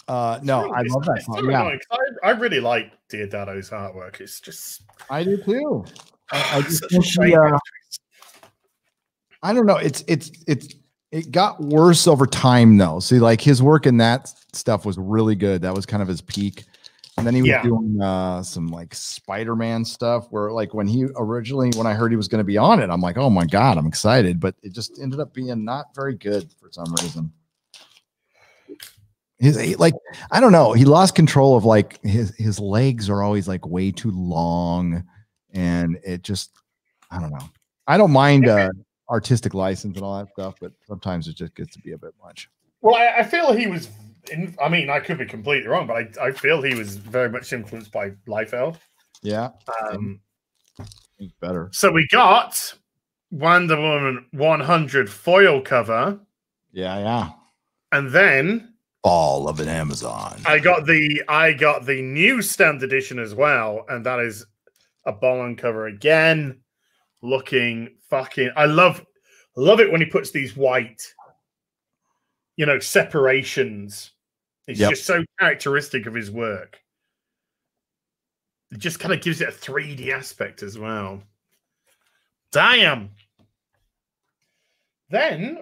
No, I love that song. Yeah. I really like Diodado's artwork. It's just I do too. I just I don't know. It got worse over time though. See, like his work in that stuff was really good. That was kind of his peak. And then he was doing some like Spider-Man stuff where like when I heard he was going to be on it, I'm like, oh my God, I'm excited. But it just ended up being not very good for some reason. I don't know. He lost control of like his legs are always like way too long. And it just, I don't know. I don't mind artistic license and all that stuff, but sometimes it just gets to be a bit much. Well, I feel he was I mean, I could be completely wrong, but I feel he was very much influenced by Liefeld. Yeah. Better. So we got Wonder Woman 100 foil cover. Yeah. And then all of an Amazon. I got the new standard edition as well, and that is a Bolin cover again. Looking fucking, I love it when he puts these white, separations. It's just so characteristic of his work. It just kind of gives it a 3D aspect as well. Damn. Then,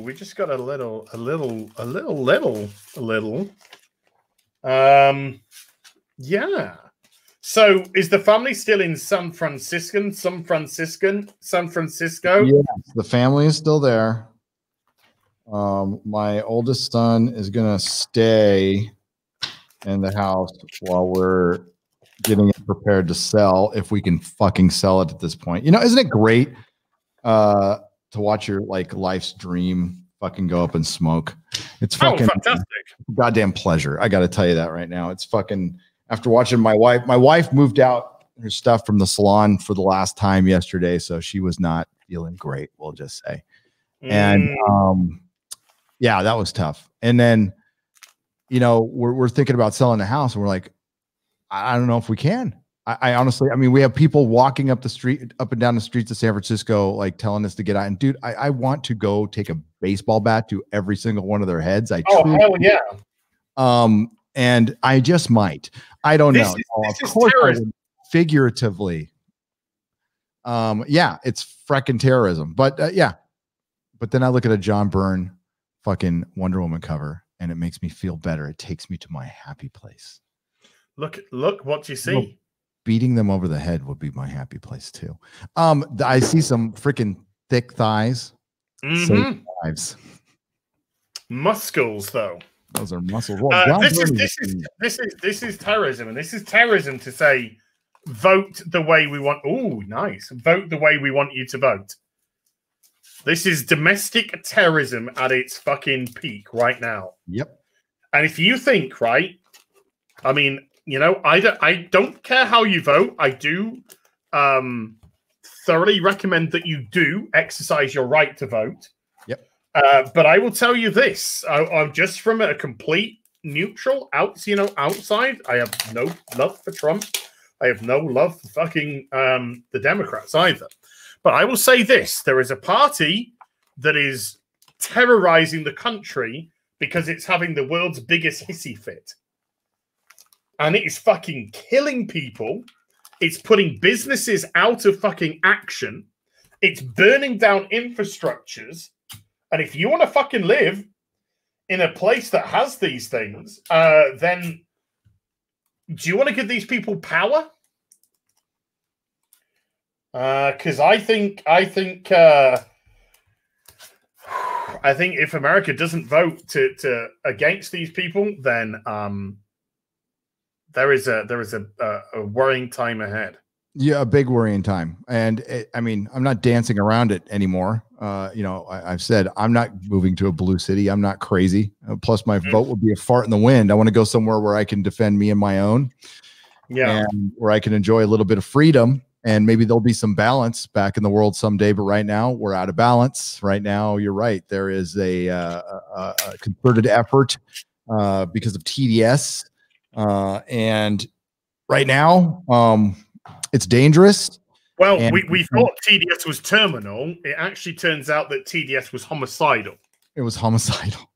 we just got a little. Yeah. So, is the family still in San Francisco? Yes, the family is still there. My oldest son is gonna stay in the house while we're getting it prepared to sell, if we can fucking sell it at this point. Isn't it great to watch your like life's dream fucking go up in smoke? It's fucking fantastic. Goddamn pleasure. I got to tell you that right now. It's fucking, after watching my wife moved out her stuff from the salon for the last time yesterday, so she was not feeling great, we'll just say. And yeah, that was tough. And then we're thinking about selling the house, and we're like, I don't know if we can. I honestly, we have people walking up and down the streets of San Francisco, like telling us to get out. And dude, I want to go take a baseball bat to every single one of their heads. Hell yeah. And I just might. I don't know. Of course, figuratively. Yeah, it's frickin' terrorism. But yeah. But then I look at a John Byrne fucking Wonder Woman cover, and it makes me feel better. It takes me to my happy place. Look what you see. Well, beating them over the head would be my happy place too. I see some freaking thick thighs. Thighs. Muscles, though. Those are muscles. This is terrorism, and this is terrorism to say, vote the way we want. Oh, nice. Vote the way we want you to vote. This is domestic terrorism at its fucking peak right now. Yep. And if you think, right, I mean, you know, I don't care how you vote. I do thoroughly recommend that you do exercise your right to vote. Yep. But I will tell you this: I'm just from a complete neutral outside. I have no love for Trump. I have no love for fucking the Democrats either. But I will say this: there is a party that is terrorizing the country because it's having the world's biggest hissy fit. And it is fucking killing people. It's putting businesses out of fucking action. It's burning down infrastructures. And if you want to fucking live in a place that has these things, then do you want to give these people power? Because I think if America doesn't vote to against these people, then there is a worrying time ahead. Yeah, a big worrying time. And I mean, I'm not dancing around it anymore. I've said I'm not moving to a blue city. I'm not crazy. Plus, my vote would be a fart in the wind. I want to go somewhere where I can defend me and my own. Yeah, and where I can enjoy a little bit of freedom. And maybe there'll be some balance back in the world someday. But right now, we're out of balance. Right now, you're right. There is a concerted effort because of TDS. And right now, it's dangerous. Well, we thought TDS was terminal. It actually turns out that TDS was homicidal. It was homicidal.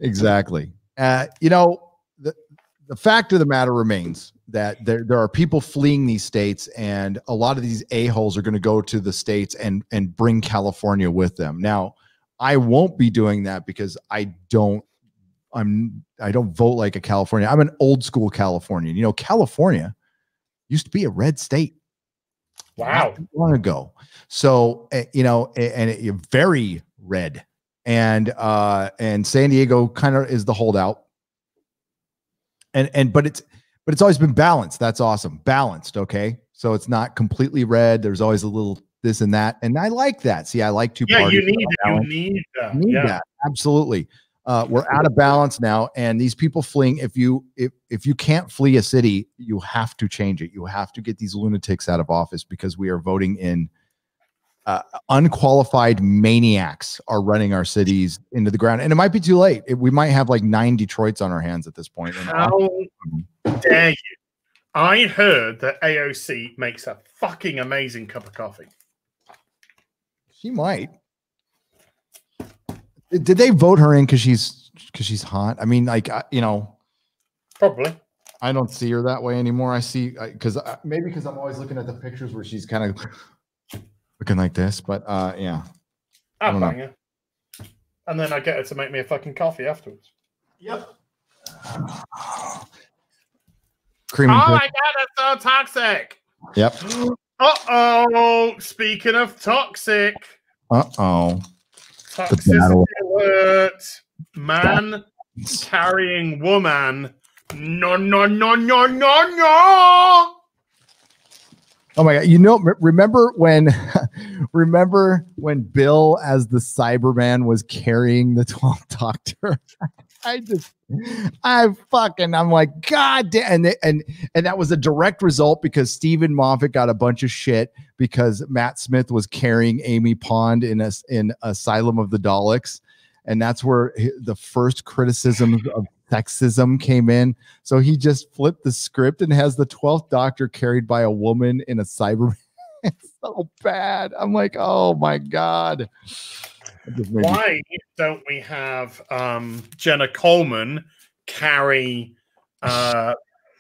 Exactly. The fact of the matter remains that there are people fleeing these states, and a lot of these a-holes are going to go to the states and bring California with them. Now, I won't be doing that because I don't vote like a Californian. I'm an old school Californian. You know, California used to be a red state. Wow. Not long ago. So, very red. And San Diego kind of is the holdout. But it's always been balanced. That's awesome. Balanced. Okay. So it's not completely red. There's always a little this and that. And I like that. See, I like two parties. You need that. Absolutely. We're out of balance now, and these people fleeing. If you can't flee a city, you have to change it. You have to get these lunatics out of office because we are voting in unqualified maniacs are running our cities into the ground, and it might be too late. We might have like 9 Detroits on our hands at this point. How dare you? I heard that AOC makes a fucking amazing cup of coffee. She might. Did they vote her in because she's hot? I mean, probably. I don't see her that way anymore. I see because I'm always looking at the pictures where she's kind of looking like this. But yeah, I'll bang her, and then I get her to make me a fucking coffee afterwards. Yep. Cream. Oh my god, that's so toxic. Yep. Uh-oh. Speaking of toxic. Uh-oh. Toxicity alert. Man carrying woman. No. Oh my god. Remember when Bill as the Cyberman was carrying the 12th Doctor? I'm like, God damn. And that was a direct result because Stephen Moffat got a bunch of shit because Matt Smith was carrying Amy Pond in Asylum of the Daleks. And that's where the first criticism of sexism came in. So he just flipped the script and has the 12th Doctor carried by a woman in a Cyberman. It's so bad. I'm like, oh my God. Why don't we have Jenna Coleman carry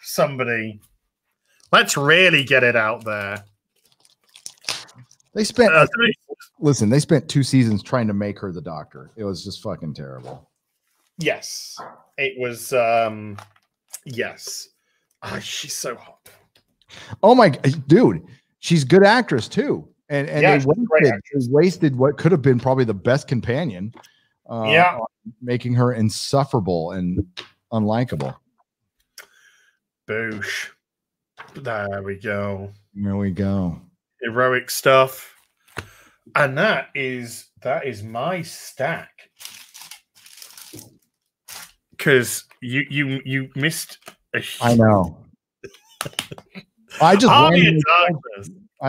somebody? Let's really get it out there. They spent they spent 2 seasons trying to make her the Doctor. It was just fucking terrible. Yes, it was. Yes, she's so hot. Oh my dude, she's a good actress too. And yeah, they wasted what could have been probably the best companion. Making her insufferable and unlikable. Boosh. There we go. There we go. Heroic stuff. And that is my stack. because you missed a I know. I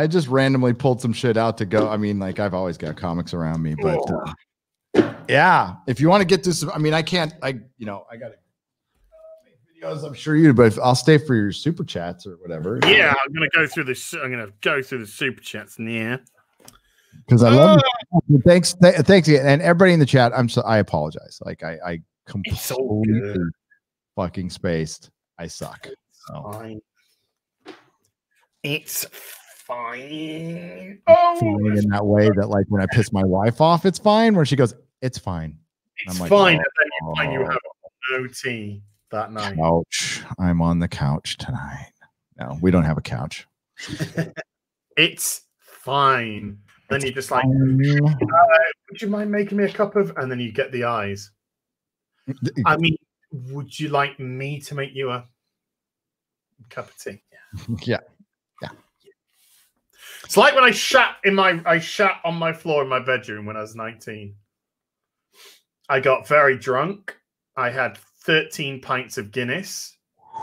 just randomly pulled some shit out to go. I mean, like I've always got comics around me, but yeah, if you want to get to some, I mean, I can't. I got to make videos. I'm sure you, but if, I'll stay for your super chats or whatever. Yeah, I'm gonna go through this. I'm gonna go through the super chats. Yeah, because I love you. Thanks, and everybody in the chat. I apologize. Like I completely fucking spaced. I suck. So. Fine. It's fine. Oh, in that way that like when I piss my wife off, it's fine. Where she goes, it's fine. It's fine. And then you find you have no tea that night. Couch. I'm on the couch tonight. No, we don't have a couch. It's fine. Then you just like, would you mind making me a cup of? And then you get the eyes. I mean, would you like me to make you a cup of tea? Yeah. It's like when I shat on my floor in my bedroom when I was 19. I got very drunk. I had 13 pints of Guinness.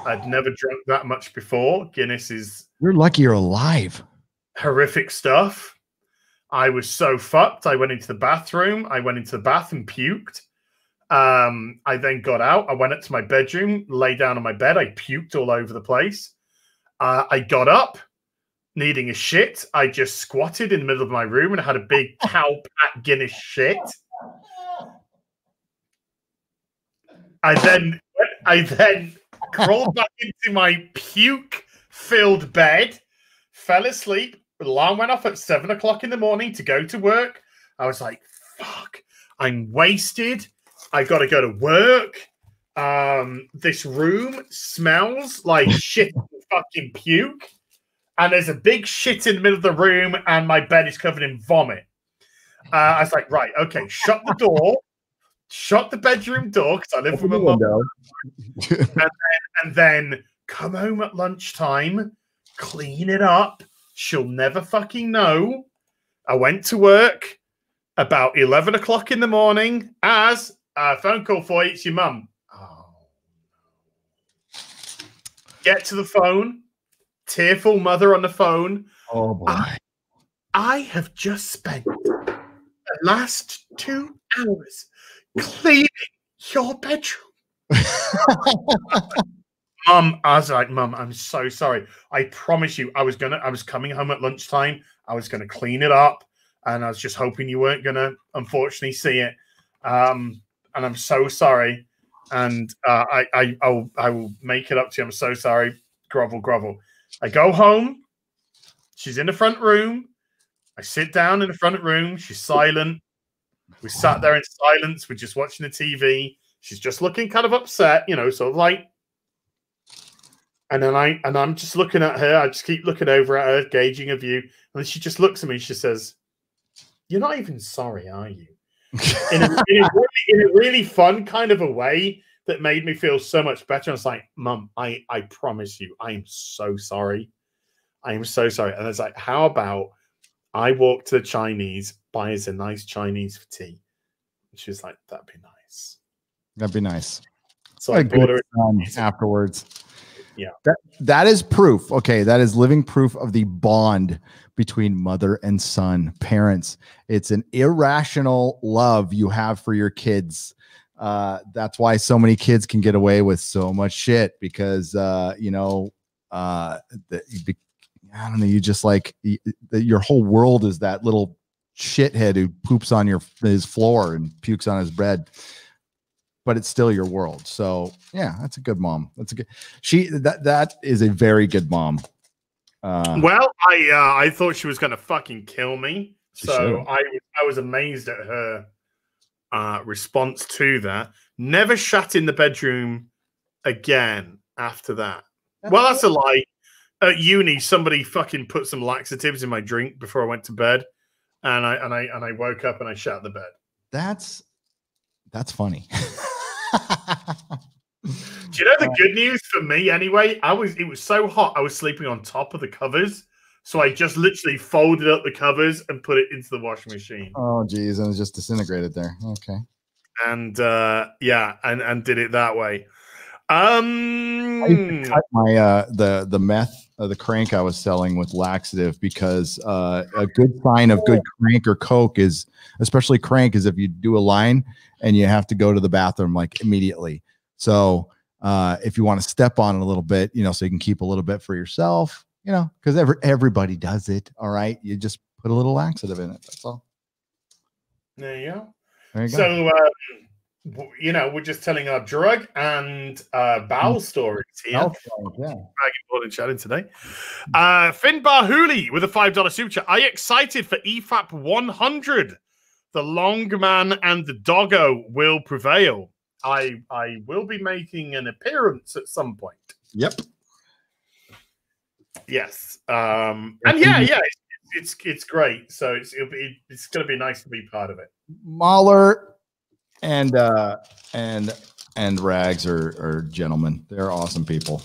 I'd never drunk that much before. Guinness is... You're lucky you're alive. Horrific stuff. I was so fucked. I went into the bathroom. I went into the bath and puked. I then got out. I went up to my bedroom, lay down on my bed. I puked all over the place. I got up, needing a shit. I just squatted in the middle of my room and had a big cow pat Guinness shit. I then crawled back into my puke-filled bed, fell asleep. Alarm went off at 7 o'clock in the morning to go to work. I was like, fuck, I'm wasted. I got to go to work. This room smells like shit and fucking puke. And there's a big shit in the middle of the room and my bed is covered in vomit. I was like, right, okay, shut the door. Shut the bedroom door because I live with my mum. and then come home at lunchtime, clean it up. She'll never fucking know. I went to work about 11 o'clock in the morning as a phone call for you. It's your mum. Oh, get to the phone. Tearful mother on the phone. Oh, boy. I have just spent the last 2 hours cleaning your bedroom. Mum, I was like, Mum, I'm so sorry. I promise you, I was coming home at lunchtime. I was gonna clean it up, and I was just hoping you weren't gonna, unfortunately, see it. And I'm so sorry. And I will make it up to you. I'm so sorry. Grovel, grovel. I go home. She's in the front room. I sit down in the front room. She's silent. We sat there in silence. We're just watching the TV. She's just looking kind of upset, sort of like. And then I'm just looking at her. I just keep looking over at her, gauging her view. And then she just looks at me. She says, "You're not even sorry, are you?" in a really fun kind of a way that made me feel so much better. I was like, Mum, I promise you, I am so sorry. I am so sorry. And I was like, how about I walk to the Chinese, buy us a nice Chinese for tea? And she was like, that'd be nice. That'd be nice. So I bought her afterwards. Yeah. That is proof. Okay. That is living proof of the bond between mother and son, parents. It's an irrational love you have for your kids. That's why so many kids can get away with so much shit because, I don't know, you just like your whole world is that little shithead who poops on his floor and pukes on his bed. But it's still your world. So yeah, that's a good mom. That's a good. That is a very good mom. Well, I thought she was gonna fucking kill me. So I was amazed at her response to that. Never shat in the bedroom again after that. Well, that's a lie. At uni, somebody fucking put some laxatives in my drink before I went to bed, and I woke up and I shat the bed. That's funny. Do you know the good news for me anyway? It was so hot I was sleeping on top of the covers, so I just literally folded up the covers and put it into the washing machine. Oh geez, and it just disintegrated there. Okay. and yeah, and did it that way. I used to cut my the meth the crank I was selling with laxative because a good sign of good crank or coke is, especially crank, is if you do a line and you have to go to the bathroom like immediately. So if you want to step on it a little bit, you know, so you can keep a little bit for yourself, you know, because everybody does it. All right, you just put a little laxative in it. That's all. There you go. There you go. So you know, we're just telling our drug and bowel stories here. Yeah. Dragon chatting today. Finbar Hooley with a $5 super chat. Are you excited for EFAP 100? The long man and the doggo will prevail. I will be making an appearance at some point. Yep. Yes. And yeah, it's great. So it's going to be nice to be part of it. Mahler and Rags are gentlemen. They're awesome people.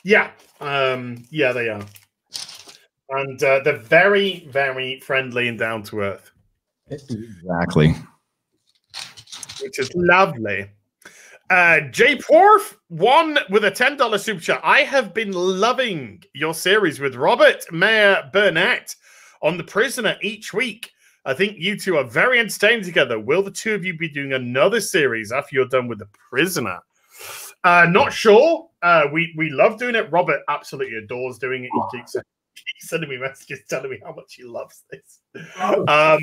Yeah. Yeah, they are. And they're very, very friendly and down to earth. Exactly. Which is lovely. Jay Porf won with a $10 super chat. I have been loving your series with Robert Mayer Burnett on The Prisoner each week. I think you two are very entertaining together. Will the two of you be doing another series after you're done with The Prisoner? Not sure. We love doing it. Robert absolutely adores doing it. He keeps sending me messages telling me how much he loves this. Yeah,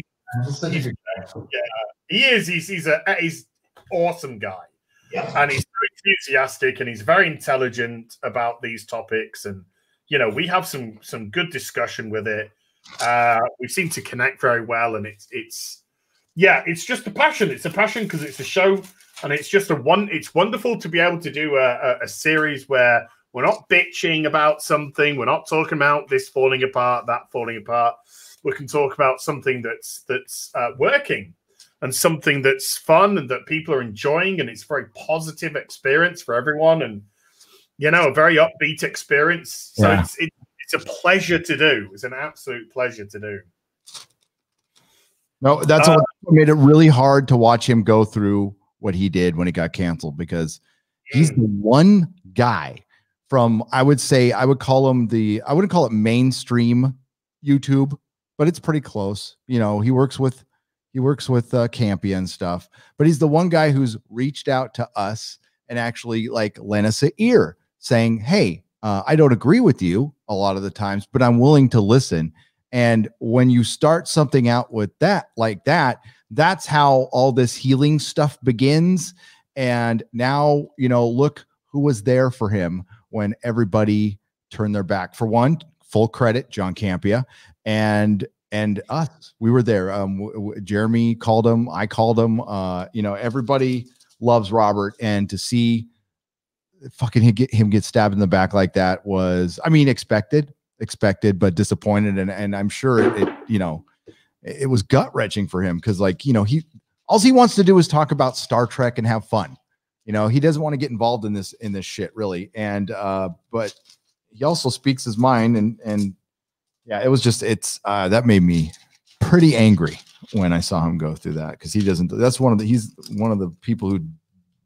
he is. He's awesome guy. Yeah. And he's very enthusiastic and he's very intelligent about these topics. And, you know, we have some good discussion with it. We seem to connect very well. And it's just a passion. It's a passion because it's a show and it's just it's wonderful to be able to do a series where we're not bitching about something. We're not talking about this falling apart, that falling apart. We can talk about something that's working. And something that's fun and that people are enjoying, and it's a very positive experience for everyone, and you know, a very upbeat experience. So yeah. It's a pleasure to do. It's an absolute pleasure to do. No, that's what made it really hard to watch him go through what he did when it got canceled, because he's the one guy from, I would call him I wouldn't call it mainstream YouTube, but it's pretty close. You know, he works with Campia and stuff, but he's the one guy who's reached out to us and actually like lent us an ear saying, hey, I don't agree with you a lot of the times, but I'm willing to listen. And when you start something out with that, like that, that's how all this healing stuff begins. And now, you know, look who was there for him when everybody turned their back. For one, full credit, John Campia, and us. We were there. Jeremy called him. I called him. You know, everybody loves Robert, and to see fucking him get stabbed in the back like that was, I mean, expected, but disappointed. And I'm sure it was gut wrenching for him, because, like, you know, all he wants to do is talk about Star Trek and have fun. You know, he doesn't want to get involved in this shit really. And but he also speaks his mind, and yeah, it was just, that made me pretty angry when I saw him go through that, because he's one of the people who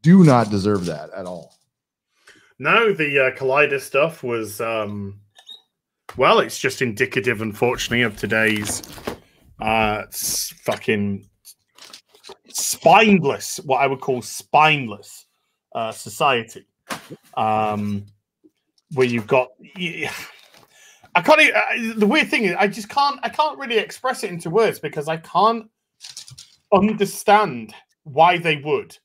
do not deserve that at all. No, the Collider stuff was, well, it's just indicative, unfortunately, of today's fucking spineless, what I would call spineless society, where you've got. I can't. The weird thing is, I can't really express it into words, because I can't understand why they would.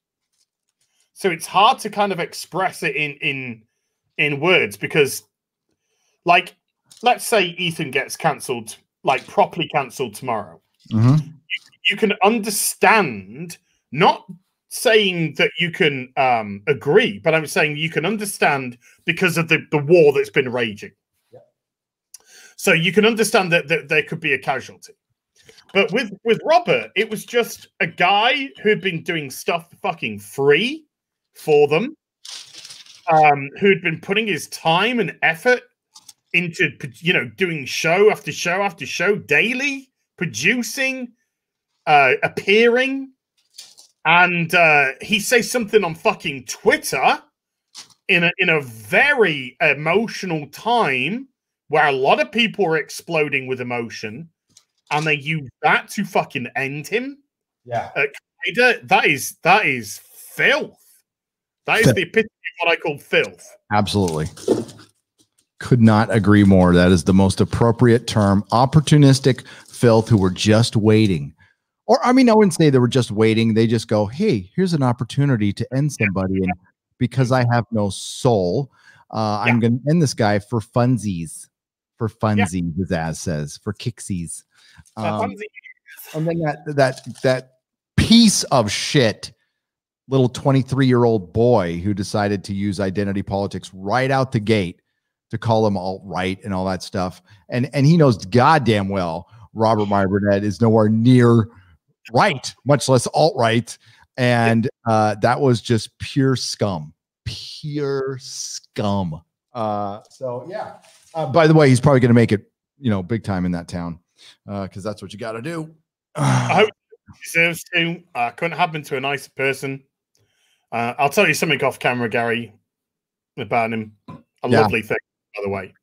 So it's hard to kind of express it in words, because, like, let's say Ethan gets cancelled, like properly cancelled tomorrow. Mm-hmm. You can understand, not saying that you can agree, but I'm saying you can understand because of the war that's been raging. So you can understand that there could be a casualty. But with Robert, it was just a guy who had been doing stuff fucking free for them, who'd been putting his time and effort into, you know, doing show after show after show daily, producing, appearing. And he says something on fucking Twitter in a very emotional time where a lot of people are exploding with emotion, and they use that to fucking end him. Yeah. That is filth. That is the epitome of what I call filth. Absolutely. Could not agree more. That is the most appropriate term. Opportunistic filth who were just waiting. Or, I mean, I wouldn't say they were just waiting. They just go, hey, here's an opportunity to end somebody. And because I have no soul, I'm going to end this guy for funsies. For funsies, as Az says, for kicksies. And then that piece of shit, little 23-year-old boy who decided to use identity politics right out the gate to call him alt-right and all that stuff. And he knows goddamn well Robert Meyer Burnett is nowhere near right, much less alt-right. And that was just pure scum. Pure scum. So yeah. By the way, he's probably going to make it, big time in that town, because that's what you got to do. I hope he deserves to. Couldn't happen to a nicer person. I'll tell you something off camera, Gary, about him. Lovely thing, by the way.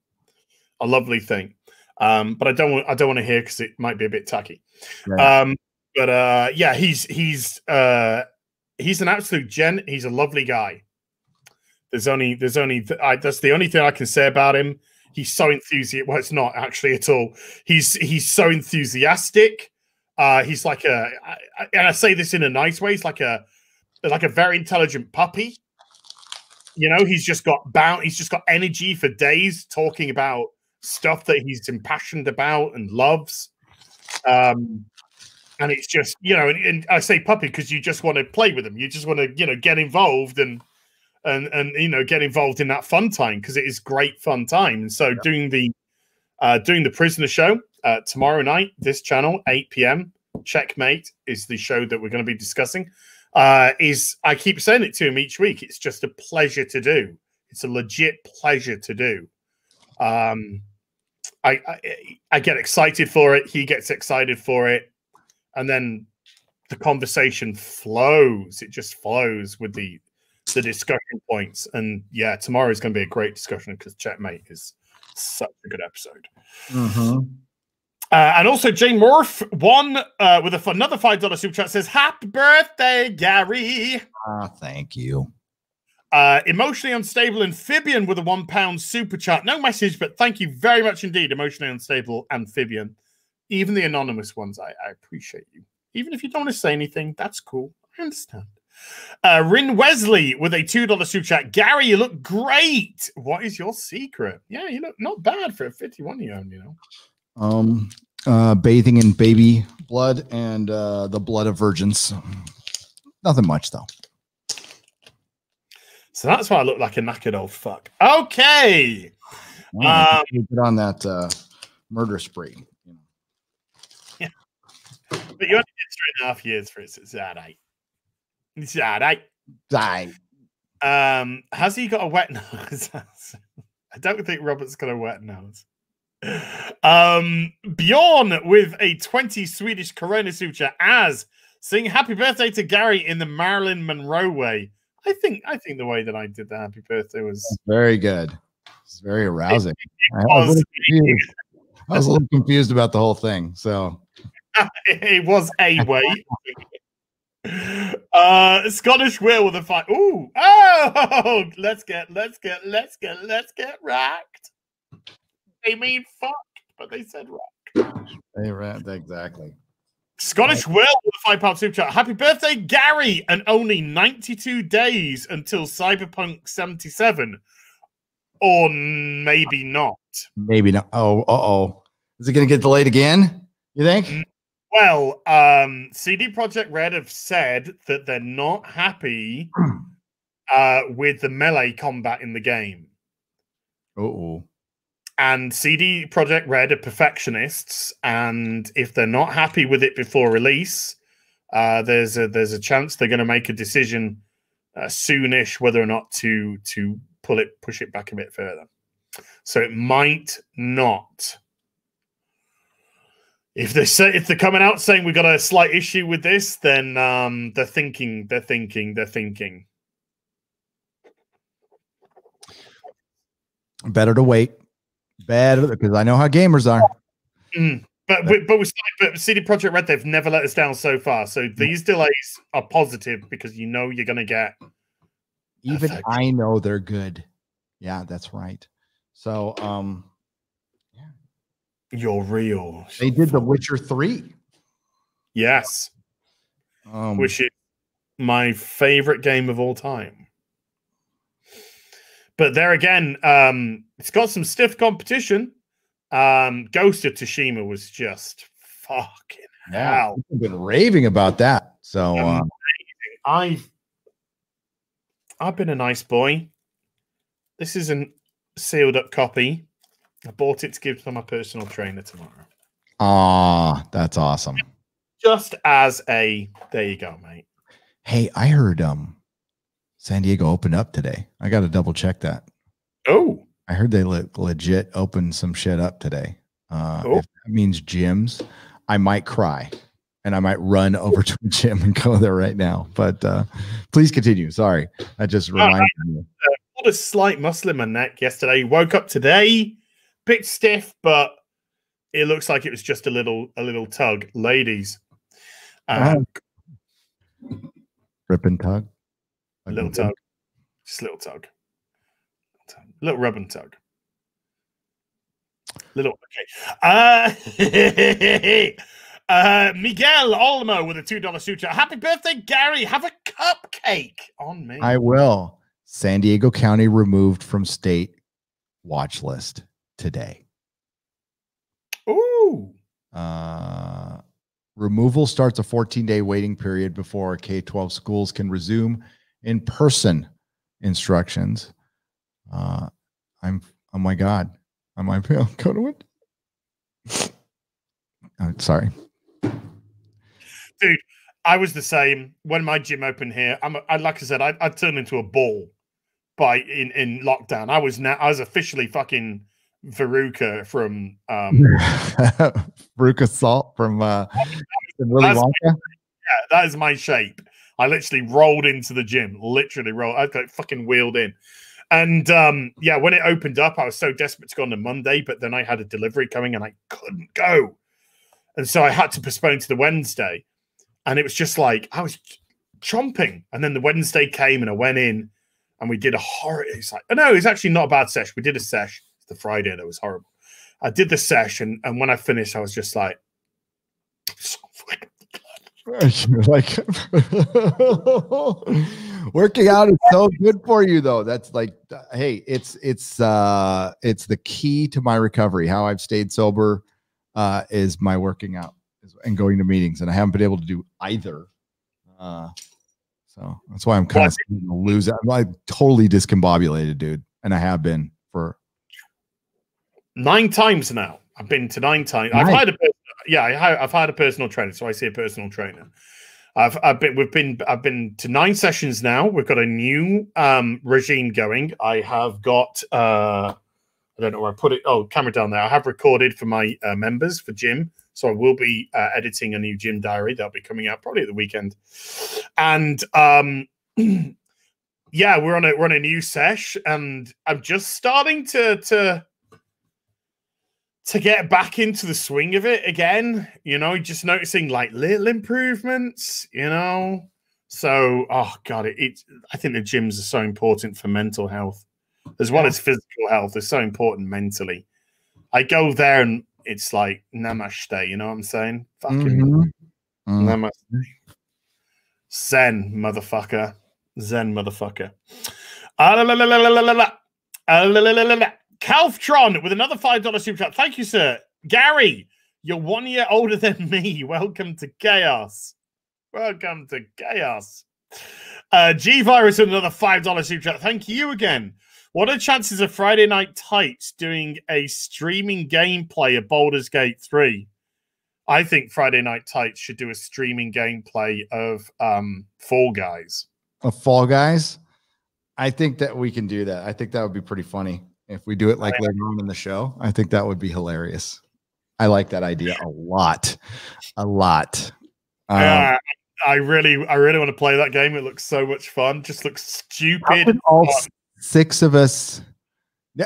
A lovely thing. But I don't want to hear because it might be a bit tacky. Right. He's an absolute gent. He's a lovely guy. That's the only thing I can say about him. He's so enthusiastic. Well, it's not actually at all. He's so enthusiastic. He's like and I say this in a nice way. He's like a very intelligent puppy. He's just got energy for days talking about stuff that he's impassioned about and loves. And it's just, and I say puppy because you just want to play with him. You just want to, get involved and get involved in that fun time because it is great fun time. And so doing the Prisoner show tomorrow night, this channel, 8 p.m. Checkmate is the show that we're going to be discussing. I keep saying it to him each week. It's just a pleasure to do. It's a legit pleasure to do. I get excited for it. He gets excited for it. And then the conversation flows. It just flows with the discussion points. And yeah, tomorrow is going to be a great discussion because Checkmate is such a good episode. Mm-hmm. And also Jane Morph won with another $5 super chat, says, happy birthday, Gary. Thank you. Emotionally Unstable Amphibian with a £1 super chat. No message, but thank you very much indeed, Emotionally Unstable Amphibian. Even the anonymous ones, I appreciate you. Even if you don't want to say anything, that's cool. I understand. Rin Wesley with a $2 super chat. Gary, you look great. What is your secret? Yeah, you look not bad for a 51-year-old, bathing in baby blood and the blood of virgins. Nothing much though. So that's why I look like a knackered old fuck. Okay. Get on that murder spree. Yeah. But you only did 3.5 years for it, so it's all right. It's all right. Die. Has he got a wet nose? I don't think Robert's got a wet nose. Bjorn with a 20 Swedish Corona suture as sing happy birthday to Gary in the Marilyn Monroe way. I think the way that I did the happy birthday was very good. It's very arousing. I was a little confused about the whole thing. So it was a way. Scottish Will with a fight. Oh, let's get racked. They mean fuck, but they said rack. They ran exactly. Scottish Will with a £5 super chat. Happy birthday, Gary! And only 92 days until Cyberpunk 77, or maybe not. Maybe not. Oh, is it going to get delayed again? You think? Well, CD Projekt Red have said that they're not happy with the melee combat in the game. And CD Projekt Red are perfectionists, and if they're not happy with it before release, there's a chance they're going to make a decision soonish whether or not to push it back a bit further. So it might not. if they're coming out saying we got a slight issue with this, then they're thinking. Better to wait. Better, because I know how gamers are. But CD Projekt Red, they've never let us down so far. So these delays are positive because you know you're going to get. Even I know they're good. Yeah, that's right. So, yeah, you're real. They did The Witcher 3. Yes, which is my favorite game of all time. But there again, it's got some stiff competition. Ghost of Tsushima was just fucking hell. I've been raving about that. So I've been a nice boy. This is a sealed up copy. I bought it to give to my personal trainer tomorrow. That's awesome. Just as there you go, mate. Hey, I heard San Diego opened up today. I got to double check that. Oh, I heard they legit opened some shit up today. If that means gyms, I might cry and I might run over to a gym and go there right now. But please continue. Sorry. I just reminded me. I had a slight muscle in my neck yesterday. Woke up today, bit stiff, but it looks like it was just a little tug. Ladies. Rip and tug. A little tug. Just a little tug. Little rub and tug. Little okay. Miguel Olmo with a $2 super chat. Happy birthday, Gary. Have a cupcake on me. I will. San Diego County removed from state watch list today. Ooh. Removal starts a 14-day waiting period before K-12 schools can resume in-person instructions. Oh my God. I might go to it. Sorry. Dude, I was the same when my gym opened here. Like I said, I turned into a ball in lockdown. I was officially fucking Veruca from Veruca Salt from Willy Wonka. Yeah, that is my shape. I literally rolled into the gym. I got fucking wheeled in. And yeah, when it opened up, I was so desperate to go on the Monday, but then I had a delivery coming and I couldn't go. And so I had to postpone to the Wednesday. And it was just like, I was chomping. And then the Wednesday came and I went in and we did a horror. It's like, no, it's actually not a bad sesh. We did a sesh. It's the Friday that was horrible. I did the sesh. And when I finished, I was just like, like working out is so good for you though. That's like, hey, it's the key to my recovery. How I've stayed sober is my working out and going to meetings, and I haven't been able to do either. So that's why I'm kind of losing. I'm like totally discombobulated, dude, and I have been for 9 times now. I've been to 9 times. Nice. I've had a personal trainer, so I see a personal trainer. I've been to 9 sessions now. We've got a new regime going. I have got I don't know where I put it. Oh, camera down there. I have recorded for my members for gym, so I will be editing a new gym diary that'll be coming out probably at the weekend. And yeah, we're on a new sesh, and I'm just starting to get back into the swing of it again, just noticing like little improvements, So, oh God, I think the gyms are so important for mental health as well as physical health. They're so important mentally. I go there and it's like namaste, you know what I'm saying? Fucking namaste. Zen, motherfucker. Zen, motherfucker. Calftron with another $5 super chat. Thank you, sir. Gary, you're 1 year older than me. Welcome to chaos. Welcome to chaos. G-Virus with another $5 super chat. Thank you again. What are the chances of Friday Night Tights doing a streaming gameplay of Baldur's Gate 3? I think Friday Night Tights should do a streaming gameplay of Fall Guys. Of Fall Guys? I think that we can do that. I think that would be pretty funny. If we do it like later on in the show, I think that would be hilarious. I like that idea a lot. A lot. I really want to play that game. It looks so much fun. Just looks stupid. All 6 of us.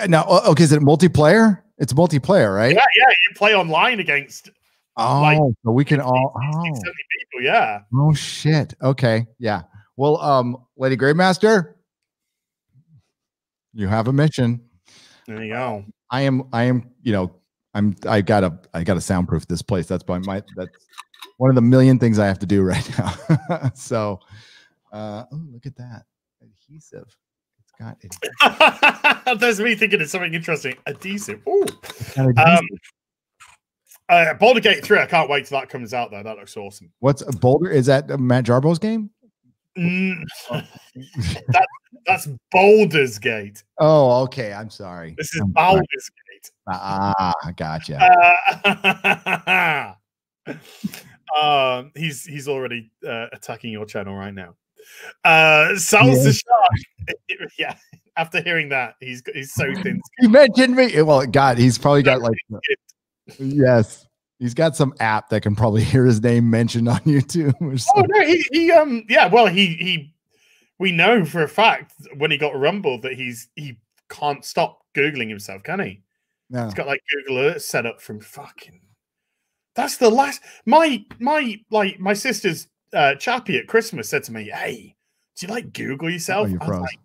Now, okay, is it multiplayer? It's multiplayer, right? Yeah, you play online against. So we can all. 70 people, yeah. Oh shit. Okay, yeah. Well, Lady Gravemaster, you have a mission. There you go. I am. I gotta soundproof this place. That's one of the million things I have to do right now. So, look at that adhesive. It's got adhesive. That's me thinking of something interesting. Adhesive. Ooh. Boulder Gate 3. I can't wait till that comes out though. That looks awesome. What's Boulder? Is that Matt Jarbo's game? That's Baldur's Gate. Oh, okay. I'm sorry. This is Baldur's Gate. Gotcha. He's already attacking your channel right now. Salsa Shark. Yeah. After hearing that, he's so thin. You mentioned me. Well, God, he's probably got like. Yes. He's got some app that can probably hear his name mentioned on YouTube or something. Oh no, we know for a fact when he got rumbled that he can't stop Googling himself, can he? No. He's got like Google Alert set up from fucking. That's the last. My sister's chappie at Christmas said to me, "Hey, do you like Google yourself?" Oh, I was like,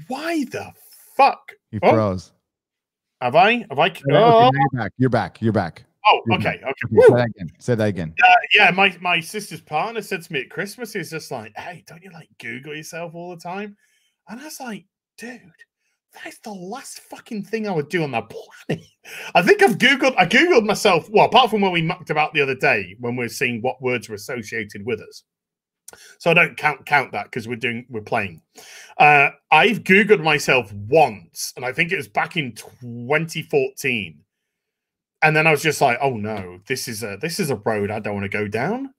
"Why the fuck?" He froze. Have I? You're back. Oh, okay. Say that again. Yeah, my sister's partner said to me at Christmas, he's just like, "Hey, don't you like Google yourself all the time?" And I was like, "Dude, that's the last fucking thing I would do on the planet." I think I Googled myself. Well, apart from when we mucked about the other day when we were seeing what words were associated with us. So I don't count that because we're playing. I've Googled myself once, and I think it was back in 2014. And then I was just like, "Oh no, this is a road I don't want to go down.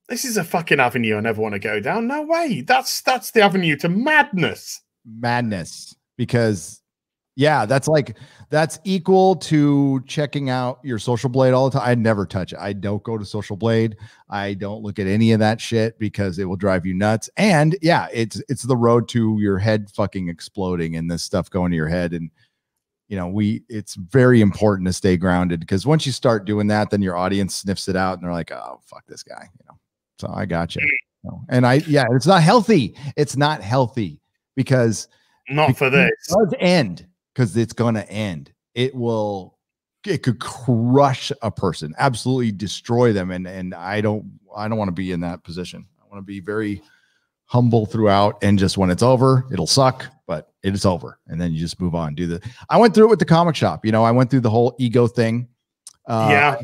This is a fucking avenue I never want to go down. No way. That's the avenue to madness." Madness, because that's equal to checking out your Social Blade all the time. I never touch it. I don't go to Social Blade. I don't look at any of that shit because it will drive you nuts. And yeah, it's the road to your head fucking exploding and this stuff going to your head. And it's very important to stay grounded, because once you start doing that, then your audience sniffs it out and they're like, "Oh, fuck this guy." So I got you. And it's not healthy. It's not healthy because for this. It does end, because it's going to end. It could crush a person, absolutely destroy them. And I don't want to be in that position. I want to be very humble throughout, and just when it's over, it'll suck, but it is over, and then you just move on. I went through it with the comic shop. I went through the whole ego thing. I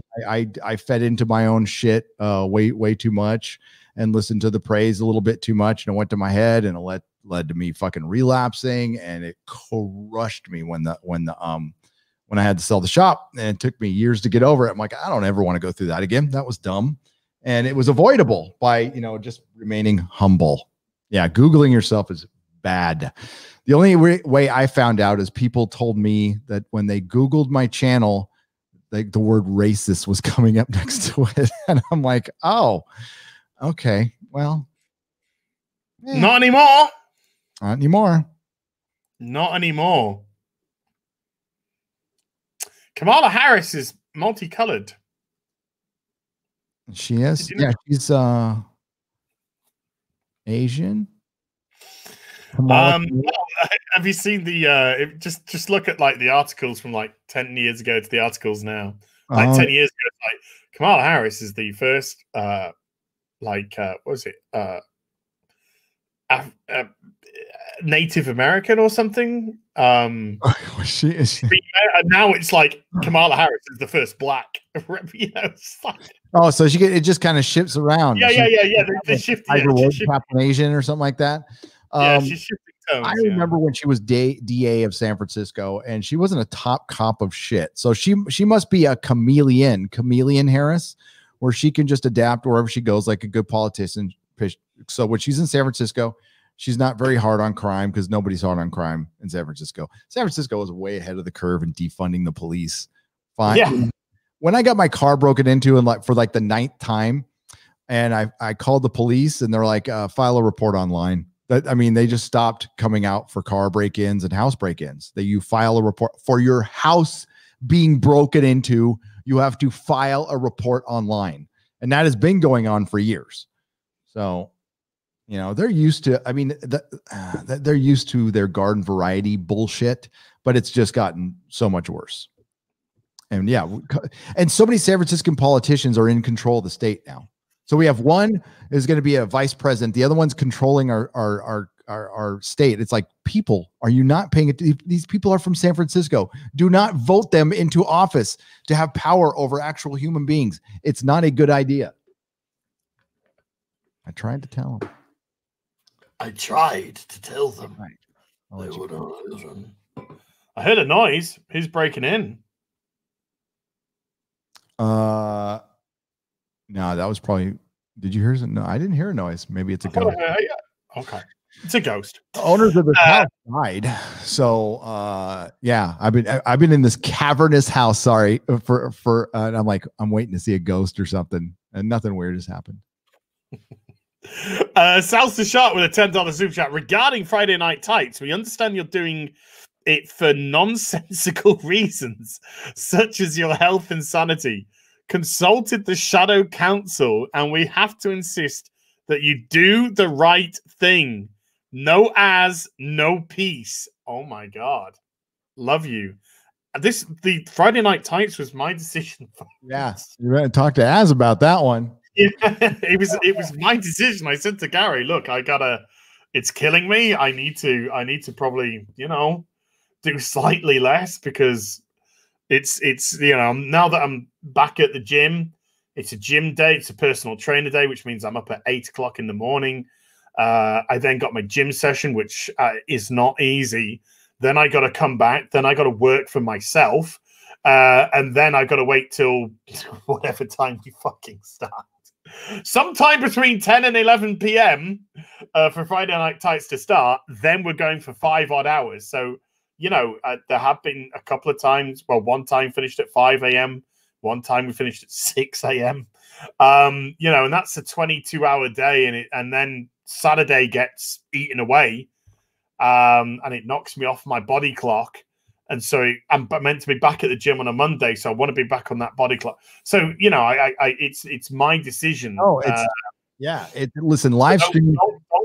fed into my own shit way too much, and listened to the praise a little bit too much, and it went to my head, and it led to me fucking relapsing, and it crushed me when I had to sell the shop, and it took me years to get over it. I'm like, I don't ever want to go through that again. That was dumb, and it was avoidable by just remaining humble. Yeah, Googling yourself is bad. The only way I found out is people told me that when they Googled my channel, like the word racist was coming up next to it. And I'm like, oh, okay, well. Not anymore. Not anymore. Not anymore. Kamala Harris is multicolored. She is? Yeah, she's Asian. Have you seen the just look at like the articles from like 10 years ago to the articles now? Like 10 years ago, like Kamala Harris is the first what was it? Native American or something. She is. Now it's like Kamala Harris is the first black. Oh, so it just kind of shifts around. Yeah. They shift. Captain Asian or something like that. She's shifting tones. I remember when she was DA of San Francisco, and she wasn't a top cop of shit. So she must be a chameleon Harris, where she can just adapt wherever she goes, like a good politician. So when she's in San Francisco, she's not very hard on crime, because nobody's hard on crime in San Francisco. San Francisco was way ahead of the curve in defunding the police. Fine. Yeah. when I got my car broken into and like for like the 9th time, and I called the police and they're like, file a report online. I mean, they just stopped coming out for car break-ins and house break-ins. That you file a report for your house being broken into. You have to file a report online, and that has been going on for years. So, you know, they're used to. I mean, they're used to their garden variety bullshit, but it's just gotten so much worse. And yeah, and so many San Franciscan politicians are in control of the state now. So we have one is going to be a vice president. The other one's controlling our state. It's like, people, are you not paying it? These people are from San Francisco. Do not vote them into office to have power over actual human beings. It's not a good idea. I tried to tell them. I tried to tell them. Right. They wouldn't listen. I heard a noise. Who's breaking in? No, that was probably. Did you hear something? No, I didn't hear a noise. Maybe it's a ghost. Okay, it's a ghost. Owners of the house died. So, yeah, I've been in this cavernous house. Sorry for. And I'm like, I'm waiting to see a ghost or something, and nothing weird has happened. Sal's the Shark with a $10 super chat regarding Friday Night Tights. We understand you're doing it for nonsensical reasons, such as your health and sanity. Consulted the Shadow Council, and we have to insist that you do the right thing. No as, no peace. Oh my God. Love you. The Friday Night Tights was my decision. Yeah, you better talk to Az about that one. Yeah, it was my decision. I said to Gary, look, it's killing me. I need to probably, you know, do slightly less, because it's you know, now that I'm back at the gym, it's a gym day, it's a personal trainer day, which means I'm up at 8 o'clock in the morning. I then got my gym session, which is not easy. Then I got to come back. Then I got to work for myself. And then I got to wait till whatever time we fucking start. Sometime between 10 and 11 p.m. For Friday Night Tights to start. Then we're going for 5 odd hours. So, you know, there have been a couple of times. Well, one time finished at 5 a.m. One time we finished at 6 a.m. You know, and that's a 22-hour day. And then Saturday gets eaten away. And it knocks me off my body clock. And so I'm meant to be back at the gym on a Monday. So I want to be back on that body clock. So, you know, it's my decision. Oh, it's, yeah. Listen, live stream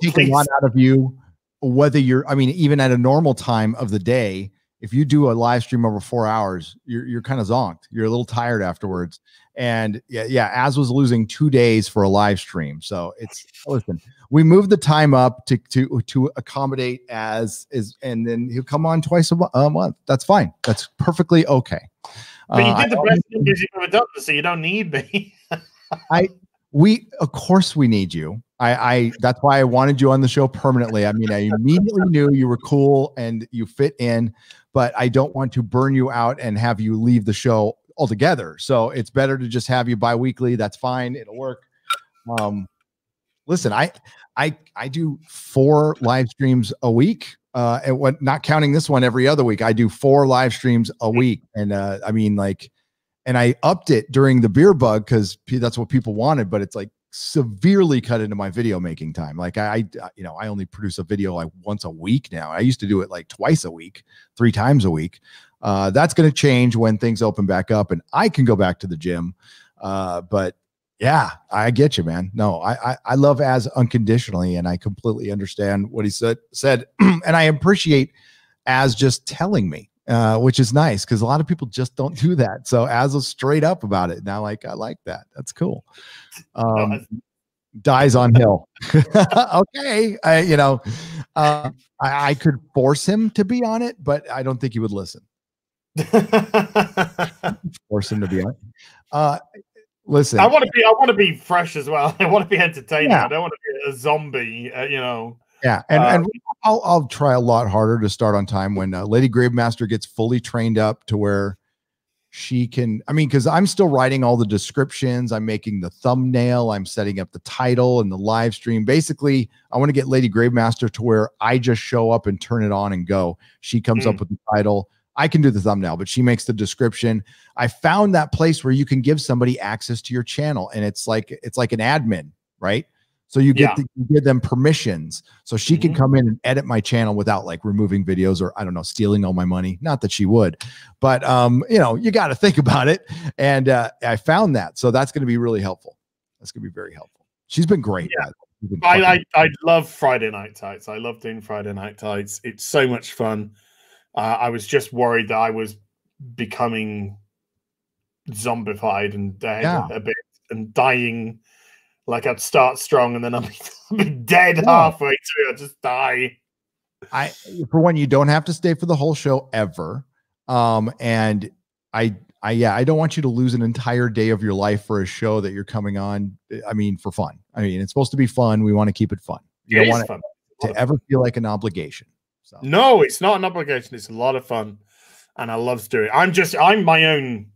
take a lot out of you. Whether you're, I mean, even at a normal time of the day, if you do a live stream over 4 hours, you're kind of zonked. You're a little tired afterwards. And yeah, Az was losing 2 days for a live stream. So it's, listen, we moved the time up to accommodate Az is, and then he'll come on twice a month. That's fine. That's perfectly okay. But you did the best thing you've ever done, so you don't need me. Of course we need you. That's why I wanted you on the show permanently. I mean, I immediately knew you were cool and you fit in, but I don't want to burn you out and have you leave the show altogether. So it's better to just have you bi-weekly. That's fine. It'll work. Listen, I do 4 live streams a week. And what, not counting this one every other week, I do 4 live streams a week. And I mean, like, and I upped it during the beer bug because that's what people wanted, but it's like severely cut into my video making time. Like I only produce a video like once a week now. I used to do it like twice a week, 3 times a week. That's going to change when things open back up and I can go back to the gym. But yeah, I get you, man. No, I love Az unconditionally, and I completely understand what he said, and I appreciate Az just telling me, which is nice because a lot of people just don't do that. So Az was straight up about it. Now, like, I like that. That's cool. Dies on hill. Okay, I could force him to be on it, but I don't think he would listen. Force him to be on it. Listen, I want to be fresh as well. I want to be entertaining. Yeah. I don't want to be a zombie, you know. Yeah, and I'll try a lot harder to start on time when Lady Gravemaster gets fully trained up to where she can. I mean, because I'm still writing all the descriptions, I'm making the thumbnail, I'm setting up the title and the live stream. Basically, I want to get Lady Gravemaster to where I just show up and turn it on and go. She comes up with the title. I can do the thumbnail, but she makes the description. I found that place where you can give somebody access to your channel, and it's like an admin, right? So you you give them permissions, so she can come in and edit my channel without like removing videos or I don't know, stealing all my money. Not that she would, but you know, you got to think about it. And I found that, so that's going to be really helpful. That's going to be very helpful. She's been great. Yeah. I love Friday Night Tights. I love doing Friday Night Tights. It's so much fun. I was just worried that I was becoming zombified and dead a bit and dying. Like I'd start strong and then I'd be dead halfway through. I'd just die. For one, you don't have to stay for the whole show ever. And I don't want you to lose an entire day of your life for a show that you're coming on. I mean, for fun. I mean, it's supposed to be fun. We want to keep it fun. You don't want it to ever feel like an obligation. So. No, it's not an obligation. It's a lot of fun, and I love doing it. I'm my own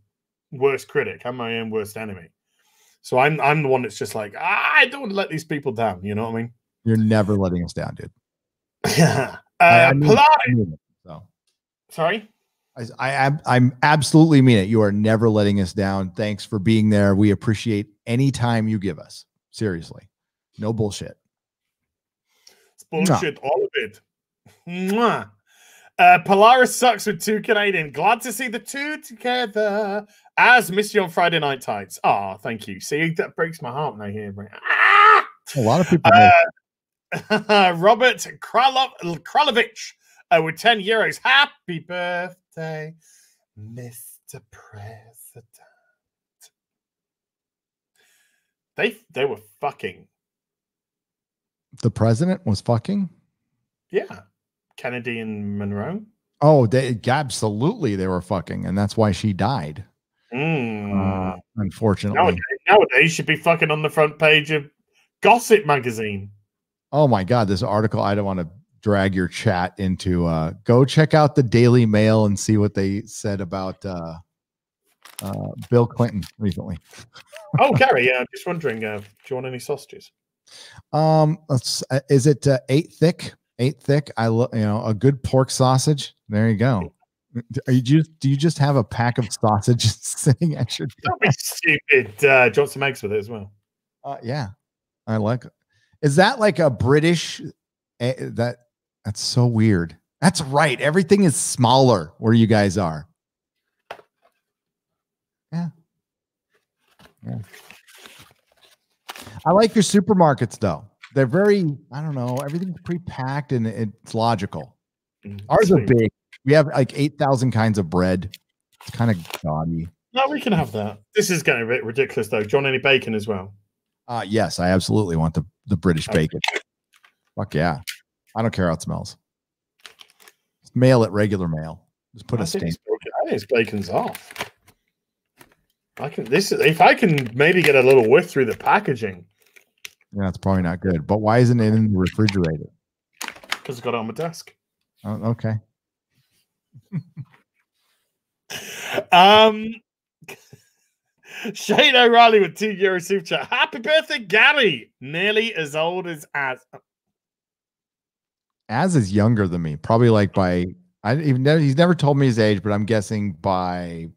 worst critic. I'm my own worst enemy. So I'm the one that's just like, I don't want to let these people down. You know what I mean? You're never letting us down, dude. Yeah. Sorry. I'm absolutely mean it. You are never letting us down. Thanks for being there. We appreciate any time you give us. Seriously, no bullshit. It's bullshit, all of it. Mwah. Polaris sucks with 2 Canadian. Glad to see the 2 together. As missed you on Friday Night Tights. Oh, thank you. See, that breaks my heart when I hear it. Ah! A lot of people. Robert Kralovich with 10 euros. Happy birthday, Mr. President. They were fucking. The president was fucking? Yeah. Kennedy and Monroe. Oh, absolutely they were fucking, and that's why she died. Unfortunately. Nowadays she'd be fucking on the front page of Gossip magazine. Oh my God, this article, I don't want to drag your chat into go check out the Daily Mail and see what they said about Bill Clinton recently. Oh, Gary, I'm just wondering, do you want any sausages? Is it 8 thick? 8 thick. A good pork sausage. There you go. Do you just have a pack of sausages sitting at your desk? Don't be stupid. Do you want some eggs with it as well? Yeah, I like it. Is that like a British? That's so weird. That's right. Everything is smaller where you guys are. Yeah. I like your supermarkets though. They're very, I don't know, everything's pre-packed and it's logical. Ours are big. We have like 8,000 kinds of bread. It's kind of gaudy. No, we can have that. This is getting a bit ridiculous though. Do you want any bacon as well? Yes, I absolutely want the British bacon. Fuck yeah. I don't care how it smells. Just mail it regular mail. Just put a stamp. I think bacon's off. If I can maybe get a little whiff through the packaging. Yeah, it's probably not good. But why isn't it in the refrigerator? Because I got it on my desk. Oh, okay. Shane O'Reilly with €2 super chat. Happy birthday, Gary! Nearly as old as Az is younger than me, probably like by he's never told me his age, but I'm guessing by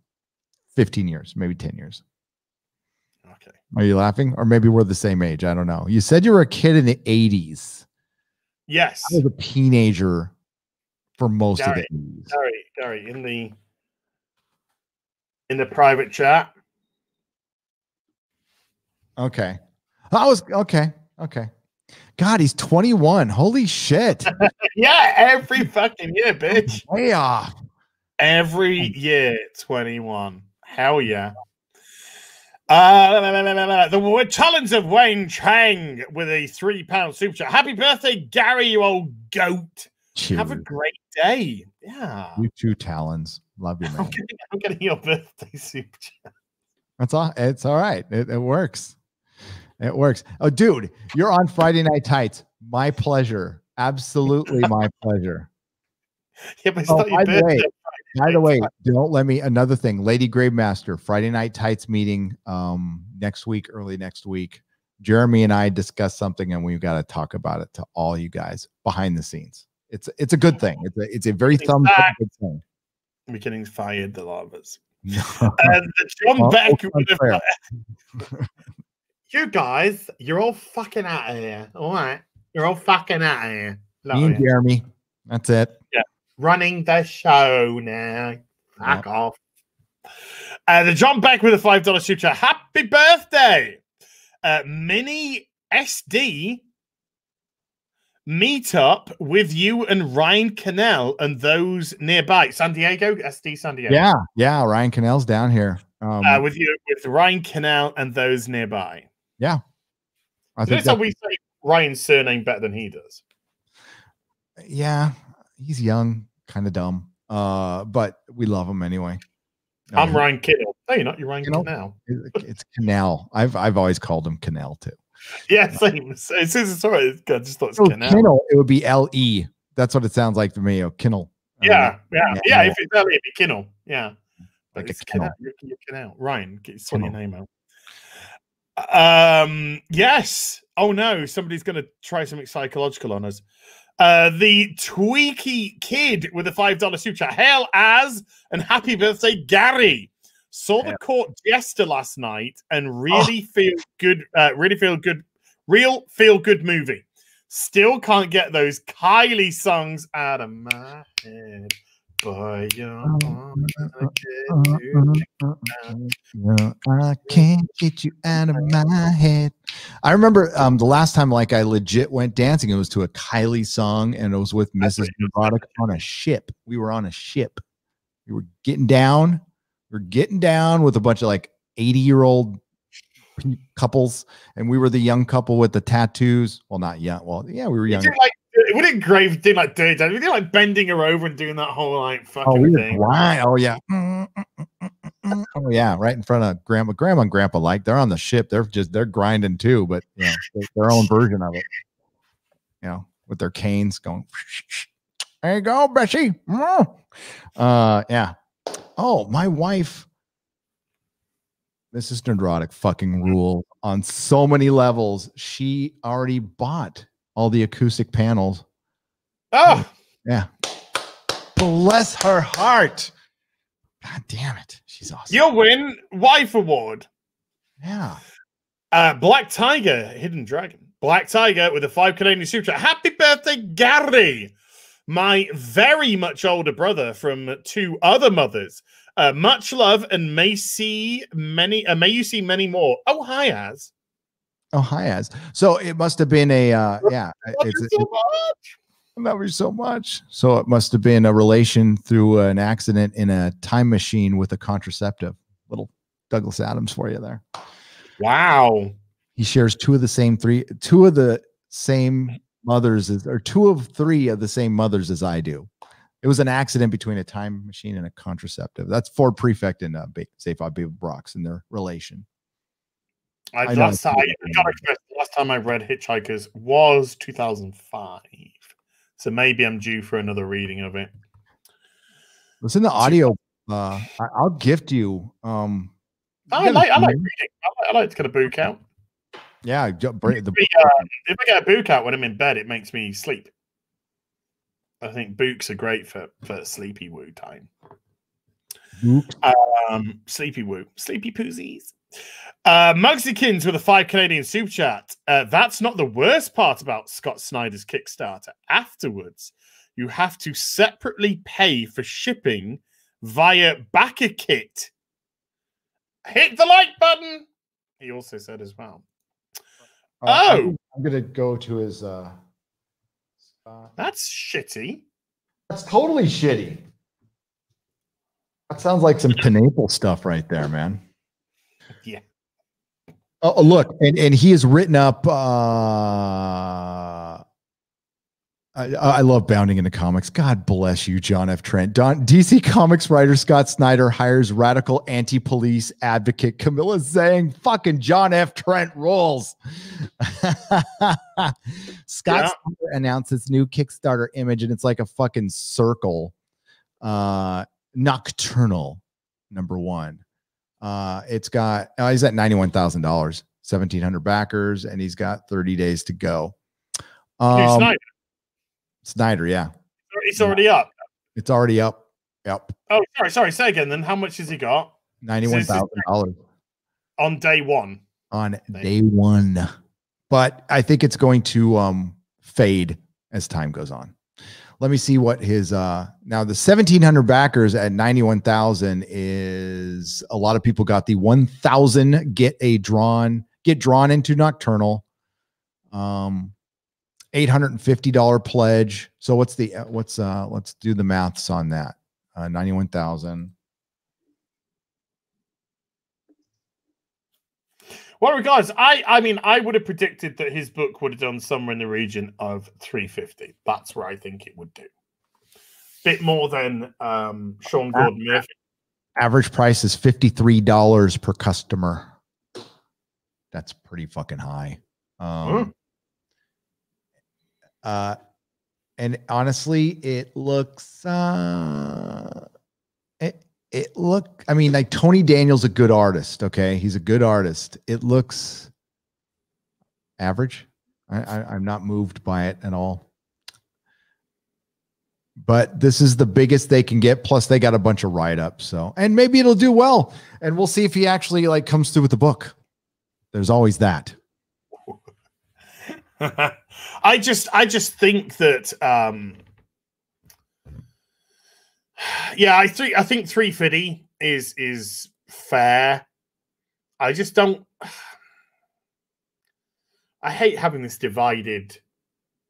15 years, maybe 10 years. Okay. Are you laughing? Or maybe we're the same age. I don't know. You said you were a kid in the 80s. Yes. I was a teenager for most of the 80s. Gary, in the private chat. Okay. Okay. God, he's 21. Holy shit. Yeah, every fucking year, bitch. Way off. Every year, 21. Hell yeah. The challenge of Wayne Chang with a £3 super chat. Happy birthday, Gary, you old goat. Cheers. Have a great day. Yeah. You too, Talons. Love you, man. I'm getting your birthday super chat. That's all. It's all right. It works. It works. Oh, dude, you're on Friday Night Tights. My pleasure. Absolutely my pleasure. Yeah, but it's not your birthday. By the way, don't let me, another thing, Lady Gravemaster, Friday Night Tights meeting next week, early next week. Jeremy and I discussed something and we've got to talk about it to all you guys behind the scenes. It's a good thing. It's a very thumbs up good thing. We're getting fired, the lot of us. No. The John Beck. unfair. You guys, you're all fucking out of here. All right. You're all fucking out of here. Me and Jeremy. That's it. Yeah. Running the show now. Fuck off. The John Beck with a $5 super chat. Happy birthday. Mini SD meet up with you and Ryan Cannell and those nearby. San Diego? SD San Diego. Yeah. Ryan Cannell's down here. With Ryan Cannell and those nearby. Yeah. I think that's how we say Ryan's surname better than he does. Yeah. He's young, kind of dumb. But we love him anyway. I'm Ryan Cannell. No, you're not. You're Ryan Cannell. It's Cannell. I've always called him Cannell too. Yeah, same. Sorry, I just thought it's Cannell. It would be L-E. That's what it sounds like to me. Kinnell. Yeah. If it's L-E, it'd be Kinnell. Yeah. Like it's a Kinnell. You're Cannell. Ryan, sort your name out. Yes. Oh no, somebody's going to try something psychological on us. The Tweaky Kid with a $5 super chat. Hail Az and happy birthday, Gary. Saw the court jester last night and really feel good. Real feel good movie. Still can't get those Kylie songs out of my head. Boy, I can't get you out of my head. I remember the last time I legit went dancing, it was to a Kylie song and it was with Mrs. Nerdrotic on a ship. We were on a ship. We were getting down. We're getting down with a bunch of 80-year-old couples, and we were the young couple with the tattoos. Well, not young. Well, yeah, we were young. Would it grave do dirty dance? We did bending her over and doing that whole fucking thing. Oh yeah. Oh yeah, right in front of grandma and grandpa. They're on the ship. They're grinding too, but their own version of it. With their canes going. There you go, Bessie. Yeah. Oh, my wife. This is Nerdrotic fucking rule on so many levels. She already bought all the acoustic panels. Oh, yeah. Bless her heart. God damn it. She's awesome. You'll win Wife Award. Yeah. Black Tiger, Hidden Dragon. Black Tiger with a 5 Canadian super chat. Happy birthday, Gary. My very much older brother from 2 other mothers. Much love and may you see many more. Oh, hi, Az. Oh, hi, Az. So it must have been a Love you so much. So it must have been a relation through an accident in a time machine with a contraceptive. Little Douglas Adams for you there. Wow. He shares 2 of the same mothers or 2 of 3 of the same mothers as I do. It was an accident between a time machine and a contraceptive. That's Ford Prefect and Safe Baby Brox and their relation. Last time I read Hitchhikers was 2005. So maybe I'm due for another reading of it. It's in the audio. I'll gift you. I like reading. I like to get a book out. Yeah. If I get a book out when I'm in bed, it makes me sleep. I think books are great for sleepy woo time. Sleepy woo. Sleepy poozies. Muggsykins with a 5 Canadian super chat. That's not the worst part about Scott Snyder's Kickstarter. Afterwards, you have to separately pay for shipping via BackerKit. Hit the like button. He also said as well. I'm gonna go to his. That's shitty. That's totally shitty. That sounds like some Pineapple stuff right there, man. Yeah. Oh, look, and he has written up. I love bounding into comics. God bless you, John F. Trent. DC Comics writer Scott Snyder hires radical anti-police advocate Camilla Zhang. Fucking John F. Trent rolls. Scott Snyder announced this new Kickstarter image, and it's like a fucking circle. Nocturnal, #1. It's got he's at $91,000, 1,700 backers, and he's got 30 days to go. Snyder. Snyder, yeah. It's already up. It's already up. Yep. Oh, sorry. Say again. Then how much has he got? $91,000 on day one. On day one, but I think it's going to fade as time goes on. Let me see what his now the 1,700 backers at 91,000 is a lot of people got the 1,000 get drawn into Nocturnal, $850 pledge. So what's let's do the maths on that. 91,000. Well, regardless, I mean, I would have predicted that his book would have done somewhere in the region of 350. That's where I think it would do. Bit more than Sean Gordon Murphy. Average price is $53 per customer. That's pretty fucking high. And honestly, it looks I mean, like Tony Daniel's a good artist. Okay. He's a good artist. It looks average. I'm not moved by it at all, but this is the biggest they can get. Plus they got a bunch of write-ups. So, and maybe it'll do well, and we'll see if he actually like comes through with the book. There's always that. I just think that, yeah, I think 350 is fair. I just don't. I hate having this divided.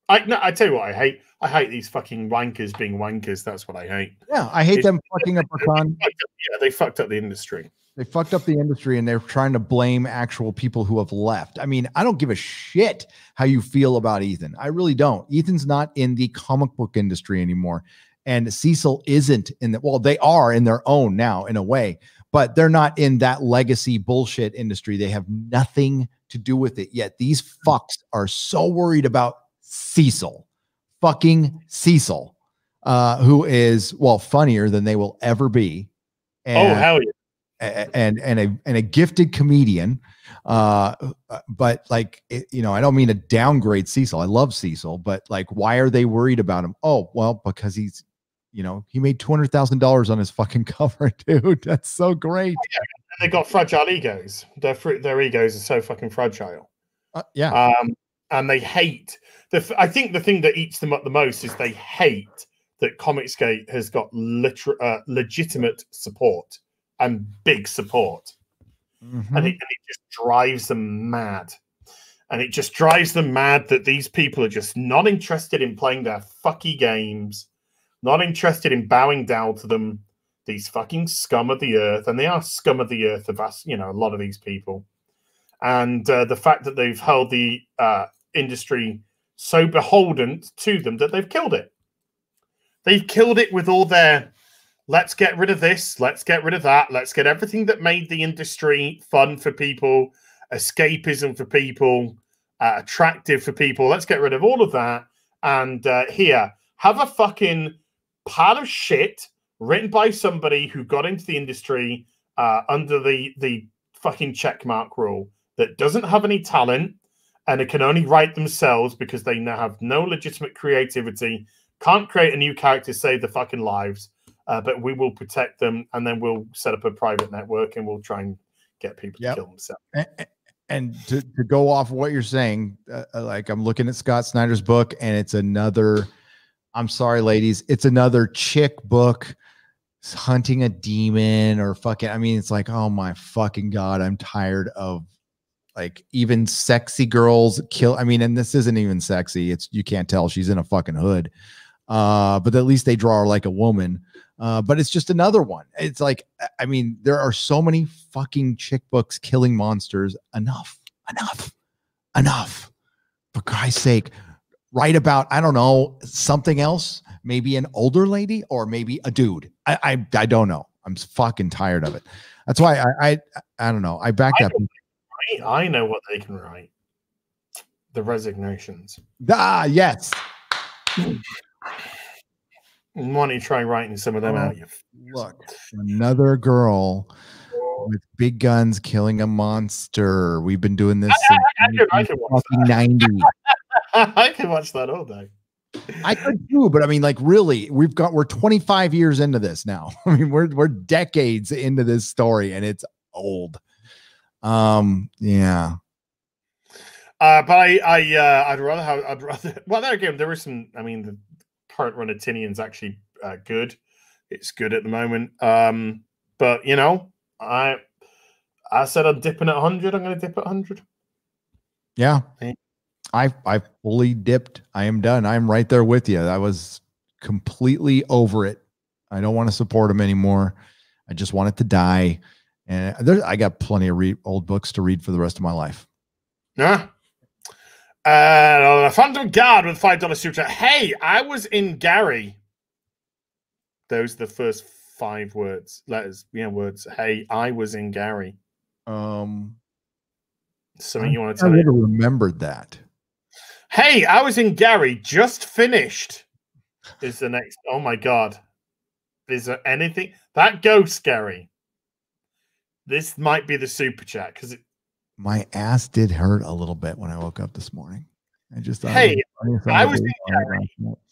I tell you what I hate. I hate these fucking wankers being wankers. That's what I hate. Yeah, I hate them fucking up a con. Yeah, they fucked up the industry. They fucked up the industry, and they're trying to blame actual people who have left. I mean, I don't give a shit how you feel about Ethan. I really don't. Ethan's not in the comic book industry anymore. And Cecil isn't in well, they are in their own now in a way, but they're not in that legacy bullshit industry. They have nothing to do with it yet. These fucks are so worried about Cecil, fucking Cecil, who is, well, funnier than they will ever be. And, hell yeah. And a gifted comedian, but like I don't mean to downgrade Cecil. I love Cecil, but like, why are they worried about him? Oh well, because he's, he made $200,000 on his fucking cover, dude. That's so great. Yeah, they got fragile egos. Their egos are so fucking fragile. Yeah. And they hate I think the thing that eats them up the most is they hate that Comicsgate has got legitimate support. And big support. And it just drives them mad. And it just drives them mad that these people are just not interested in playing their fucky games, not interested in bowing down to them, these fucking scum of the earth. And they are scum of the earth of us, a lot of these people. And the fact that they've held the industry so beholden to them that they've killed it. They've killed it with all their... Let's get rid of this. Let's get rid of that. Let's get everything that made the industry fun for people, escapism for people, attractive for people. Let's get rid of all of that. And here, have a fucking pile of shit written by somebody who got into the industry under the fucking checkmark rule that doesn't have any talent and it can only write themselves because they now have no legitimate creativity, can't create a new character, save their fucking lives. But we will protect them, and then we'll set up a private network, and we'll try and get people to kill themselves. And to go off what you're saying, like I'm looking at Scott Snyder's book, and it's another. I'm sorry, ladies, it's another chick book hunting a demon or fucking. I mean, it's like, oh my fucking god, I'm tired of like even sexy girls kill. I mean, and this isn't even sexy. It's you can't tell she's in a fucking hood. But at least they draw her like a woman. But it's just another one. It's like, I mean, there are so many fucking chick books killing monsters. Enough. For Christ's sake, write about, I don't know, something else, maybe an older lady or maybe a dude. I don't know. I'm fucking tired of it. That's why I don't know. I back that. I know what they can write. The Resignations. Ah, yes. Why don't you try writing some of them out? Look, another girl with big guns killing a monster. We've been doing this since I can watch 90. I can watch that all day. I could too, but I mean, like, really, we're 25 years into this now. I mean, we're decades into this story, and it's old. Yeah. But I'd rather. Well, there again, there is some. I mean, the current run of Tinian's actually good. It's good at the moment. But you know, I said I'm dipping at 100. I'm going to dip at 100. Yeah. I fully dipped. I am done. I'm right there with you. I was completely over it. I don't want to support him anymore. I just want it to die. And I got plenty of old books to read for the rest of my life. Yeah. The Phantom Guard with $5 super chat. Hey, I was in Gary. Those are the first 5 letters. Yeah, words. Hey, I was in Gary. Something you want to tell me? I would have remembered that. Hey, I was in Gary. Just finished. Is the next. Oh my god. Is there anything that ghost Gary? This might be the super chat because my ass did hurt a little bit when I woke up this morning. I just thought, hey, I was in Gary,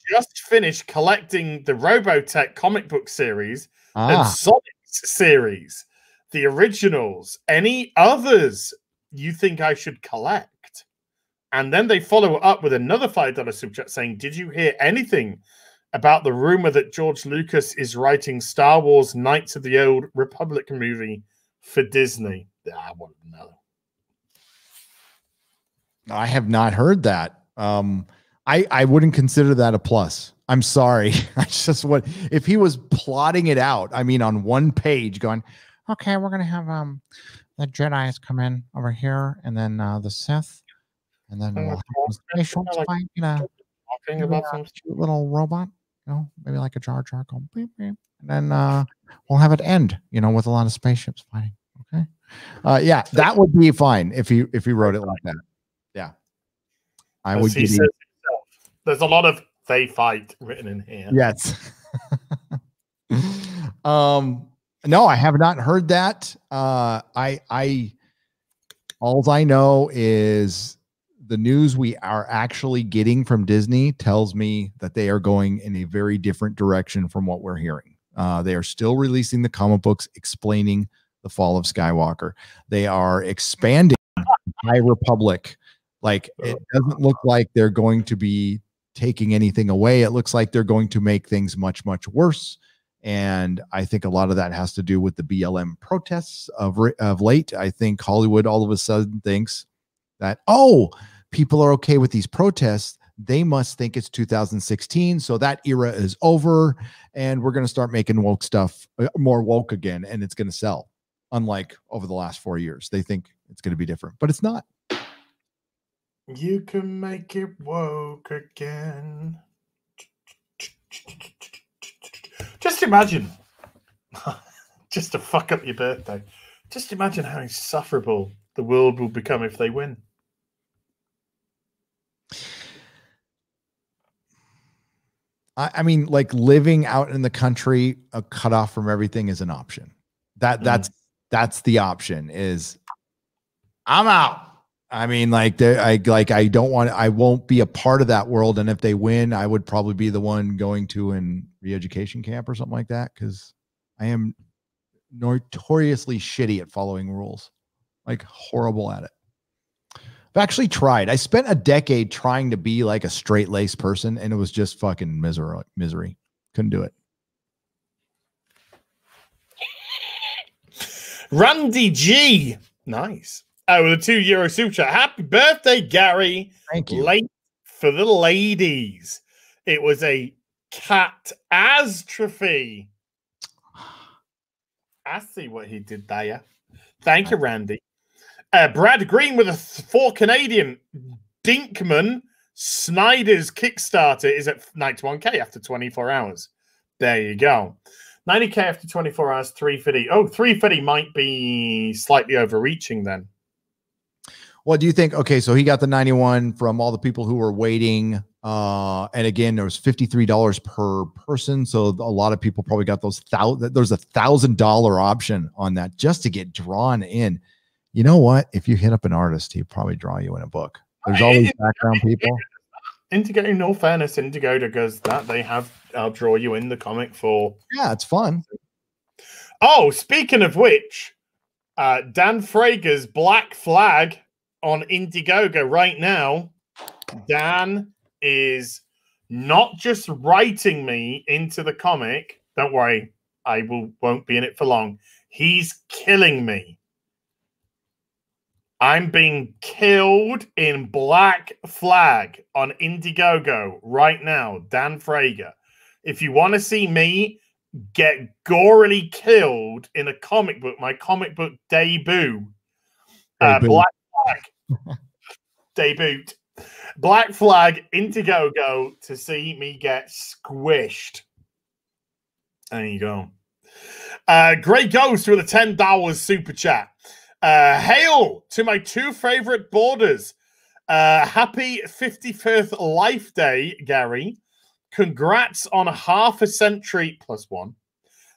just finished collecting the Robotech comic book series and Sonic series, the originals. Any others you think I should collect? And then they follow up with another $5 super chat saying, "Did you hear anything about the rumor that George Lucas is writing Star Wars Knights of the Old Republic movie for Disney?" I want to know. I have not heard that. I wouldn't consider that a plus. I'm sorry. I just what if he was plotting it out. I mean, on one page, going, okay, we're gonna have the Jedi's come in over here, and then the Sith, and then we'll have the spatial fight, talking about some cute little robot, maybe like a Jar Jar going beep, beep. And then we'll have it end, with a lot of spaceships fighting. Okay. Yeah, that would be fine if he wrote it like that. Yeah. I would give you. There's a lot of "they fight" written in here. Yes. No, I have not heard that. All I know is the news we are actually getting from Disney tells me that they are going in a very different direction from what we're hearing. They are still releasing the comic books explaining the fall of Skywalker. They are expanding High Republic. Like, it doesn't look like they're going to be taking anything away. It looks like they're going to make things much, much worse. And I think a lot of that has to do with the BLM protests of late. I think Hollywood all of a sudden thinks that, people are okay with these protests. They must think it's 2016. So that era is over. And we're going to start making woke stuff more woke again. And it's going to sell. Unlike over the last 4 years, they think it's going to be different, but it's not. You can make it woke again. Just imagine, just to fuck up your birthday, just imagine how insufferable the world will become if they win. I mean, like, living out in the country, cut off from everything is an option. That's the option. Is I'm out. I mean, I don't want. I won't be a part of that world. And if they win, I would probably be the one going to an re-education camp or something like that, because I am notoriously shitty at following rules, like horrible at it. I've actually tried. I spent a decade trying to be like a straight-laced person, and it was just fucking misery. Couldn't do it. Randy G. Nice. With a €2 super chat. Happy birthday, Gary. Thank you. Late for the ladies. It was a catastrophe. I see what he did there. Thank you, Randy. Brad Green with a 4 Canadian. Dinkman Snyder's Kickstarter is at 91k after 24 hours. There you go. 90k after 24 hours, 350. Oh, 350 might be slightly overreaching then. What do you think? Okay, so he got the 91 from all the people who were waiting. And again, there was $53 per person. So a lot of people probably got those there's $1,000 option on that just to get drawn in. You know what? If you hit up an artist, he'd probably draw you in a book. There's always background people. Indigo, in all fairness, Indigo does that. I'll draw you in the comic for. Yeah, it's fun. Oh, speaking of which, Dan Frager's Black Flag on Indiegogo right now. Dan is not just writing me into the comic. Don't worry, won't be in it for long. He's killing me. I'm being killed in Black Flag on Indiegogo right now. Dan Frager. If you want to see me get gorily killed in a comic book, my comic book debut, Black Flag debut, Black Flag Indiegogo to see me get squished. There you go. Grey Ghost with a $10 super chat. Hail to my two favorite boarders. Happy 51st Life Day, Gary. Congrats on half a century +1.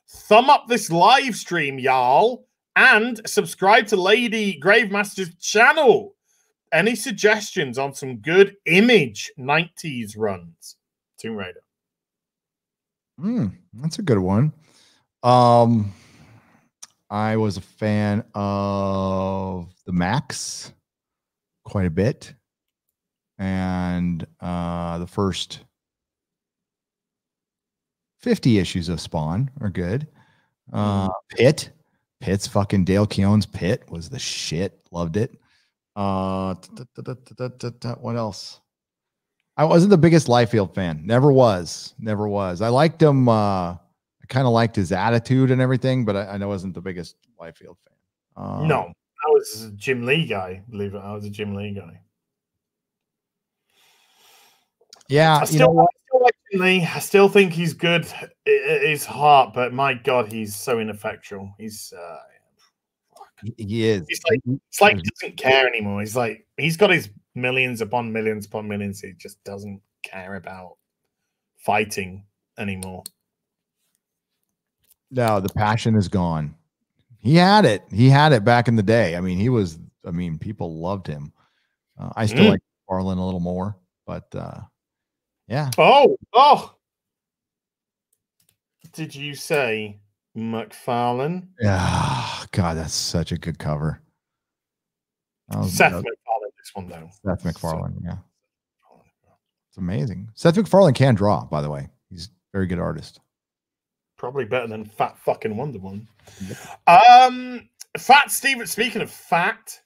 Thumb up this live stream, y'all. And subscribe to Lady Gravemaster's channel. Any suggestions on some good Image 90s runs? Tomb Raider. That's a good one. I was a fan of the Max quite a bit. And the first 50 issues of Spawn are good. Pitt's fucking Dale Keown's Pitt was the shit. Loved it. What else? I wasn't the biggest Liefeld fan. Never was. I liked him. I kind of liked his attitude and everything, but I wasn't the biggest Liefeld fan. No, I was a Jim Lee guy. Believe it, I was a Jim Lee guy. Yeah, I still like Jim Lee. I still think he's good at his heart, but my God, he's so ineffectual. He is. It's like he doesn't care anymore. He's got his millions upon millions upon millions. He just doesn't care about fighting anymore. No, the passion is gone. He had it. He had it back in the day. I mean, people loved him. I still like Farland a little more, but yeah. Oh. Did you say McFarlane? Yeah. God, that's such a good cover. Seth MacFarlane, this one though. Seth MacFarlane, yeah. It's amazing. Seth MacFarlane can draw, by the way. He's a very good artist. Probably better than Fat fucking Wonder Woman. Fat Steven, speaking of fat,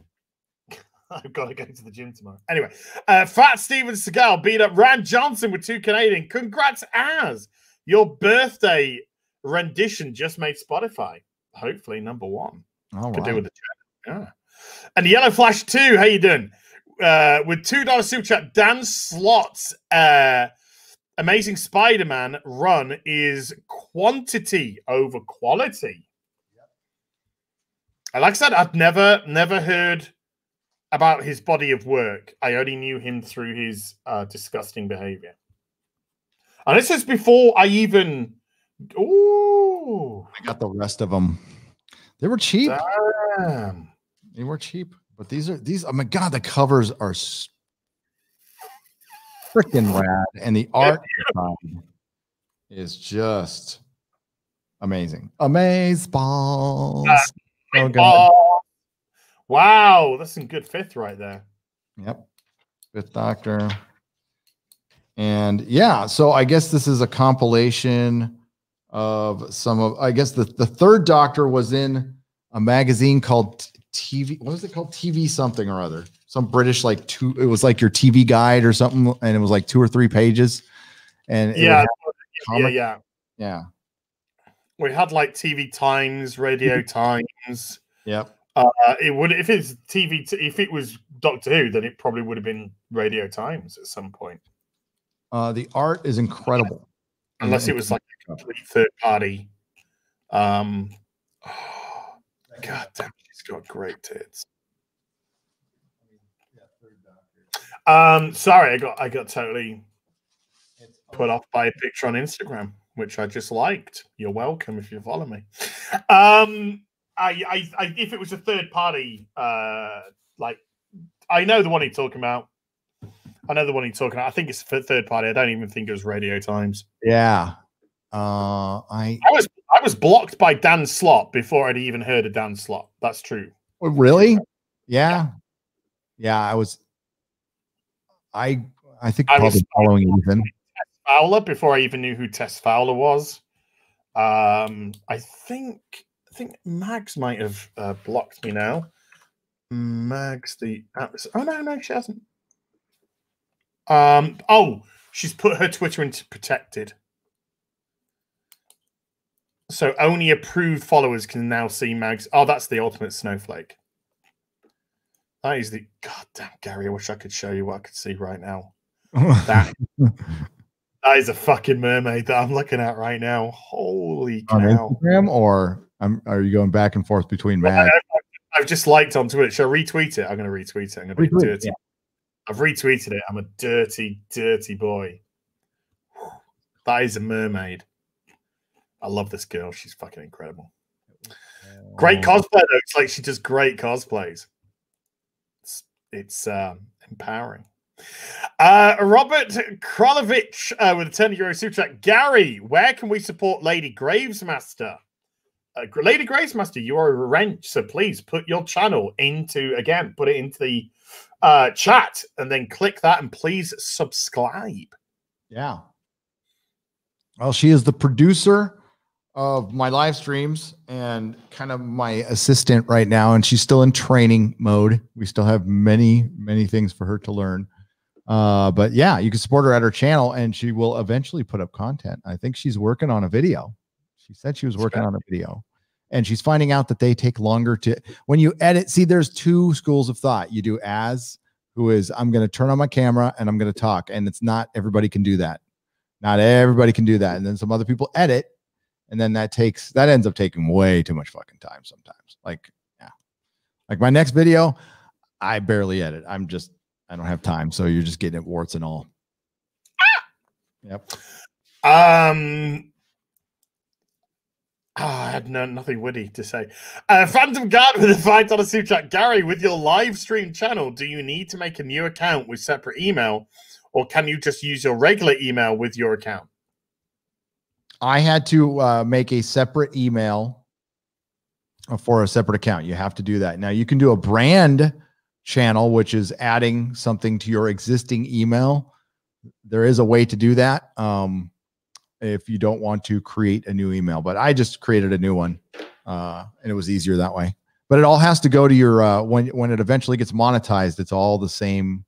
I've got to go to the gym tomorrow. Anyway, Fat Steven Seagal beat up Rand Johnson with 2 Canadian. Congrats, Az. Your birthday rendition just made Spotify. Hopefully, #1. All Could right. do with the chat. Yeah. And Yellow Flash 2, how you doing? With $2 super chat, Dan Slott's Amazing Spider-Man run is quantity over quality. And like I said, I'd never heard about his body of work. I only knew him through his disgusting behavior. And this is before I even... Ooh. I got the rest of them. They were cheap. Damn. They were cheap. But these, oh my God, the covers are freaking rad. And the art is just amazing. Amazeballs. So good. Wow, that's some good fifth right there. Yep. Fifth Doctor. And yeah, so I guess this is a compilation of some of, I guess the third Doctor was in a magazine called TV. What was it called? TV something or other. Some British, it was like your TV guide or something. And it was like 2 or 3 pages. And yeah. We had like TV Times, Radio Times. Yep. It would, if it's TV, if it was Doctor Who, then it probably would have been Radio Times at some point. The art is incredible, unless it was like a complete third party. God damn, she's got great tits. Sorry, I got totally put off by a picture on Instagram, which I just liked. You're welcome if you follow me. If it was a third party, I know the one you're talking about. I know the one you're talking about. I think it's for third party. I don't even think it was Radio Times. Yeah. I was blocked by Dan Slott before I'd even heard of Dan Slott. That's true. Really? Yeah. I was. I think probably following Ethan Fowler before I even knew who Tess Fowler was. I think Mags might have blocked me now. Mags oh no, she hasn't. Oh, she's put her Twitter into protected. So only approved followers can now see Mags. Oh, that's the ultimate snowflake. That is the goddamn Gary. I wish I could show you what I could see right now. That is a fucking mermaid that I'm looking at right now. Holy cow! On Instagram, or are you going back and forth between Mags? I've just liked on Twitter. Shall I retweet it? I'm going to retweet it. I'm going to be dirty. Yeah. I've retweeted it. I'm a dirty, dirty boy. That is a mermaid. I love this girl. She's fucking incredible. Great cosplay, though. It's like she does great cosplays. It's empowering. Robert Krolovich with a €10 super chat. Gary, where can we support Lady Gravesmaster? Lady Gravesmaster, you are a wrench, so please put your channel into the chat and then click that and please subscribe. Yeah. Well, she is the producer of my live streams and kind of my assistant right now, and she's still in training mode. We still have many, many things for her to learn. But yeah, you can support her at her channel, and she will eventually put up content. I think she's working on a video. She said she was working on a video, and she's finding out that they take longer to, when you edit. See, there's two schools of thought. You do who is, I'm going to turn on my camera and I'm going to talk. And it's not everybody can do that. Not everybody can do that. And then some other people edit. And then that ends up taking way too much fucking time sometimes. Like, yeah. Like my next video, I barely edit. I don't have time. So you're just getting it warts and all. Yep. I had nothing witty to say. Phantom Guard with a $5 super chat. Gary, with your live stream channel, do you need to make a new account with separate email, or can you just use your regular email with your account? I had to make a separate email for a separate account. You have to do that. Now you can do a brand channel, which is adding something to your existing email. There is a way to do that. If you don't want to create a new email, but I just created a new one, and it was easier that way. But it all has to go to your, when it eventually gets monetized, it's all the same.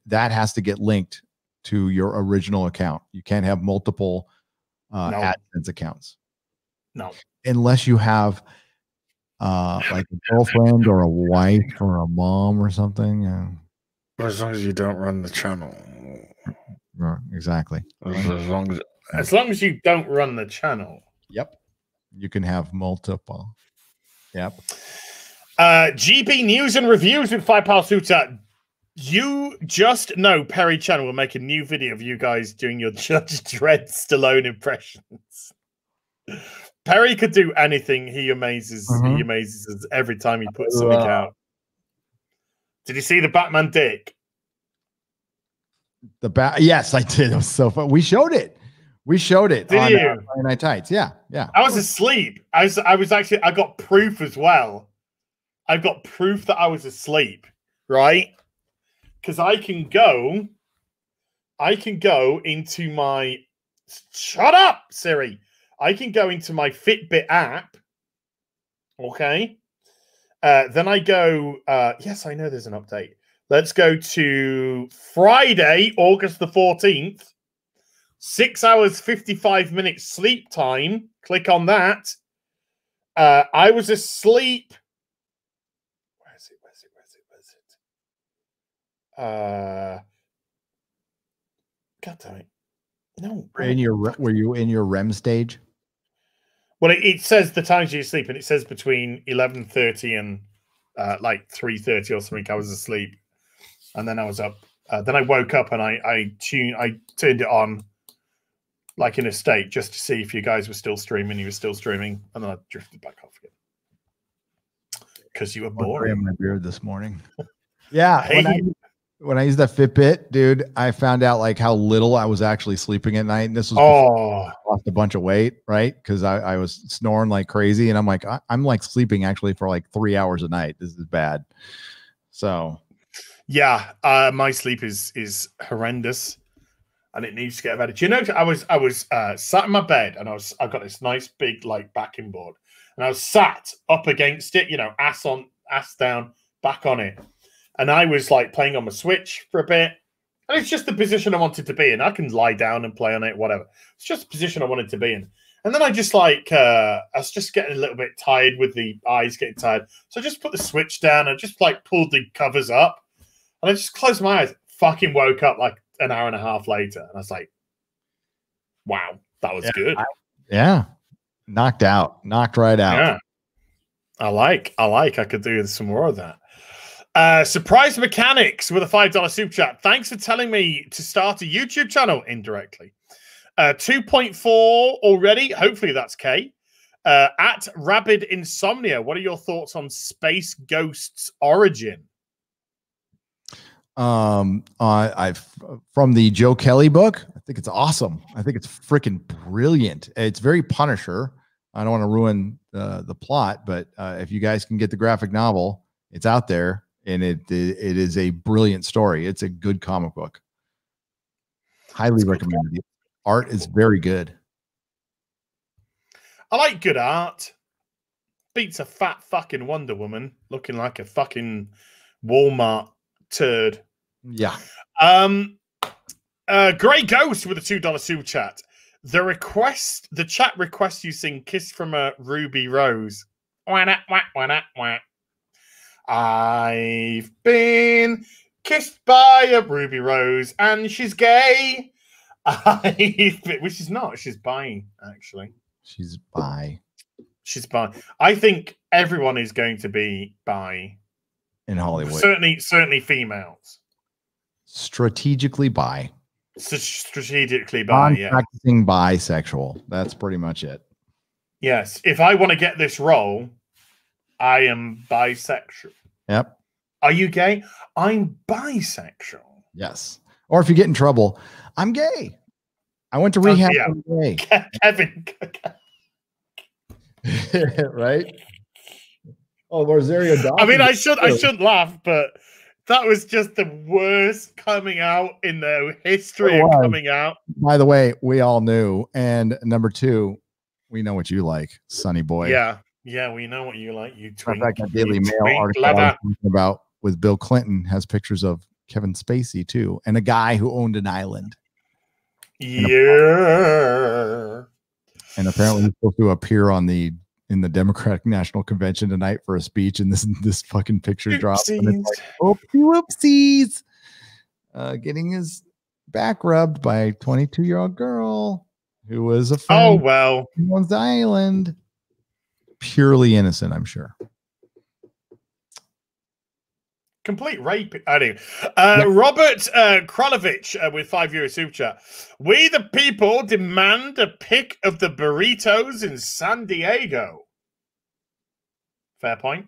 That has to get linked to your original account. You can't have multiple AdSense accounts. No. Unless you have like a girlfriend or a wife or a mom or something. As long as you don't run the channel. Exactly. As long as you don't run the channel. Yep. You can have multiple. Yep. GB News and Reviews with £5 super. You just know Perry Channel will make a new video of you guys doing your Judge Dredd Stallone impressions. Perry could do anything. He amazes. He amazes us every time he puts something out. Did you see the Batman dick? Yes, I did. It was so fun. We showed it. Did on you? Friday Night Tights. Yeah. I was asleep. I got proof as well. I've got proof that I was asleep, right? Because I can go into my, shut up, Siri. I can go into my Fitbit app. Okay. Then I go, yes, I know there's an update. Let's go to Friday, August the 14th. 6 hours, 55 minutes sleep time. Click on that. I was asleep. Where is it? God damn it. No. Were you in your REM stage? Well, it says the times you sleep, and it says between 11:30 and like 3:30 or something. I was asleep, and then I was up. Then I woke up and I turned it on, like in a state, just to see if you guys were still streaming. You were still streaming, and then I drifted back off again because you were boring. My beard this morning. Yeah, when I used that Fitbit, dude, I found out like how little I was actually sleeping at night. And this was before I lost a bunch of weight, right? Because I was snoring like crazy. And I'm like, I'm like sleeping actually for like 3 hours a night. This is bad. So yeah, my sleep is horrendous, and it needs to get better. Do you know? I was sat in my bed, and I got this nice big like backing board, and I was sat up against it, you know, ass down, back on it, and I was like playing on my Switch for a bit, and it's just the position I wanted to be in. I can lie down and play on it, whatever. It's just the position I wanted to be in. And then I just like I was just getting a little bit tired with the eyes getting tired, so I just put the Switch down and just like pulled the covers up. And I just closed my eyes, fucking woke up like an hour and a half later. And I was like, wow, that was good. Knocked right out. Yeah. I like. I could do some more of that. Surprise Mechanics with a $5 super chat. Thanks for telling me to start a YouTube channel indirectly. 2.4 already. Hopefully that's K. At Rabid Insomnia, what are your thoughts on Space Ghost's origin? I've from the Joe Kelly book. I think it's awesome. I think it's freaking brilliant. It's very Punisher. I don't want to ruin the plot, but if you guys can get the graphic novel, it's out there, and it is a brilliant story. It's a good comic book. Highly recommended. The art is very good. I like good art. Beats a fat fucking Wonder Woman looking like a fucking Walmart turd. Yeah. Grey Ghost with a $2 super chat. The chat requests you sing "Kiss from a Ruby Rose." I've been kissed by a ruby rose, and she's gay. Which she's not. She's bi, actually. She's bi. She's bi. I think everyone is going to be bi in Hollywood. Certainly females. Strategically bi. Strategically bi, yeah. Practicing bisexual. That's pretty much it. Yes. If I want to get this role, I am bisexual. Yep. Are you gay? I'm bisexual. Yes. Or if you get in trouble, I'm gay. I went to rehab. Yeah. I'm gay. Kevin. Right? Oh, Rosario Dawson. I mean, I shouldn't laugh, but that was just the worst coming out in the history of coming out. By the way, we all knew. And number two, we know what you like, Sonny boy. Yeah, we know what you like. You twink. In fact, that Daily Mail article I was talking about with Bill Clinton has pictures of Kevin Spacey too, and a guy who owned an island. Yeah. And apparently he's supposed to appear in the Democratic National Convention tonight for a speech, and this fucking picture drops. And it's like, whoopsies. Getting his back rubbed by a 22-year-old girl who was a friend. Oh, well. Who owns the island. Purely innocent, I'm sure. Complete rape. Anyway, Robert Krolovich with €5 super chat. We the people demand a pic of the burritos in San Diego. Fair point.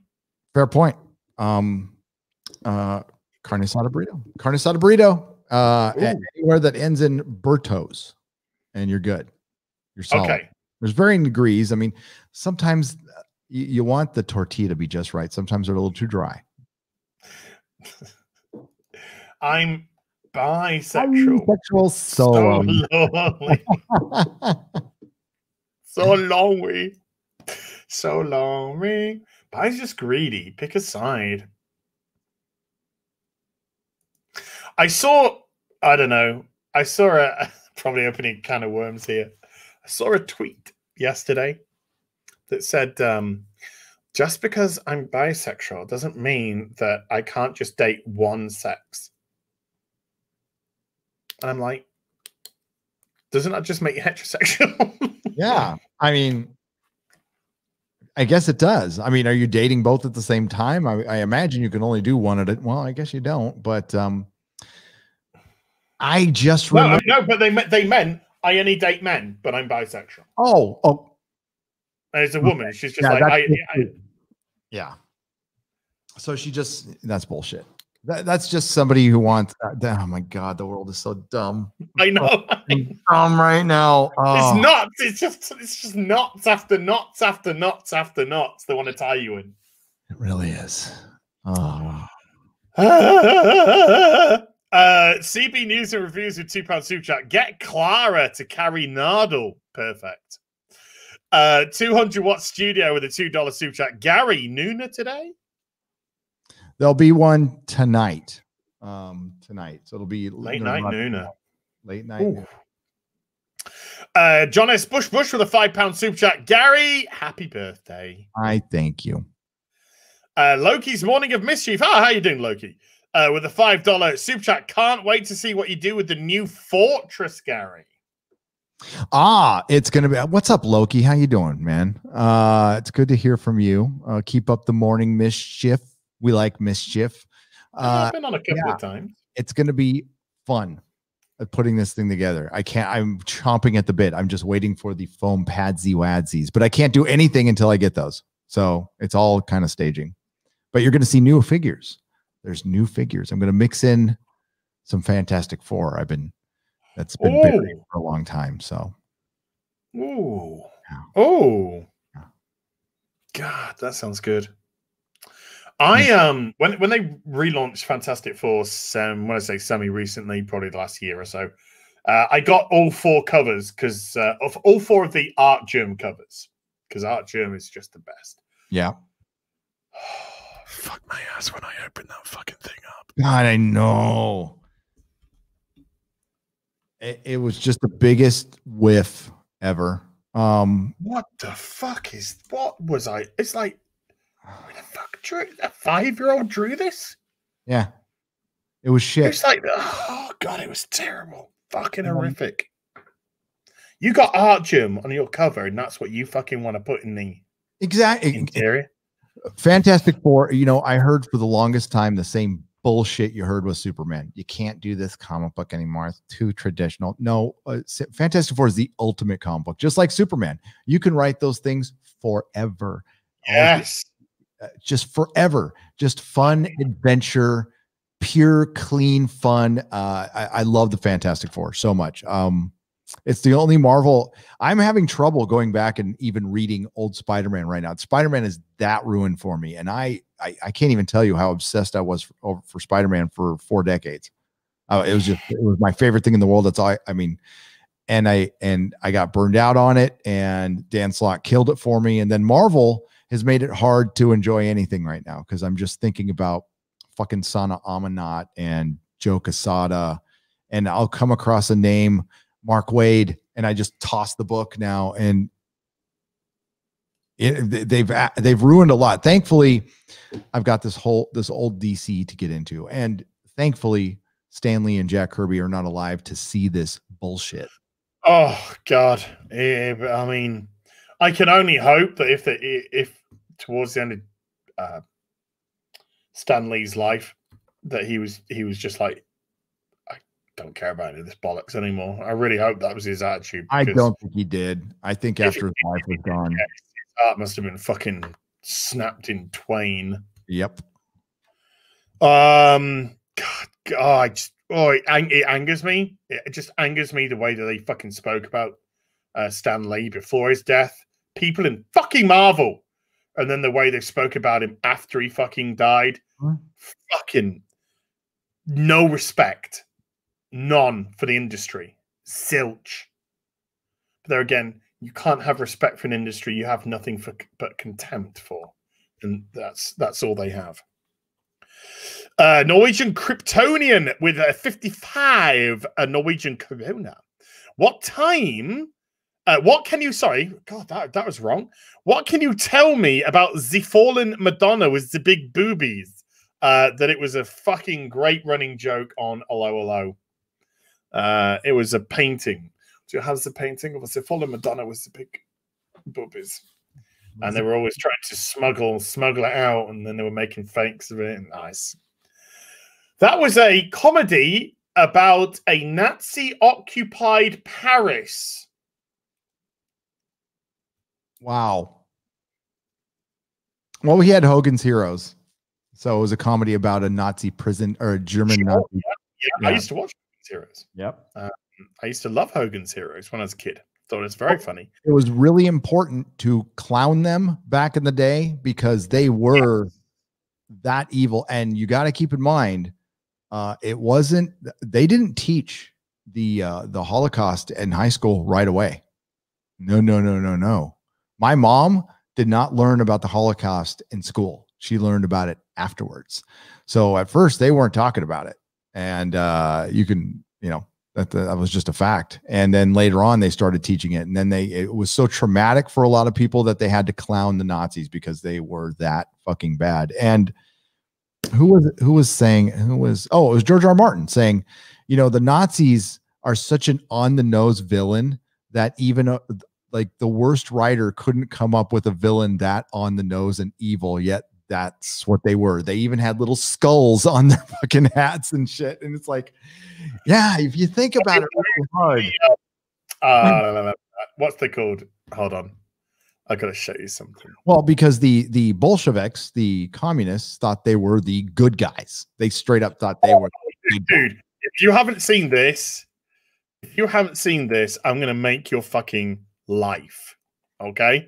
Fair point. Carne asada burrito. Carne asada burrito. Anywhere that ends in Bertos, and you're good. You're solid. Okay. There's varying degrees. I mean, sometimes you want the tortilla to be just right. Sometimes they're a little too dry. I'm bisexual. Bisexual, so lonely. So lonely. So lonely. Bi's just greedy. Pick a side. I saw probably opening a can of worms here. I saw a tweet yesterday that said, just because I'm bisexual doesn't mean that I can't just date one sex. And I'm like, doesn't that just make you heterosexual? Yeah. I mean, I guess it does. I mean, are you dating both at the same time? I imagine you can only do one at it. Well, I guess you don't, but I just remember. No, but they meant I only date men, but I'm bisexual. Oh. And it's a woman. She's just like, yeah. So that's bullshit. That's just somebody who wants. Oh my god, the world is so dumb. I know. I'm dumb right now. It's Oh, nuts. It's just nuts after nuts after nuts after nuts. They want to tie you in. it really is. Oh. CB News and Reviews with £2 super chat. Get Clara to carry Nardal. Perfect. 200-watt studio with a $2 super chat. Gary Nooner today. There'll be one tonight. Tonight. So it'll be Late night Nooner. Late night. John S. Bush with a £5 super chat. Gary, happy birthday. I thank you. Loki's Morning of Mischief. How you doing, Loki? With a $5 super chat. Can't wait to see what you do with the new fortress, Gary. It's gonna be. What's up, Loki? How you doing, man? It's good to hear from you. Keep up the morning mischief. We like mischief. I've been on a couple of times. It's gonna be fun putting this thing together. I'm chomping at the bit. I'm just waiting for the foam padsy wadsies, but I can't do anything until I get those. So it's all kind of staging. But you're gonna see new figures. There's new figures. I'm gonna mix in some Fantastic Four. That's been buried for a long time. So, God, that sounds good. I when they relaunched Fantastic Four, when I say semi recently, probably the last year or so, I got all 4 covers because of all 4 of the Art Germ covers because Art Germ is just the best. Yeah. Fuck my ass when I open that fucking thing up. God, I know. It was just the biggest whiff ever. What the fuck what was I? It's like, what the fuck drew a 5-year-old drew this? Yeah. It was shit. It's like, oh god, it was terrible. Fucking horrific. You got Art Germ on your cover, and that's what you fucking want to put in the interior. Fantastic Four, I heard for the longest time the same bullshit you heard was Superman. You can't do this comic book anymore. It's too traditional. No, Fantastic Four is the ultimate comic book. Just like Superman, you can write those things forever. Yes, just forever. Just fun adventure, pure, clean fun. I love the Fantastic Four so much. It's the only Marvel. I'm having trouble going back and even reading old Spider-Man right now. Spider-Man is that ruined for me, and I can't even tell you how obsessed I was for Spider-Man for 4 decades. It was my favorite thing in the world. That's all and I got burned out on it, and Dan Slott killed it for me. And then Marvel has made it hard to enjoy anything right now because I'm just thinking about fucking Sana Amanat and Joe Quesada, and I'll come across a name, Mark Waid, and I just toss the book now, and they've ruined a lot. Thankfully, I've got this old DC to get into, and thankfully, Stan Lee and Jack Kirby are not alive to see this bullshit. Oh God! I mean, I can only hope that if towards the end of Stan Lee's life, that he was just like, I don't care about any of this bollocks anymore. I really hope that was his attitude. I don't think he did. I think after his life was gone, his heart must have been fucking snapped in twain. Yep. God, it angers me. It just angers me the way that they fucking spoke about Stan Lee before his death. People in fucking Marvel, and then the way they spoke about him after he fucking died. Fucking no respect. None for the industry. Zilch. But there again, you can't have respect for an industry you have nothing but contempt for. And that's all they have. Norwegian Kryptonian with a 55 Norwegian Corona. What time? What can you? Sorry, God, that was wrong. What can you tell me about the fallen Madonna with the big boobies? That it was a fucking great running joke on Hello. It was a painting. Do you have the painting of the fallen Madonna with the big boobies? And they were always trying to smuggle it out, and then they were making fakes of it. Nice. That was a comedy about a Nazi-occupied Paris. Wow. Well, we had Hogan's Heroes. So it was a comedy about a Nazi prison or a German Nazi. Yeah. I used to watch Hogan's Heroes. Yep. I used to love Hogan's Heroes when I was a kid. Thought it was very funny. It was really important to clown them back in the day because they were that evil. And you got to keep in mind, they didn't teach the Holocaust in high school right away. No. My mom did not learn about the Holocaust in school. She learned about it afterwards. So at first they weren't talking about it. And you can, that was just a fact. And then later on they started teaching it. And then it was so traumatic for a lot of people that they had to clown the Nazis because they were that fucking bad. And it was George R. R. Martin saying, the Nazis are such an on the nose villain that even like the worst writer couldn't come up with a villain that on the nose and evil, yet that's what they were. They even had little skulls on their fucking hats and shit. And it's like, yeah, if you think about it really hard. What's they called? Hold on. I gotta show you something. Well, because the Bolsheviks, the communists, thought they were the good guys. They straight up thought they were. Dude, if you haven't seen this, I'm gonna make your fucking life. Okay?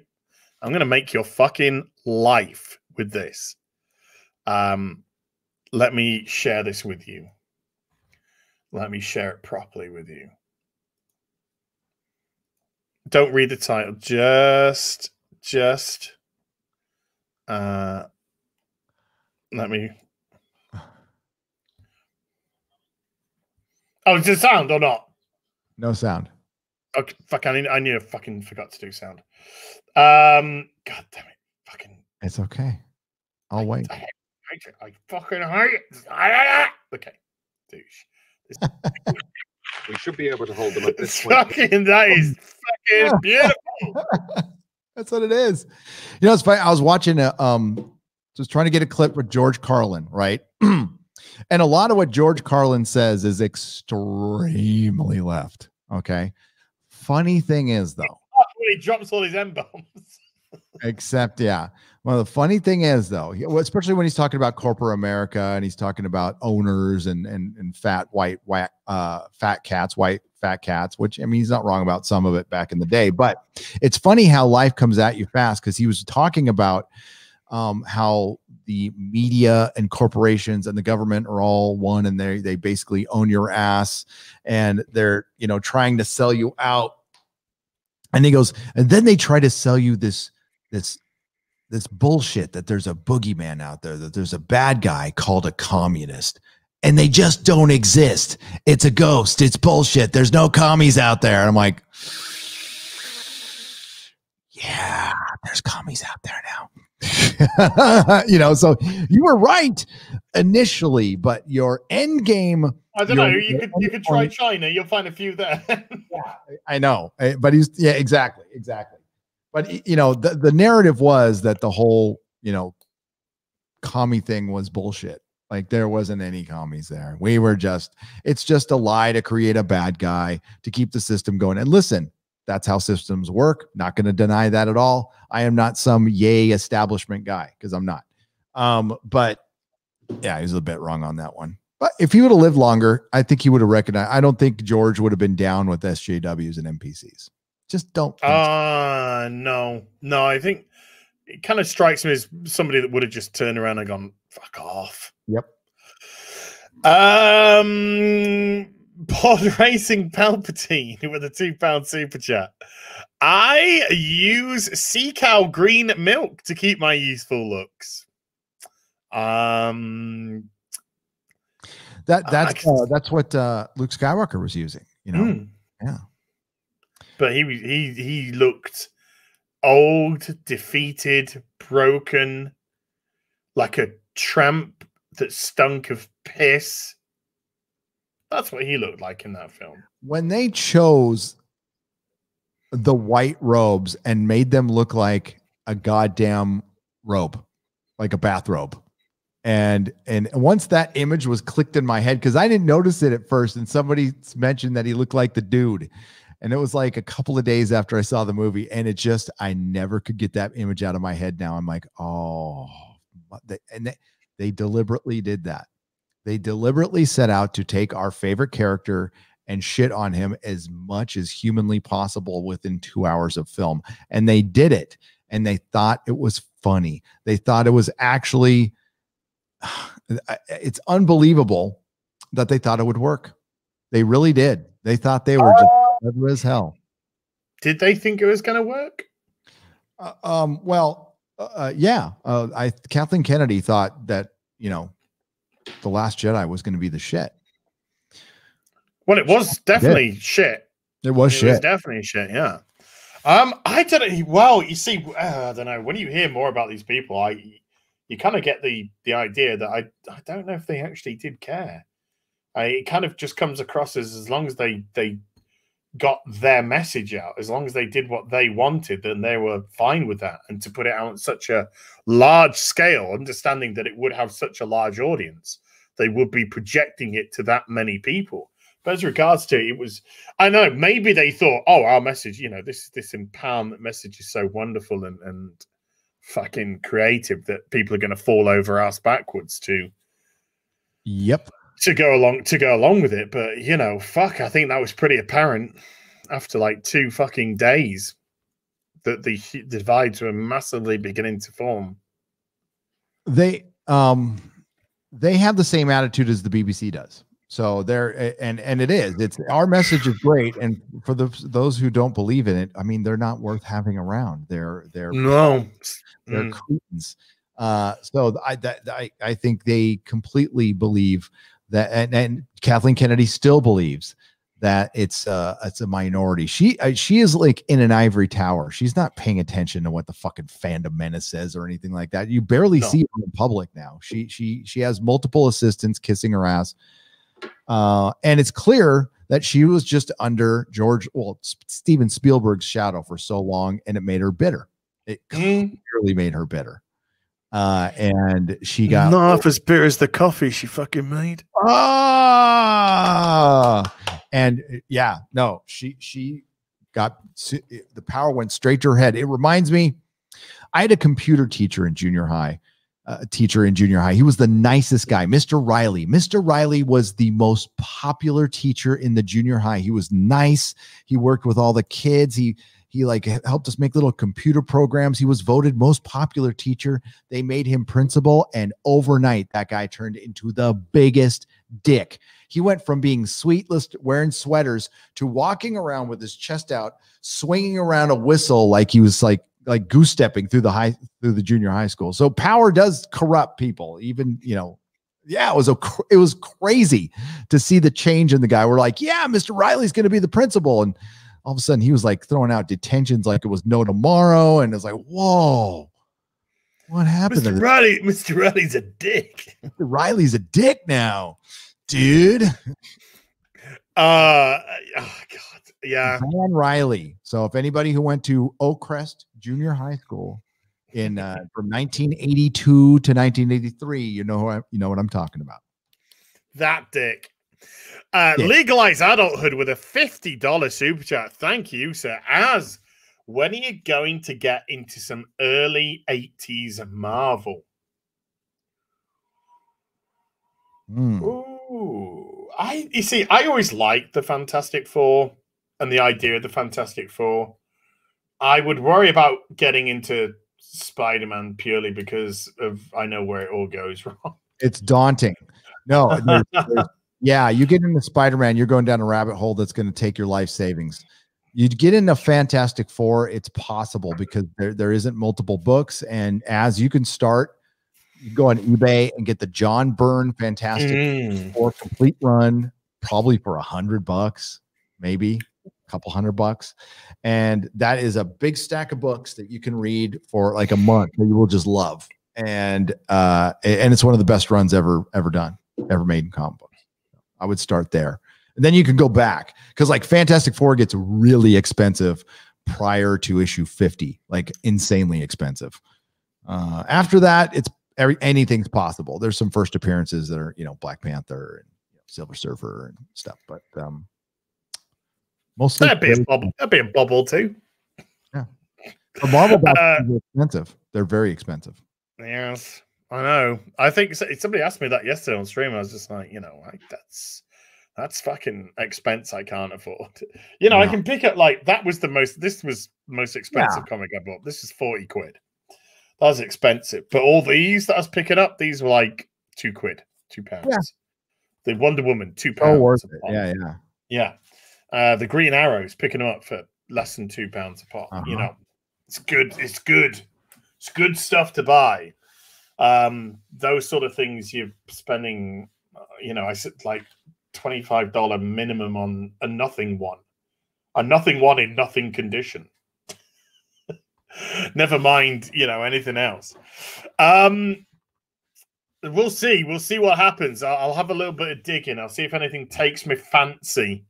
I'm gonna make your fucking life with this. Let me share this with you. Let me share it properly with you. Don't read the title. Just let me. Oh, is it sound or not? No sound. Okay, fuck. I knew I fucking forgot to do sound. God damn it. Fucking. It's okay. I'll wait. I fucking hate it. Okay. Douche. We should be able to hold them at this point. That is fucking beautiful. That's what it is. It's funny. I was watching just trying to get a clip with George Carlin, right? And a lot of what George Carlin says is extremely left. Okay. Funny thing is, though, when he drops all his M-bombs. Except, yeah. Well, the funny thing is, though, especially when he's talking about corporate America and he's talking about owners and fat cats, which, I mean, he's not wrong about some of it back in the day. But it's funny how life comes at you fast, because he was talking about how the media and corporations and the government are all one, and they basically own your ass, and they're trying to sell you out. And he goes, and then they try to sell you this bullshit that there's a boogeyman out there, that there's a bad guy called a communist, and they just don't exist. It's a ghost. It's bullshit. There's no commies out there. And I'm like, yeah, there's commies out there now. So you were right initially, but your end game. I don't know. You could try China. You'll find a few there. Yeah, I know. But exactly. But the narrative was that the whole commie thing was bullshit. Like, there wasn't any commies there. It's just a lie to create a bad guy to keep the system going. And listen, that's how systems work. Not going to deny that at all. I am not some yay establishment guy, because I'm not. But yeah, he's a bit wrong on that one. But if he would have lived longer, I think he would have recognized. I don't think George would have been down with SJWs and NPCs. Just don't. No. I think it kind of strikes me as somebody that would have just turned around and gone, fuck off. Yep. Pod Racing Palpatine with a £2 super chat. I use sea cow green milk to keep my youthful looks. That's what Luke Skywalker was using, Yeah. But he looked old, defeated, broken, like a tramp that stunk of piss. That's what he looked like in that film. When they chose the white robes and made them look like a goddamn robe, like a bathrobe. And once that image was clicked in my head, because I didn't notice it at first, and somebody mentioned that he looked like the dude. And it was like a couple of days after I saw the movie, and I never could get that image out of my head now. I'm like, oh, they They deliberately did that. They deliberately set out to take our favorite character and shit on him as much as humanly possible within 2 hours of film. And they did it. And they thought it was funny. They thought it was actually, it's unbelievable that they thought it would work. They really did. They thought they were just clever as hell. Did they think it was going to work? Yeah. Kathleen Kennedy thought that, The Last Jedi was going to be the shit. Well, it was definitely shit. It was shit. It was definitely shit, yeah. I don't know. Well, you see, I don't know. When you hear more about these people, you kind of get the idea that I don't know if they actually did care. It kind of just comes across as long as they got their message out, as long as they did what they wanted, then they were fine with that. And to put it out on such a large scale, understanding that it would have such a large audience, they would be projecting it to that many people. But as regards to it was, I know, maybe they thought, oh, our message, this empowerment message is so wonderful and fucking creative that people are going to fall over ass backwards to go along with it. But I think that was pretty apparent after like 2 fucking days that the divides were massively beginning to form. They have the same attitude as the BBC does. So it's our message is great, and for those who don't believe in it, I mean, they're not worth having around. They're cretins. So I think they completely believe that, and Kathleen Kennedy still believes that it's a minority. She is like in an ivory tower. She's not paying attention to what the fucking fandom menace says or anything like that. You barely see her in public now. She has multiple assistants kissing her ass. And it's clear that she was just under Steven Spielberg's shadow for so long, and it made her bitter. It clearly made her bitter. And she got not half as bitter as the coffee she fucking made. She got the power went straight to her head. It reminds me, I had a computer teacher in junior high. He was the nicest guy, Mr. Riley. Mr. Riley was the most popular teacher in the junior high. He was nice. He worked with all the kids. He like helped us make little computer programs. He was voted most popular teacher. They made him principal, and overnight that guy turned into the biggest dick. He went from being sweetless, wearing sweaters, to walking around with his chest out, swinging around a whistle like he was like goose stepping through the junior high school. So power does corrupt people. Even, it was crazy to see the change in the guy. We're like, yeah, Mr. Riley's going to be the principal. And all of a sudden he was like throwing out detentions like it was no tomorrow. And it's like, whoa, what happened? Mr. Riley's a dick. Mr. Riley's a dick now, dude. Oh God. Yeah. Van Riley. So if anybody who went to Oakcrest Junior High School in from 1982 to 1983, you know what I'm talking about. That dick. Legalize adulthood with a $50 super chat. Thank you, sir. When are you going to get into some early 80s Marvel? Ooh. I always liked the Fantastic Four and the idea of the Fantastic Four. I would worry about getting into Spider-Man purely because I know where it all goes wrong. It's daunting. No, you get into Spider-Man, you're going down a rabbit hole that's going to take your life savings. You get into Fantastic Four, it's possible because there isn't multiple books, and as you can start, you go on eBay and get the John Byrne Fantastic Four complete run, probably for $100, maybe a couple $100, and that is a big stack of books that you can read for like a month that you will just love, and it's one of the best runs ever made in comic books. I would start there, and then you can go back because like Fantastic Four gets really expensive prior to issue 50, like insanely expensive. After that, it's anything's possible. There's some first appearances that are, Black Panther and Silver Surfer and stuff, but mostly that'd be a bubble too. Yeah, the Marvel boxes are expensive. They're very expensive. Yes, I know. I think somebody asked me that yesterday on stream. I was just like, you know, like that's fucking expense I can't afford. You know, I can pick up like this was the most expensive comic I bought. This is 40 quid. That was expensive. But all these that I was picking up, these were like £2, £2. Yeah. The Wonder Woman, £2. Oh, worth it. Yeah. The Green Arrows, picking them up for less than £2 a pop. You know, it's good. It's good. It's good stuff to buy. Those sort of things you're spending, you know, I said like $25 minimum on a nothing one in nothing condition. Never mind, you know, anything else. We'll see. We'll see what happens. I'll have a little bit of digging. I'll see if anything takes me fancy.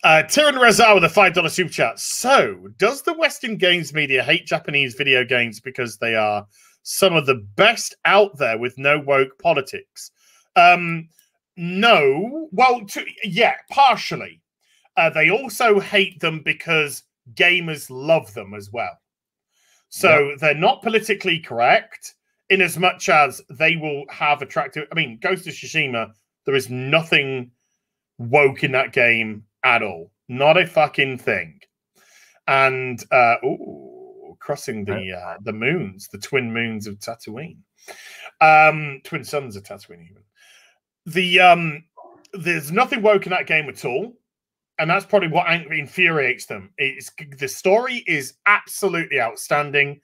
Tyran Rezar with a $5 super chat. So, does the Western games media hate Japanese video games because they are some of the best out there with no woke politics? No. Well, yeah, partially. They also hate them because gamers love them as well. So they're not politically correct in as much as they will have attractive... I mean, Ghost of Tsushima, there is nothing woke in that game at all. Not a fucking thing. And, crossing the moons, the twin moons of Tatooine. Twin suns of Tatooine, even. There's nothing woke in that game at all. And that's probably what infuriates them. The story is absolutely outstanding.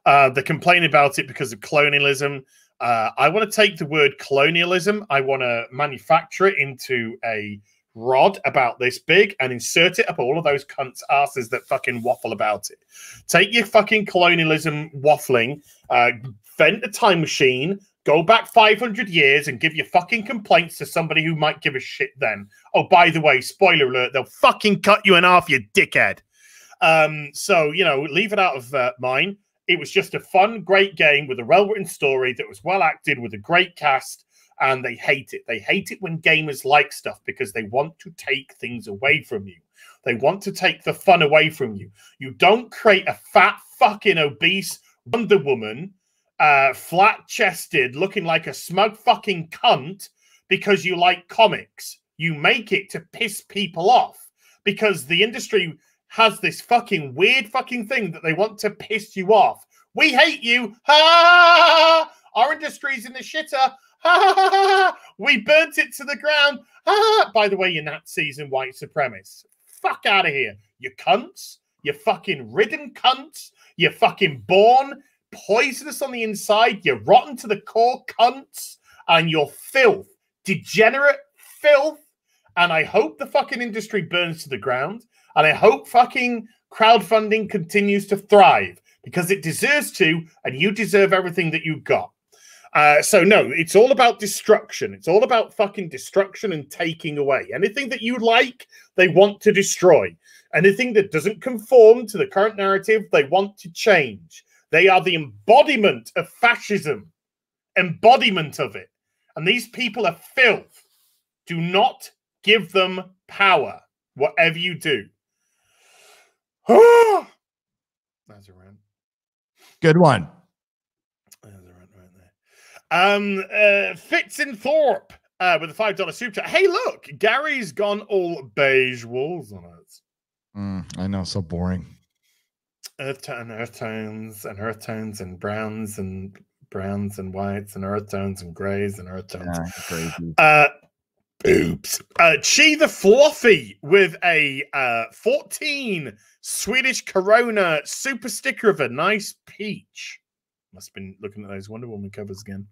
They complain about it because of colonialism. I want to take the word colonialism. I want to manufacture it into a rod about this big and insert it up all of those cunts' asses that fucking waffle about it. Take your fucking colonialism waffling, vent a time machine, go back 500 years and give your fucking complaints to somebody who might give a shit then. Oh, by the way, spoiler alert, they'll fucking cut you in half, you dickhead. So, you know, leave it out of mine. It was just a fun, great game with a well-written story that was well acted with a great cast, and they hate it. They hate it when gamers like stuff because they want to take things away from you. They want to take the fun away from you. You don't create a fat, fucking obese Wonder Woman, flat-chested, looking like a smug fucking cunt because you like comics. You make it to piss people off because the industry has this fucking weird fucking thing that they want to piss you off. We hate you. Ha! Our industry's in the shitter. Ha! We burnt it to the ground. Ha! By the way, you Nazis and white supremacists. Fuck out of here. You cunts. You fucking ridden cunts. You fucking born poisonous on the inside. You're rotten to the core cunts. And you're filth. Degenerate filth. And I hope the fucking industry burns to the ground. And I hope fucking crowdfunding continues to thrive because it deserves to, and you deserve everything that you got. So no, it's all about destruction. It's all about fucking destruction and taking away. Anything that you like, they want to destroy. Anything that doesn't conform to the current narrative, they want to change. They are the embodiment of fascism. Embodiment of it. And these people are filth. Do not give them power, whatever you do. That's a rant. Good one. That's a rant right there. Fitz in Thorpe with a $5 super chat. Hey, look, Gary's gone all beige walls on it. I know, so boring. Earth tones and browns and whites and earth tones and grays and earth tones. Crazy. Oops. Chi the Fluffy with a 14 Swedish Corona super sticker of a nice peach. Must have been looking at those Wonder Woman covers again.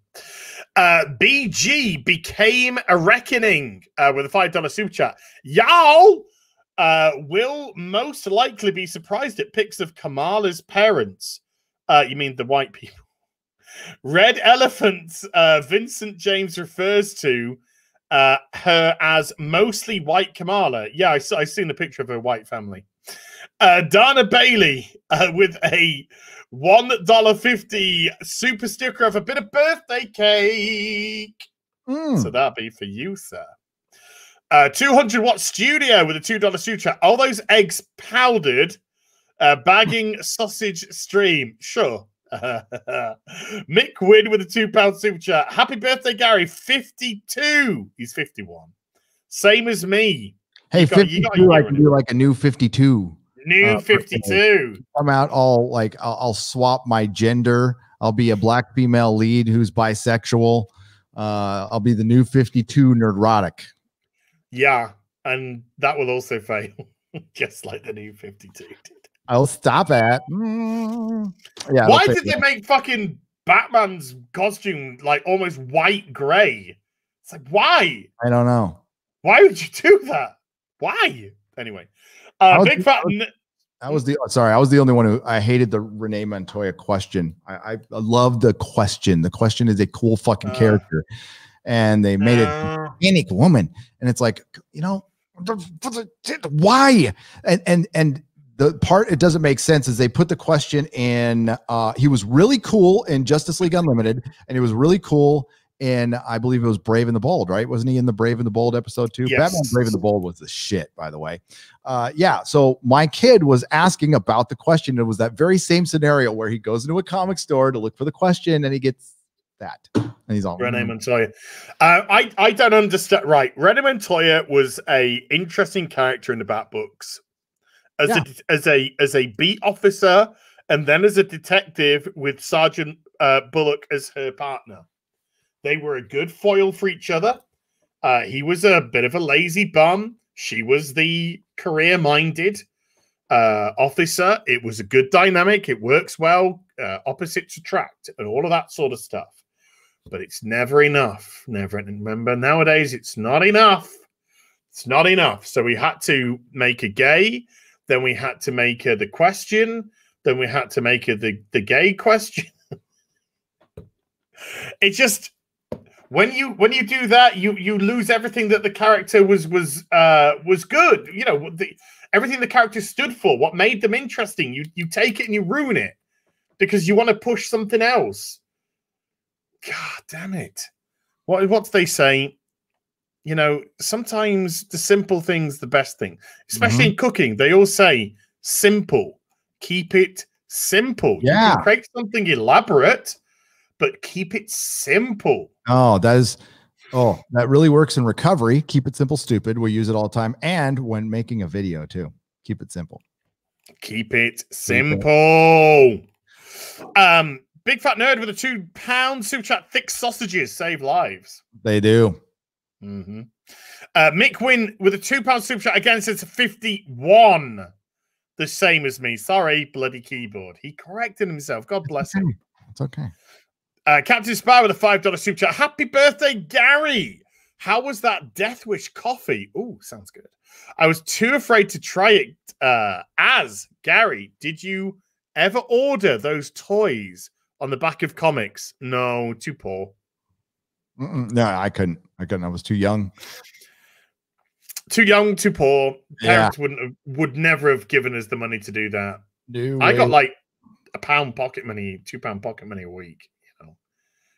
BG became a reckoning with a $5 super chat. Y'all will most likely be surprised at pics of Kamala's parents. You mean the white people? Red elephants. Vincent James refers to her as mostly white Kamala. Yeah, I've seen the picture of her white family. Dana Bailey with a $1.50 super sticker of a bit of birthday cake. So that'll be for you, sir. 200-watt studio with a $2 super chat. All those eggs powdered, bagging sausage stream. Sure. Mick Wynn with a £2 super chat. Happy birthday, Gary. 52. He's 51. Same as me. Hey, 52, I can do like a new 52. New 52. I'm out all like I'll swap my gender. I'll be a black female lead who's bisexual. I'll be the new 52 Nerdrotic. Yeah, and that will also fail, just like the new 52 did. I'll stop it. Yeah. Why did they make fucking Batman's costume like almost white gray? It's like, why? I don't know. Why would you do that? Why? Anyway, big fat. I was the only one who I hated the Renee Montoya question. I love the question. The question is a cool fucking character, and they made it a Hispanic woman, and it's like, you know, why? And the part it doesn't make sense is they put the question in. He was really cool in Justice League Unlimited, and he was really cool in, I believe it was Brave and the Bold, right? Wasn't he in the Brave and the Bold episode too? Yes. Batman Brave and the Bold was the shit, by the way. Yeah. So my kid was asking about the question. It was that very same scenario where he goes into a comic store to look for the question, and he gets that, and he's all Renee Montoya. I don't understand. Right, Renee Montoya was a interesting character in the Bat books. As a beat officer, and then as a detective with Sergeant Bullock as her partner. They were a good foil for each other. He was a bit of a lazy bum. She was the career-minded officer. It was a good dynamic. It works well. Opposites attract and all of that sort of stuff. But it's never enough. Never. Remember, nowadays, it's not enough. It's not enough. So we had to make her gay. Then we had to make her the question. Then we had to make her the gay question. It just... When you do that, you lose everything that the character was good. You know, everything the character stood for, what made them interesting. You take it and you ruin it because you want to push something else. God damn it! What do they say? You know, sometimes the simple thing's the best thing, especially in cooking. They all say simple. Keep it simple. Yeah. You can create something elaborate, but keep it simple. Oh, that really works in recovery. Keep it simple, stupid. We use it all the time. And when making a video too, keep it simple. Keep it simple. Big Fat Nerd with a £2 super chat. Thick sausages save lives. They do. Mick Wynn with a £2 super chat. Again, says 51. The same as me. Sorry, bloody keyboard. He corrected himself. God bless him. It's okay. Captain Spy with a $5 super chat. Happy birthday, Gary. How was that Death Wish coffee? Oh, sounds good. I was too afraid to try it. As Gary, did you ever order those toys on the back of comics? No, too poor. No, I couldn't. I was too young. Too young, too poor. Parents would never have given us the money to do that. I got like £1 pocket money, £2 pocket money a week.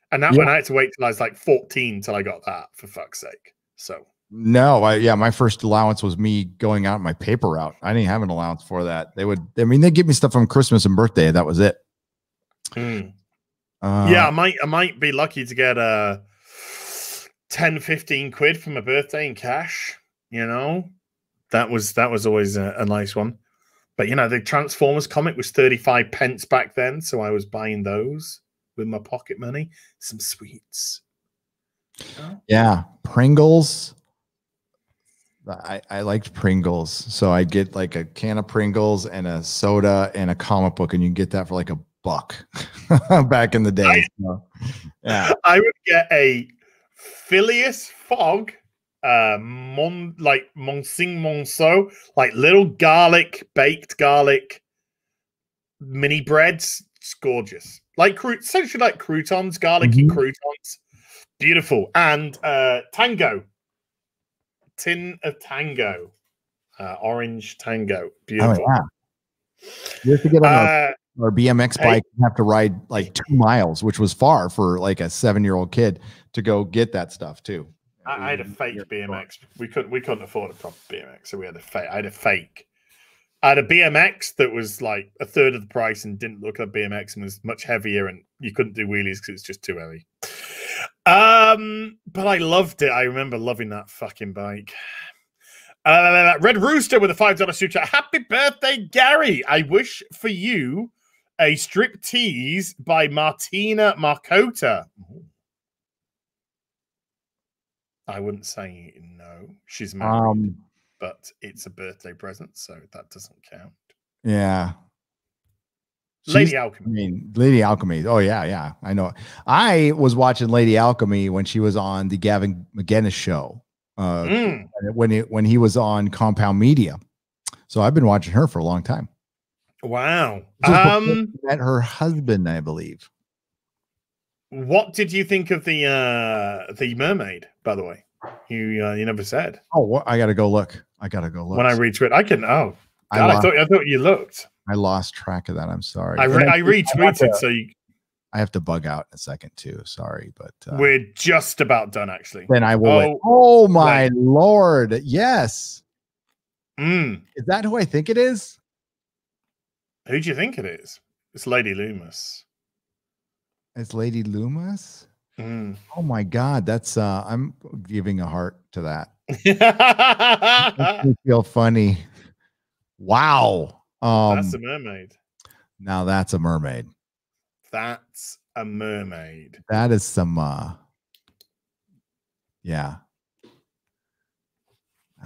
And that when I had to wait till I was like 14 till I got that, for fuck's sake. So no, my first allowance was me going out my paper route. I didn't have an allowance for that. They'd give me stuff on Christmas and birthday. That was it. Yeah, I might be lucky to get 10, 15 quid for my birthday in cash. You know, that was always a nice one. But you know, the Transformers comic was 35 pence back then, so I was buying those with my pocket money. Some sweets. Yeah, Pringles. I liked Pringles, so I'd get like a can of Pringles and a soda and a comic book, and you can get that for like $1 back in the day. Yeah, I would get a Phileas Fogg, Monsing Monceau, like little baked garlic mini breads. It's gorgeous. Like essentially like croutons, garlicky croutons. Beautiful. And Tango. Tin of Tango. Orange Tango. Beautiful. Oh, yeah. You have to get on our BMX bike and have to ride like 2 miles, which was far for like a 7-year-old kid to go get that stuff too. I had a fake BMX. We couldn't afford a proper BMX, so we had I had a fake. I had a BMX that was like a third of the price and didn't look like BMX and was much heavier, and you couldn't do wheelies because it's just too heavy. But I loved it. I remember loving that fucking bike. Red Rooster with a $5 super chat. Happy birthday, Gary. I wish for you a strip tease by Martina Marcota. I wouldn't say no. She's married, but it's a birthday present, so that doesn't count. Yeah. Lady Alchemy. I mean, Lady Alchemy. Oh, yeah. I know. I was watching Lady Alchemy when she was on the Gavin McGinnis show. When he was on Compound Media. So I've been watching her for a long time. Wow. Met her husband, I believe. What did you think of the mermaid, by the way? You never said. Oh, I gotta go look. When I retweet, I can. Oh, God, I thought you looked. I lost track of that. I'm sorry. I retweeted, so you. I have to bug out in a second too. Sorry, but we're just about done. Actually, then I will. Oh my Lord! Yes. Is that who I think it is? Who do you think it is? It's Lady Loomis. It's Lady Loomis. Oh my God, that's I'm giving a heart to that. Makes me feel funny. Wow. That's a mermaid. Now that's a mermaid. That's a mermaid. That is some yeah.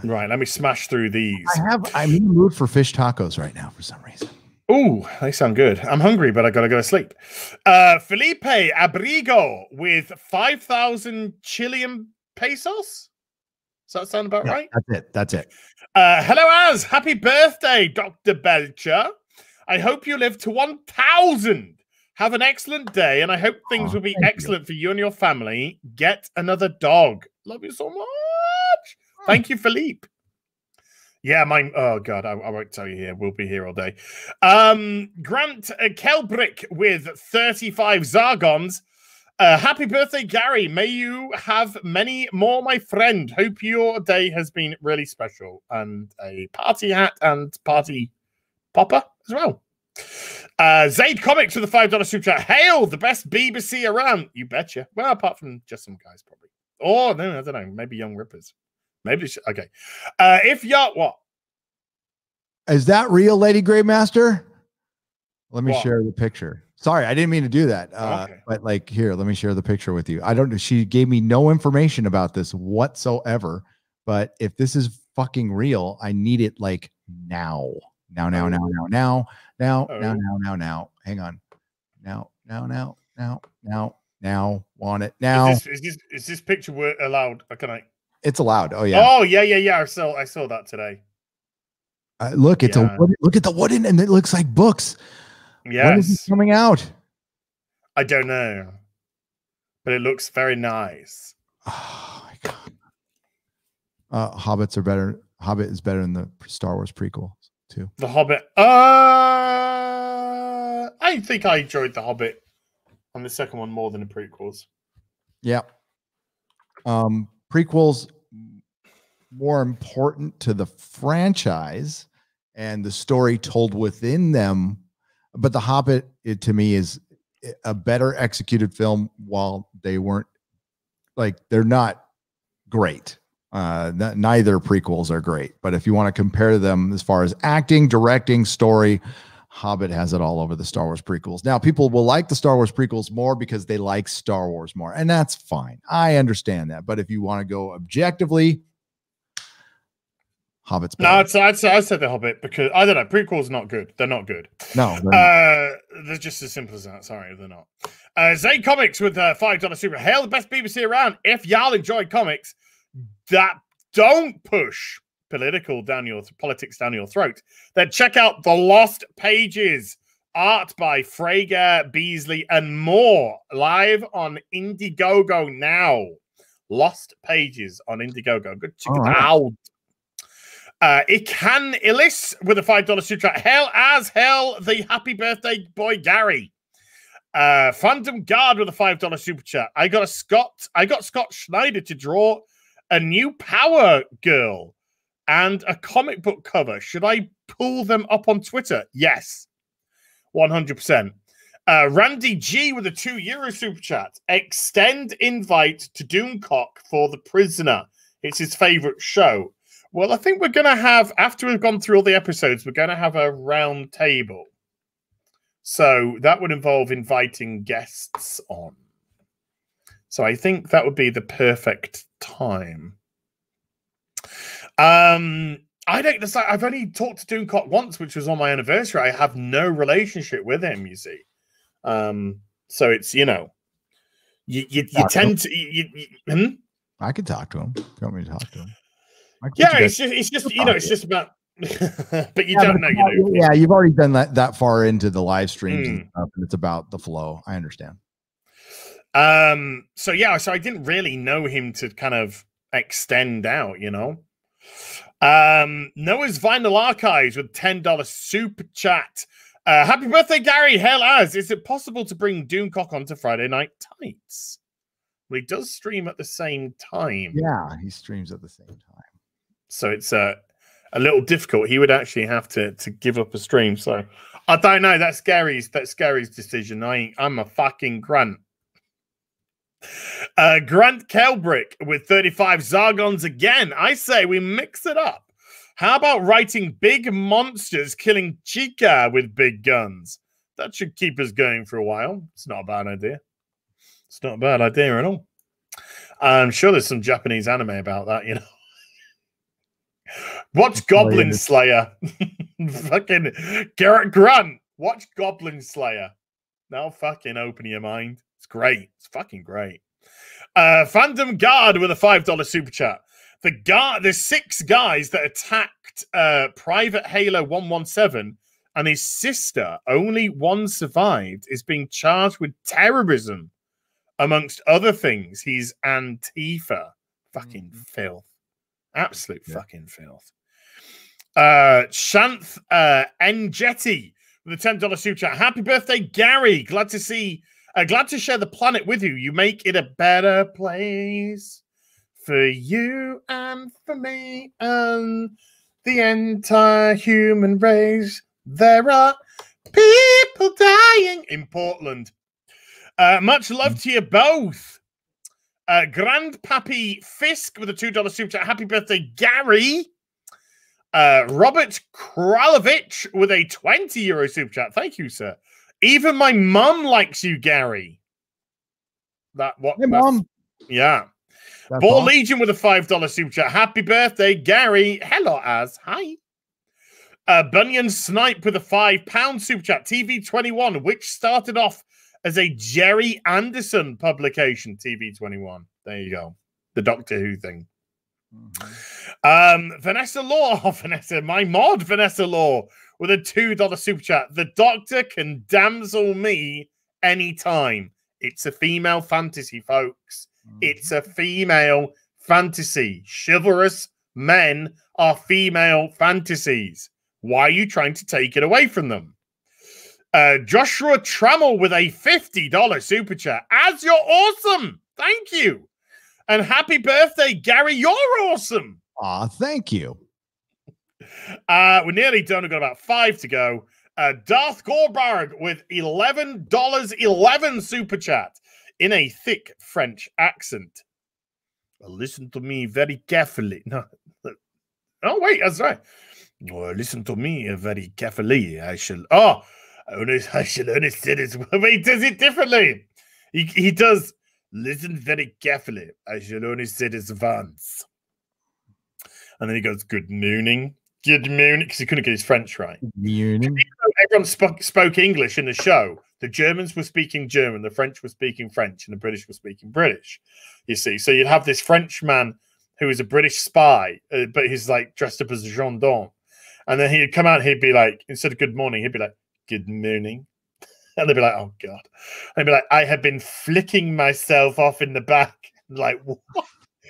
Right, let me smash through these. I'm in the mood for fish tacos right now for some reason. Ooh, they sound good. I'm hungry, but I gotta go to sleep. Felipe Abrigo with 5,000 Chilean pesos. Does that sound about right? That's it. Hello, Az. Happy birthday, Dr. Belcher. I hope you live to 1,000. Have an excellent day, and I hope things will be excellent for you and your family. Get another dog. Love you so much. Thank you, Philippe. Yeah, mine. Oh, God, I won't tell you here. We'll be here all day. Grant Kelbrick with 35 Zargons. Happy birthday, Gary. May you have many more, my friend. Hope your day has been really special. And a party hat and party popper as well. Zaid Comics with a $5 super chat. Hail, the best BBC around. You betcha. Well, apart from just some guys, probably. Or, no, I don't know. Maybe Young Rippers. Maybe. Okay. If you're what? Is that real, Lady Greymaster? Let me share the picture. Sorry, I didn't mean to do that. Okay. But like, here, let me share the picture with you. I don't know. She gave me no information about this whatsoever. But if this is fucking real, I need it like now. Now. Hang on. Now. Want it now. Is this picture allowed? Can I? It's allowed. Oh yeah. Oh yeah. I saw that today. Look, it's look at the wooden, and it looks like books. Yes. When is it coming out? I don't know, but it looks very nice. Oh my God. Hobbits are better. Hobbit is better than the Star Wars prequel too. The Hobbit. I think I enjoyed the Hobbit on the second one more than the prequels. Yeah. Prequels more important to the franchise and the story told within them, but The Hobbit, to me, is a better executed film. While they weren't they're not great. Neither prequels are great, but if you want to compare them as far as acting, directing, story, Hobbit has it all over the Star Wars prequels. Now, people will like the Star Wars prequels more because they like Star Wars more, and that's fine. I understand that. But if you want to go objectively, Hobbit's better. No, I said the Hobbit because I don't know. Prequels not good. They're not good. No, they're just as simple as that. Sorry, they're not. Zay Comics with $5 super. Hail, the best BBC around. If y'all enjoy comics that don't push politics down your throat, then check out The Lost Pages, art by Frager, Beasley, and more, live on Indiegogo now. Lost Pages on Indiegogo. Good check it out. Ikan Illis with a $5 super chat. Hell as hell, the happy birthday boy Gary. Phantom Guard with a $5 super chat. I got Scott Schneider to draw a new Power Girl and a comic book cover. Should I pull them up on Twitter? Yes, 100%. Randy G with a €2 super chat. Extend invite to Doomcock for The Prisoner. It's his favorite show. Well, I think we're going to have, after we've gone through all the episodes, we're going to have a round table. So that would involve inviting guests on. So I think that would be the perfect time. I don't decide. I've only talked to Doomcock once, which was on my anniversary. I have no relationship with him, you see. So it's, you know, you tend to. I could talk to him. You want me to talk to him? Yeah, it's just you know, it's just about. But you don't know, you know. Yeah, you've already done that far into the live streams and stuff, and it's about the flow. I understand. So yeah, so I didn't really know him to kind of extend out, you know. Noah's Vinyl Archives with $10 super chat. Happy birthday, Gary. Hell as. Is it possible to bring Doomcock onto Friday Night Tights? Well, he does stream at the same time. Yeah, he streams at the same time. So it's a little difficult. He would actually have to give up a stream. So I don't know. That's Gary's decision. I'm a fucking grunt. Grant Kelbrick with 35 Zargons again. I say we mix it up. How about writing big monsters killing Chica with big guns? That should keep us going for a while. It's not a bad idea. It's not a bad idea at all. I'm sure there's some Japanese anime about that, you know. Watch Goblin Slayer. Fucking Garrett Grant. Watch Goblin Slayer. That'll fucking open your mind. It's great. It's fucking great. Fandom Guard with a $5 super chat. The 6 guys that attacked Private Halo 117 and his sister, only one survived, is being charged with terrorism, amongst other things. He's Antifa. Fucking filth. Absolute fucking filth. Shanth Njetty with a $10 super chat. Happy birthday, Gary. Glad to share the planet with you. You make it a better place for you and for me and the entire human race. There are people dying in Portland. Much love to you both. Grandpappy Fisk with a $2 super chat. Happy birthday, Gary. Robert Kralovich with a €20 super chat. Thank you, sir. Even my mum likes you, Gary. Hey, Mom. Yeah. That's Ball awesome. Legion with a $5 super chat. Happy birthday, Gary. Hello, Az. Hi. Bunyan Snipe with a £5 super chat. TV21, which started off as a Jerry Anderson publication. TV21. There you go. The Doctor Who thing. Vanessa Law. My mod, Vanessa Law, with a $2 super chat. The Doctor can damsel me anytime. It's a female fantasy, folks. It's a female fantasy. Chivalrous men are female fantasies. Why are you trying to take it away from them? Joshua Trammell with a $50 super chat. Az, you're awesome. Thank you. And happy birthday, Gary. You're awesome. Aw, thank you. We're nearly done. We've got about 5 to go. Darth Gorbarg with $11.11 super chat in a thick French accent. Listen to me very carefully. No. Oh, wait, that's right. Listen to me very carefully. I shall only say this. Wait, does it differently? He does. Listen very carefully. I shall only say this once. And then he goes, good morning. Good morning. Because he couldn't get his French right. Everyone spoke English in the show. The Germans were speaking German, the French were speaking French, and the British were speaking British. You see, so you'd have this French man who is a British spy, but he's like dressed up as a gendarme. And then he'd come out and he'd be like, instead of good morning, he'd be like, good morning. And they'd be like, oh, God. And he'd be like, I have been flicking myself off in the back. Like, what?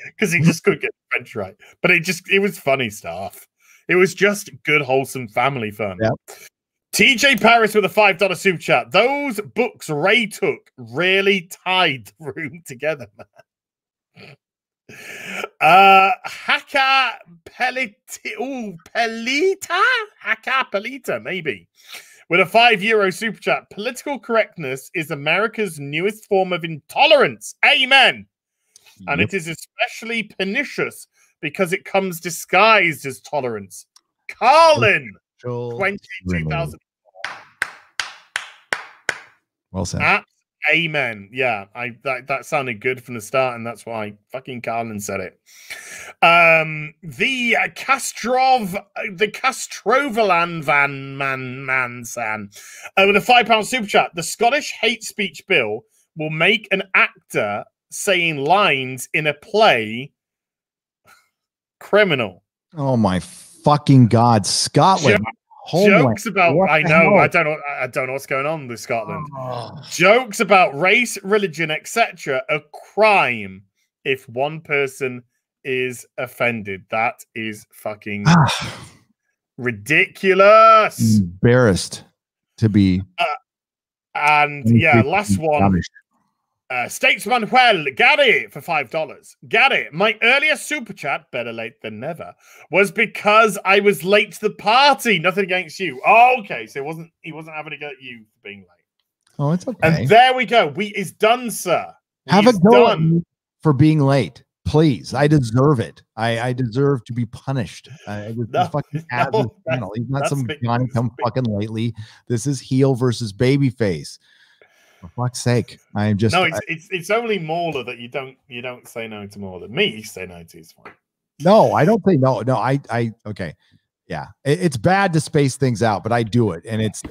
Because he just couldn't get French right. But it was funny stuff. It was just good, wholesome family fun. Yep. TJ Paris with a $5 super chat. Those books Ray took really tied the room together, man. Haka Pelita? Haka Pelita, maybe. With a €5 super chat. Political correctness is America's newest form of intolerance. Amen. And it is especially pernicious because it comes disguised as tolerance. Carlin, 2000. Well said. Amen. Yeah, that sounded good from the start, and that's why fucking Carlin said it. The Castrovalan Van Man with a £5 super chat. The Scottish hate speech bill will make an actor saying lines in a play criminal. Oh my fucking God, Scotland. Jokes about I don't know what's going on with Scotland. Jokes about race, religion, etc. a crime if one person is offended. That is fucking ridiculous. Embarrassed to be. And yeah, last one. Statesman Gary for $5. Gary, my earlier super chat, better late than never, was because I was late to the party. Nothing against you. Oh, okay, so he wasn't having to go at you for being late. Oh, it's okay. And there we go. It's done, sir. Have a go at me for being late, please. I deserve it. I deserve to be punished. He's not some Johnny come fucking lately. This is heel versus babyface. For fuck's sake, I'm just it's only Mauler that you don't say no to Mauler. Me, you say no to is fine. No, I don't say no. I okay. Yeah. It's bad to space things out, but I do it. And it's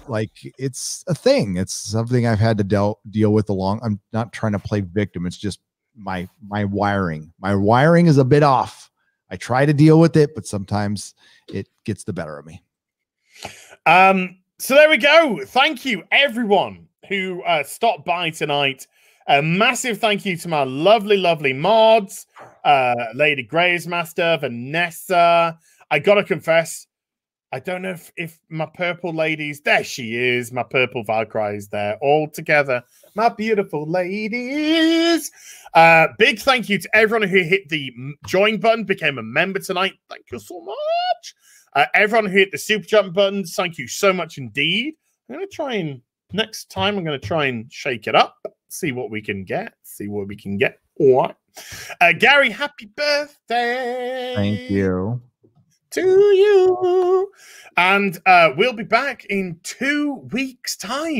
like it's a thing. It's something I've had to deal with I'm not trying to play victim. It's just my wiring. My wiring is a bit off. I try to deal with it, but sometimes it gets the better of me. So there we go. Thank you, everyone who stopped by tonight. A massive thank you to my lovely mods, Lady Gravesmaster, Vanessa. I gotta confess, I don't know if my purple ladies, there she is, my purple Valkyrie is there all together. My beautiful ladies. Big thank you to everyone who hit the join button, became a member tonight. Thank you so much. Everyone who hit the super jump buttons, thank you so much indeed. Next time I'm going to try and shake it up, see what we can get. All right. Gary, happy birthday. Thank you. To you. And we'll be back in 2 weeks' time.